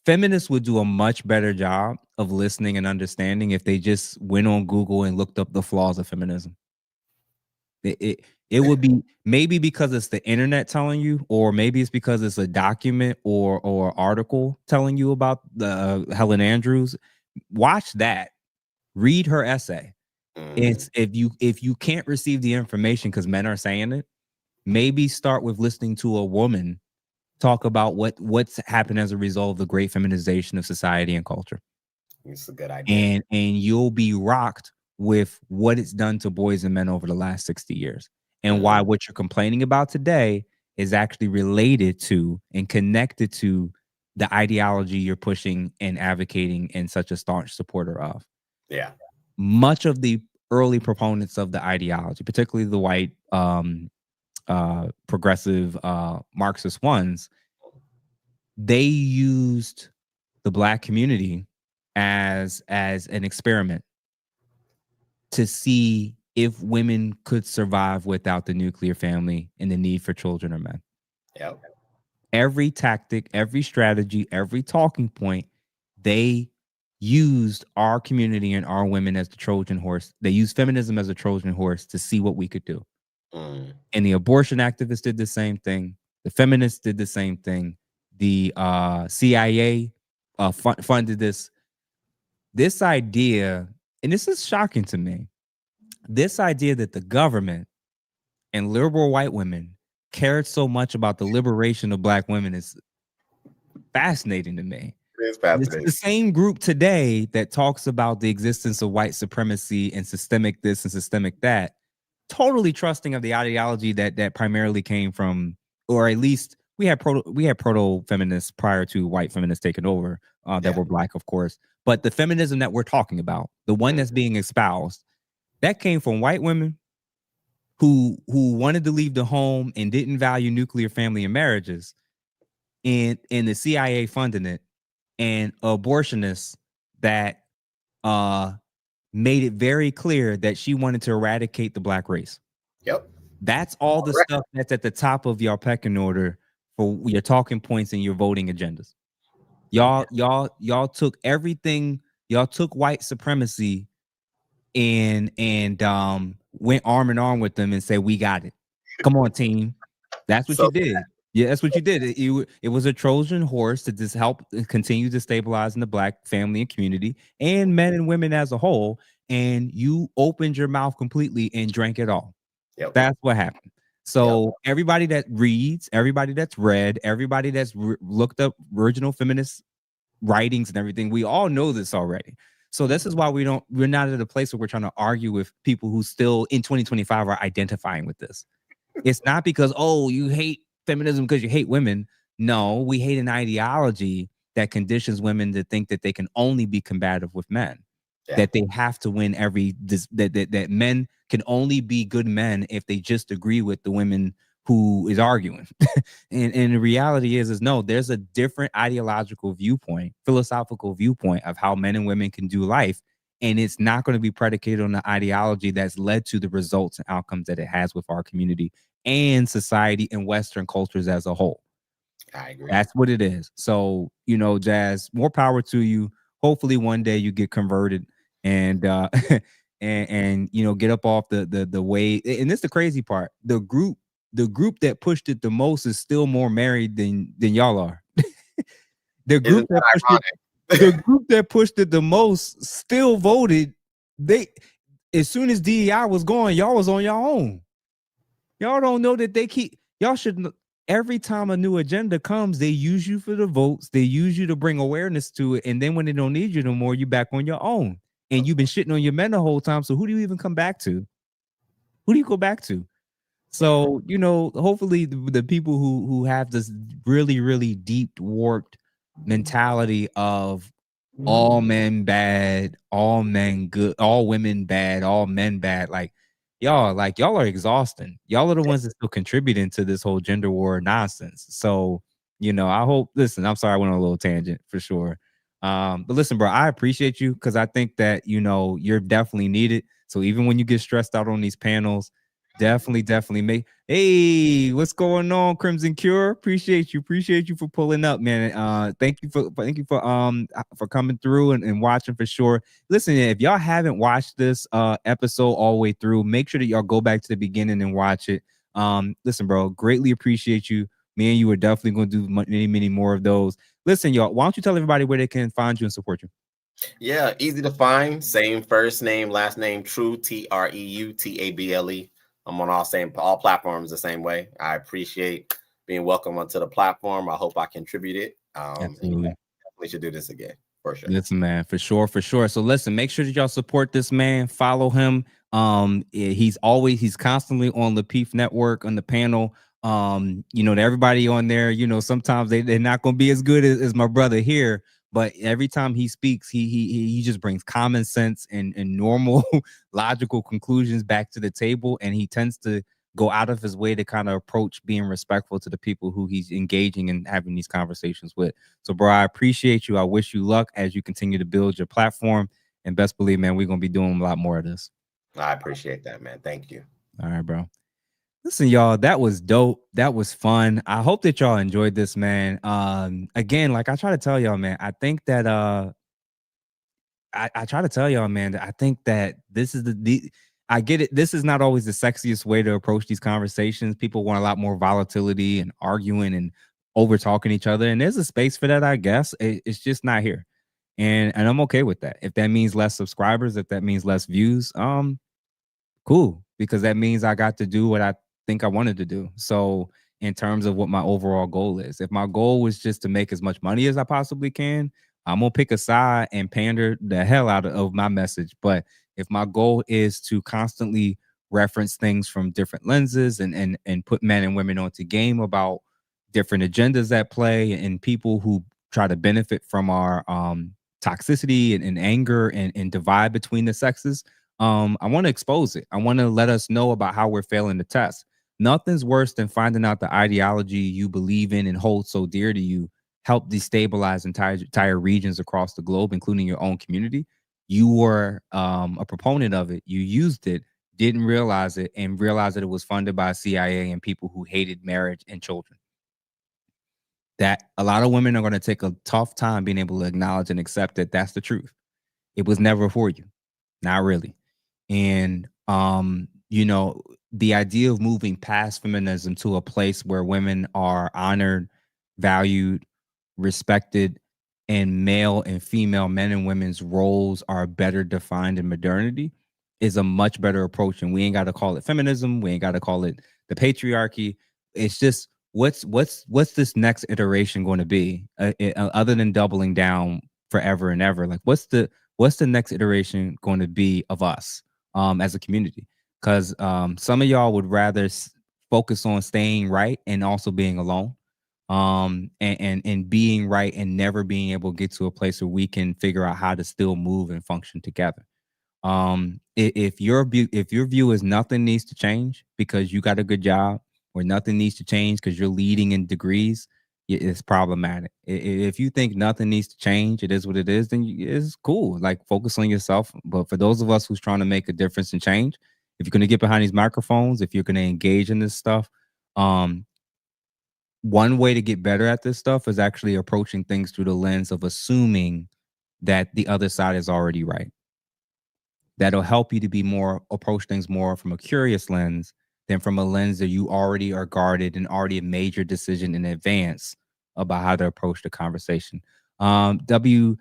feminists would do a much better job of listening and understanding if they just went on Google and looked up the flaws of feminism. It would be maybe because it's the internet telling you, or maybe it's because it's a document or article telling you about the Helen Andrews. Watch that. Read her essay. Mm, It's if you can't receive the information because men are saying it, maybe start with listening to a woman talk about what's happened as a result of the great feminization of society and culture. it's a good idea. And you'll be rocked with what it's done to boys and men over the last 60 years, and why Mm, what you're complaining about today is actually related to and connected to the ideology you're pushing and advocating and such a staunch supporter of. yeah. Much of the early proponents of the ideology, particularly the white progressive Marxist ones, they used the Black community as an experiment to see if women could survive without the nuclear family and the need for children or men. Yep. Every tactic, every strategy, every talking point, they used our community and our women as the Trojan horse. They used feminism as a Trojan horse to see what we could do. Mm. And the abortion activists did the same thing. The feminists did the same thing. The CIA funded this idea, and this is shocking to me. This idea that the government and liberal white women cared so much about the liberation of Black women is fascinating to me. It's This is fascinating. the same group today that talks about the existence of white supremacy and systemic this and systemic that, totally trusting of the ideology that primarily came from, or at least we had proto feminists prior to white feminists taking over that were Black, of course. But the feminism that we're talking about, the one that's being espoused, that came from white women who wanted to leave the home and didn't value nuclear family and marriages, and the CIA funding it, and abortionists that made it very clear that she wanted to eradicate the Black race. Yep. That's all the stuff that's at the top of your pecking order for your talking points and your voting agendas. Y'all took everything. Y'all took white supremacy and went arm in arm with them and said, "We got it. Come on, team." That's what So you did. Yeah, that's what you did. It was a Trojan horse to just help continue to stabilize in the Black family and community and men and women as a whole. And you opened your mouth completely and drank it all. yep. That's what happened. So everybody that reads, everybody that's read, everybody that's looked up original feminist writings and everything, we all know this already. So this is why we're not at a place where we're trying to argue with people who still in 2025 are identifying with this. It's not because, oh, you hate feminism because you hate women. No, we hate an ideology that conditions women to think that they can only be combative with men. That they have to win that men can only be good men if they just agree with the women who is arguing. and the reality is no, there's a different ideological viewpoint, philosophical viewpoint of how men and women can do life. And it's not going to be predicated on the ideology that's led to the results and outcomes that it has with our community and society and Western cultures as a whole. I agree. That's what it is. So, Jazz, more power to you. Hopefully one day you get converted and and get up off the way. And this is the crazy part. The group that pushed it the most is still more married than y'all are. The group that pushed it the most still voted. They, as soon as DEI was going, y'all was on your own. Y'all don't know that y'all should. Every time a new agenda comes, they use you for the votes. They use you to bring awareness to it. And then when they don't need you no more, you back on your own. And you've been shitting on your men the whole time. So who do you even come back to? Who do you go back to? So, hopefully the people who have this really, really deep warped mentality of all men bad, all men good, all women bad, all men bad, y'all are exhausting. Y'all are the ones that's still contributing to this whole gender war nonsense. So, I hope, listen, I'm sorry I went on a little tangent for sure. But listen, bro, I appreciate you because I think that, you're definitely needed. So even when you get stressed out on these panels, definitely make. Hey, what's going on, Crimson Cure? Appreciate you for pulling up, man. Thank you for coming through and watching for sure. Listen, if y'all haven't watched this episode all the way through, make sure that y'all go back to the beginning and watch it. Listen, bro, greatly appreciate you. Me and you are definitely going to do many more of those. Listen, y'all, why don't you tell everybody where they can find you and support you? Yeah, easy to find. Same first name, last name, Treu, TREUTABLE. I'm on all platforms the same way. I appreciate being welcome onto the platform. I hope I contributed. Absolutely. We should do this again for sure. Listen, man, for sure. So listen, make sure that y'all support this man. Follow him. He's constantly on the Peef Network on the panel. Everybody on there, sometimes they're not gonna be as good as my brother here. But every time he speaks, he just brings common sense and normal logical conclusions back to the table. And he tends to go out of his way to kind of approach being respectful to the people who he's engaging and having these conversations with. So, bro, I appreciate you. I wish you luck as you continue to build your platform. And best believe, man, we're gonna be doing a lot more of this. I appreciate that, man. Thank you. All right, bro. Listen, y'all, that was dope. That was fun. I hope that y'all enjoyed this, man. Again, like I try to tell y'all, man, I think that I try to tell y'all, man, that I think that this is the I get it. This is not always the sexiest way to approach these conversations. People want a lot more volatility and arguing and over talking each other. And there's a space for that, I guess. It's just not here. And I'm okay with that. If that means less subscribers, if that means less views, cool, because that means I got to do what I think I wanted to do. So, in terms of what my overall goal is, if my goal was just to make as much money as I possibly can, I'm gonna pick a side and pander the hell out of my message. But if my goal is to constantly reference things from different lenses and put men and women onto game about different agendas at play and people who try to benefit from our toxicity and anger and divide between the sexes, I want to expose it. I want to let us know about how we're failing the test. Nothing's worse than finding out the ideology you believe in and hold so dear to you help destabilize entire regions across the globe, including your own community. You were a proponent of it. You used it, didn't realize it, and realized that it was funded by CIA and people who hated marriage and children. That a lot of women are going to take a tough time being able to acknowledge and accept that that's the truth. It was never for you. Not really. And the idea of moving past feminism to a place where women are honored, valued, respected, and male and female men and women's roles are better defined in modernity is a much better approach. And we ain't got to call it feminism. We ain't got to call it the patriarchy. It's just what's this next iteration going to be, other than doubling down forever and ever? Like, what's the next iteration going to be of us as a community? Because some of y'all would rather focus on staying right and also being alone, and being right and never being able to get to a place where we can figure out how to still move and function together. If your view is nothing needs to change because you got a good job, or nothing needs to change because you're leading in degrees, it's problematic. If you think nothing needs to change, it is what it is, then it's cool. Like, focus on yourself. But for those of us who's trying to make a difference and change, if you're going to get behind these microphones, if you're going to engage in this stuff, one way to get better at this stuff is actually approaching things through the lens of assuming that the other side is already right. That'll help you to be more approach things more from a curious lens than from a lens that you already are guarded and already made your decision in advance about how to approach the conversation. W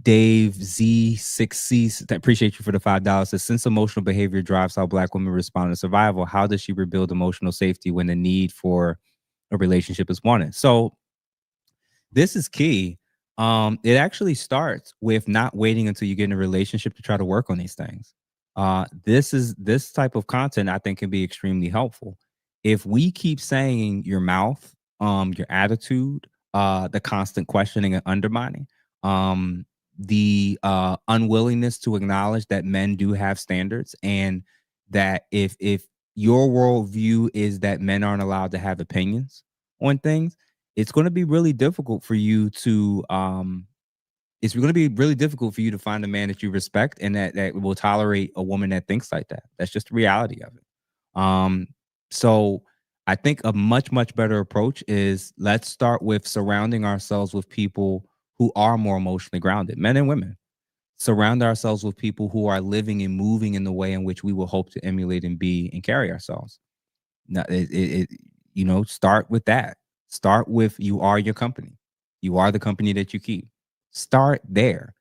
Dave Z6C, appreciate you for the $5. Says, since emotional behavior drives how Black women respond to survival, how does she rebuild emotional safety when the need for a relationship is wanted? So this is key. It actually starts with not waiting until you get in a relationship to try to work on these things. This type of content I think can be extremely helpful. If we keep saying your mouth, your attitude, the constant questioning and undermining, the unwillingness to acknowledge that men do have standards, and that if your worldview is that men aren't allowed to have opinions on things, it's going to be really difficult for you to it's going to be really difficult for you to find a man that you respect and that will tolerate a woman that thinks like that. That's just the reality of it. So I think a much better approach is, let's start with surrounding ourselves with people who are more emotionally grounded, men and women. Surround ourselves with people who are living and moving in the way in which we will hope to emulate and be and carry ourselves. Now, start with that. Start with, you are your company. You are the company that you keep. Start there.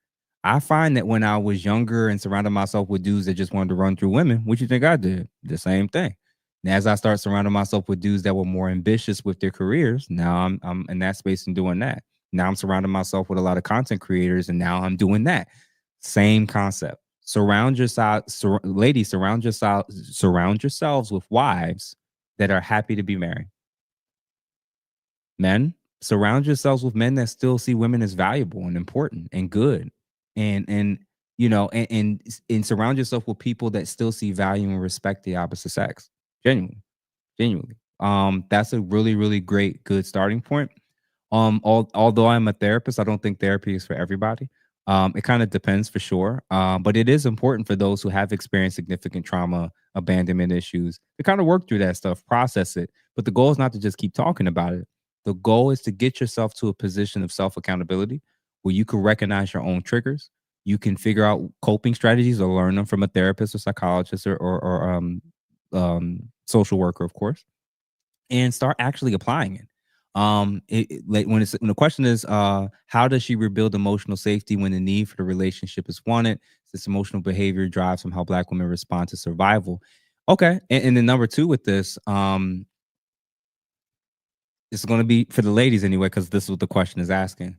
I find that when I was younger and surrounded myself with dudes that just wanted to run through women, what you think I did? The same thing. And as I start surrounding myself with dudes that were more ambitious with their careers, now I'm in that space and doing that. Now I'm surrounding myself with a lot of content creators, and now I'm doing that. Same concept. Surround yourself, ladies, surround yourselves with wives that are happy to be married. Men, surround yourselves with men that still see women as valuable and important and good. And surround yourself with people that still see value and respect the opposite sex. Genuinely. Genuinely. That's a really, really great, good starting point. Although I'm a therapist, I don't think therapy is for everybody. It kind of depends for sure. But it is important for those who have experienced significant trauma, abandonment issues, to kind of work through that stuff, process it. But the goal is not to just keep talking about it. The goal is to get yourself to a position of self accountability where you can recognize your own triggers. You can figure out coping strategies or learn them from a therapist or psychologist or social worker, of course, and start actually applying it. Like when the question is, how does she rebuild emotional safety when the need for the relationship is wanted? This emotional behavior drives from how Black women respond to survival. Okay, and then number two with this, it's going to be for the ladies anyway, because this is what the question is asking.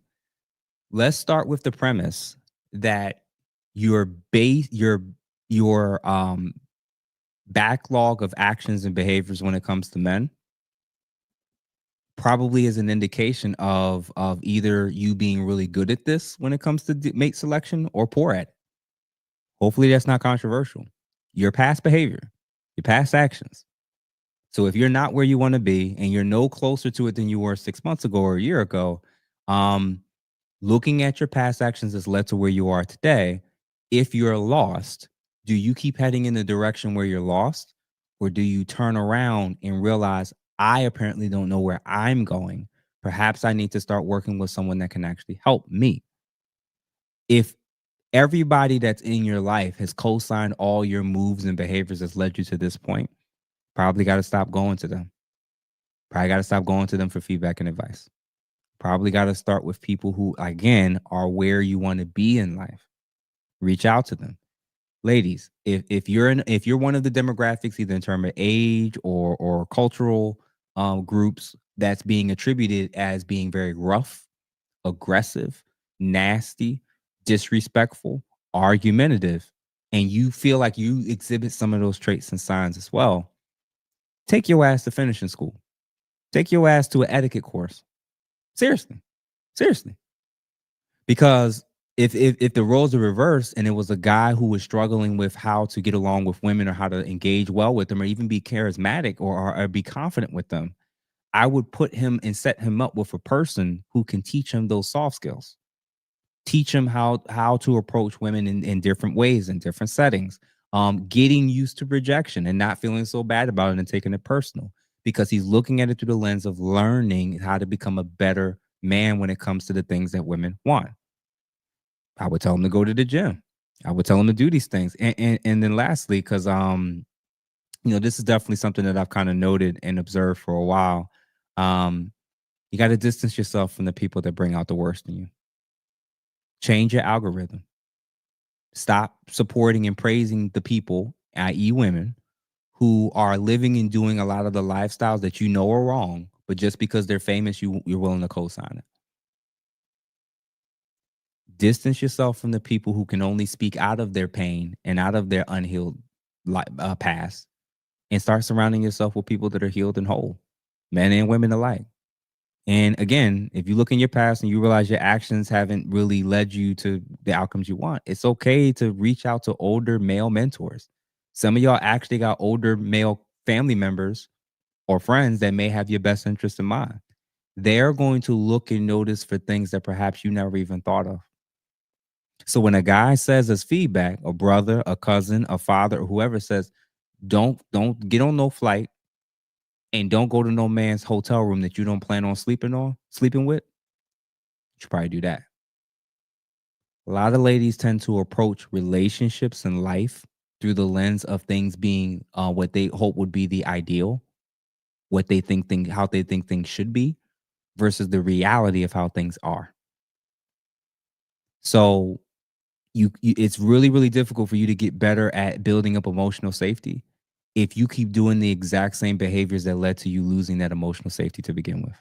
Let's start with the premise that your base, your backlog of actions and behaviors when it comes to men probably is an indication of either you being really good at this when it comes to mate selection or poor at it. Hopefully that's not controversial. Your past behavior, your past actions. So if you're not where you want to be and you're no closer to it than you were 6 months ago or a year ago, um, looking at your past actions has led to where you are today. If you're lost, do you keep heading in the direction where you're lost? Or do you turn around and realize, I apparently don't know where I'm going? Perhaps I need to start working with someone that can actually help me. If everybody that's in your life has co signed all your moves and behaviors that's led you to this point, probably got to stop going to them. Probably got to stop going to them for feedback and advice. Probably got to start with people who, again, are where you want to be in life. Reach out to them. Ladies, if you're one of the demographics, either in terms of age or cultural groups that's being attributed as being very rough, aggressive, nasty, disrespectful, argumentative, and you feel like you exhibit some of those traits and signs as well, take your ass to finishing school. Take your ass to an etiquette course. Seriously. Seriously. Because if the roles are reversed and it was a guy who was struggling with how to get along with women or how to engage well with them or even be charismatic or be confident with them, I would put him and set him up with a person who can teach him those soft skills. Teach him how to approach women in different ways, in different settings. Getting used to rejection and not feeling so bad about it and taking it personal, because he's looking at it through the lens of learning how to become a better man when it comes to the things that women want. I would tell him to go to the gym. I would tell him to do these things. And then lastly, because this is definitely something that I've kind of noted and observed for a while. You got to distance yourself from the people that bring out the worst in you. Change your algorithm. Stop supporting and praising the people, i.e., women, who are living and doing a lot of the lifestyles that you know are wrong, but just because they're famous, you're willing to co-sign it. Distance yourself from the people who can only speak out of their pain and out of their unhealed past, and start surrounding yourself with people that are healed and whole, men and women alike. And again, if you look in your past and you realize your actions haven't really led you to the outcomes you want, it's okay to reach out to older male mentors. Some of y'all actually got older male family members or friends that may have your best interest in mind. They're going to look and notice for things that perhaps you never even thought of. So when a guy says as feedback, a brother, a cousin, a father, or whoever says, don't get on no flight and don't go to no man's hotel room that you don't plan on sleeping with, you should probably do that. A lot of ladies tend to approach relationships and life through the lens of things being what they hope would be the ideal, what they think how they think things should be, versus the reality of how things are. So it's really, really difficult for you to get better at building up emotional safety if you keep doing the exact same behaviors that led to you losing that emotional safety to begin with.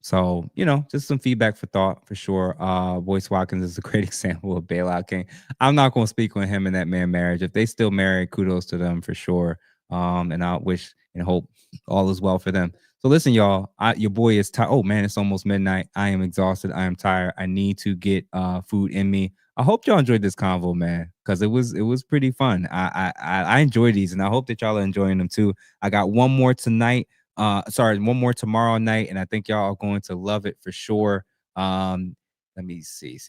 So, just some feedback for thought for sure. Boyce Watkins is a great example of bailout king. I'm not going to speak on him and that man marriage. If they still married, kudos to them for sure. And I wish and hope all is well for them. So listen, y'all. Your boy is tired. Oh man, it's almost midnight. I am exhausted. I am tired. I need to get food in me. I hope y'all enjoyed this convo, man, because it was pretty fun. I enjoy these, and I hope that y'all are enjoying them too. I got one more tonight. Sorry, one more tomorrow night, and I think y'all are going to love it for sure. Let me see.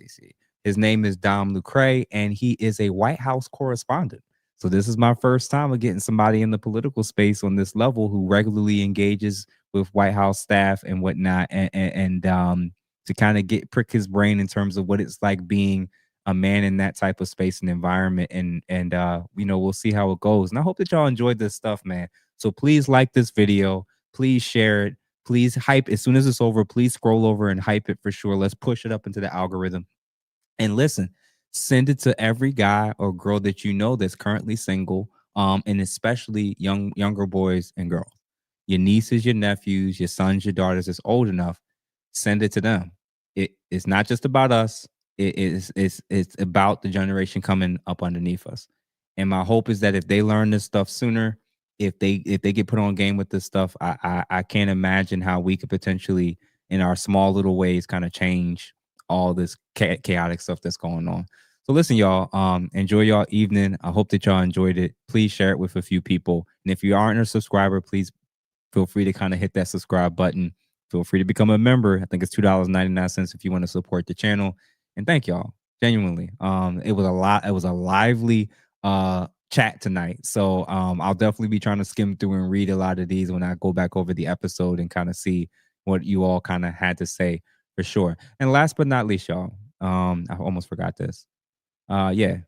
His name is Dom Lucre, and he is a White House correspondent. So this is my first time of getting somebody in the political space on this level who regularly engages with White House staff and whatnot, and to kind of get prick his brain in terms of what it's like being a man in that type of space and environment, and we'll see how it goes. And I hope that y'all enjoyed this stuff, man. So please like this video, please share it, please hype as soon as it's over. Please scroll over and hype it for sure. Let's push it up into the algorithm. And listen, send it to every guy or girl that you know that's currently single, and especially younger boys and girls. Your nieces, your nephews, your sons, your daughters that's old enough, send it to them. It's not just about us. It's about the generation coming up underneath us. And my hope is that if they learn this stuff sooner, if they get put on game with this stuff, I can't imagine how we could potentially, in our small little ways, kind of change all this chaotic stuff that's going on. So listen, y'all, enjoy y'all evening. I hope that y'all enjoyed it. Please share it with a few people. And if you aren't a subscriber, please feel free to kind of hit that subscribe button. Feel free to become a member. I think it's $2.99 if you want to support the channel. And thank y'all. Genuinely. It was a lot. It was a lively chat tonight. So I'll definitely be trying to skim through and read a lot of these when I go back over the episode and kind of see what you all kind of had to say for sure. And last but not least, y'all, I almost forgot this. Yeah,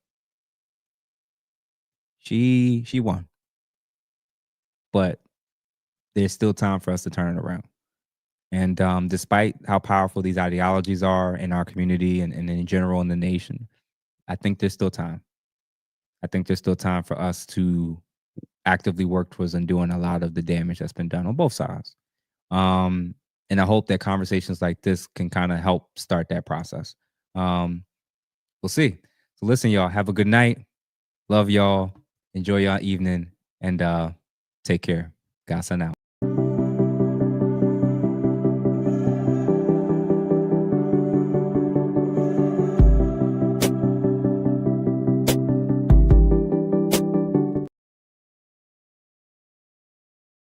she won, but there's still time for us to turn it around. And despite how powerful these ideologies are in our community and in general in the nation, I think there's still time. I think there's still time for us to actively work towards undoing a lot of the damage that's been done on both sides. And I hope that conversations like this can kind of help start that process. We'll see. So listen, y'all, have a good night. Love y'all. Enjoy y'all evening, and take care. Gas out.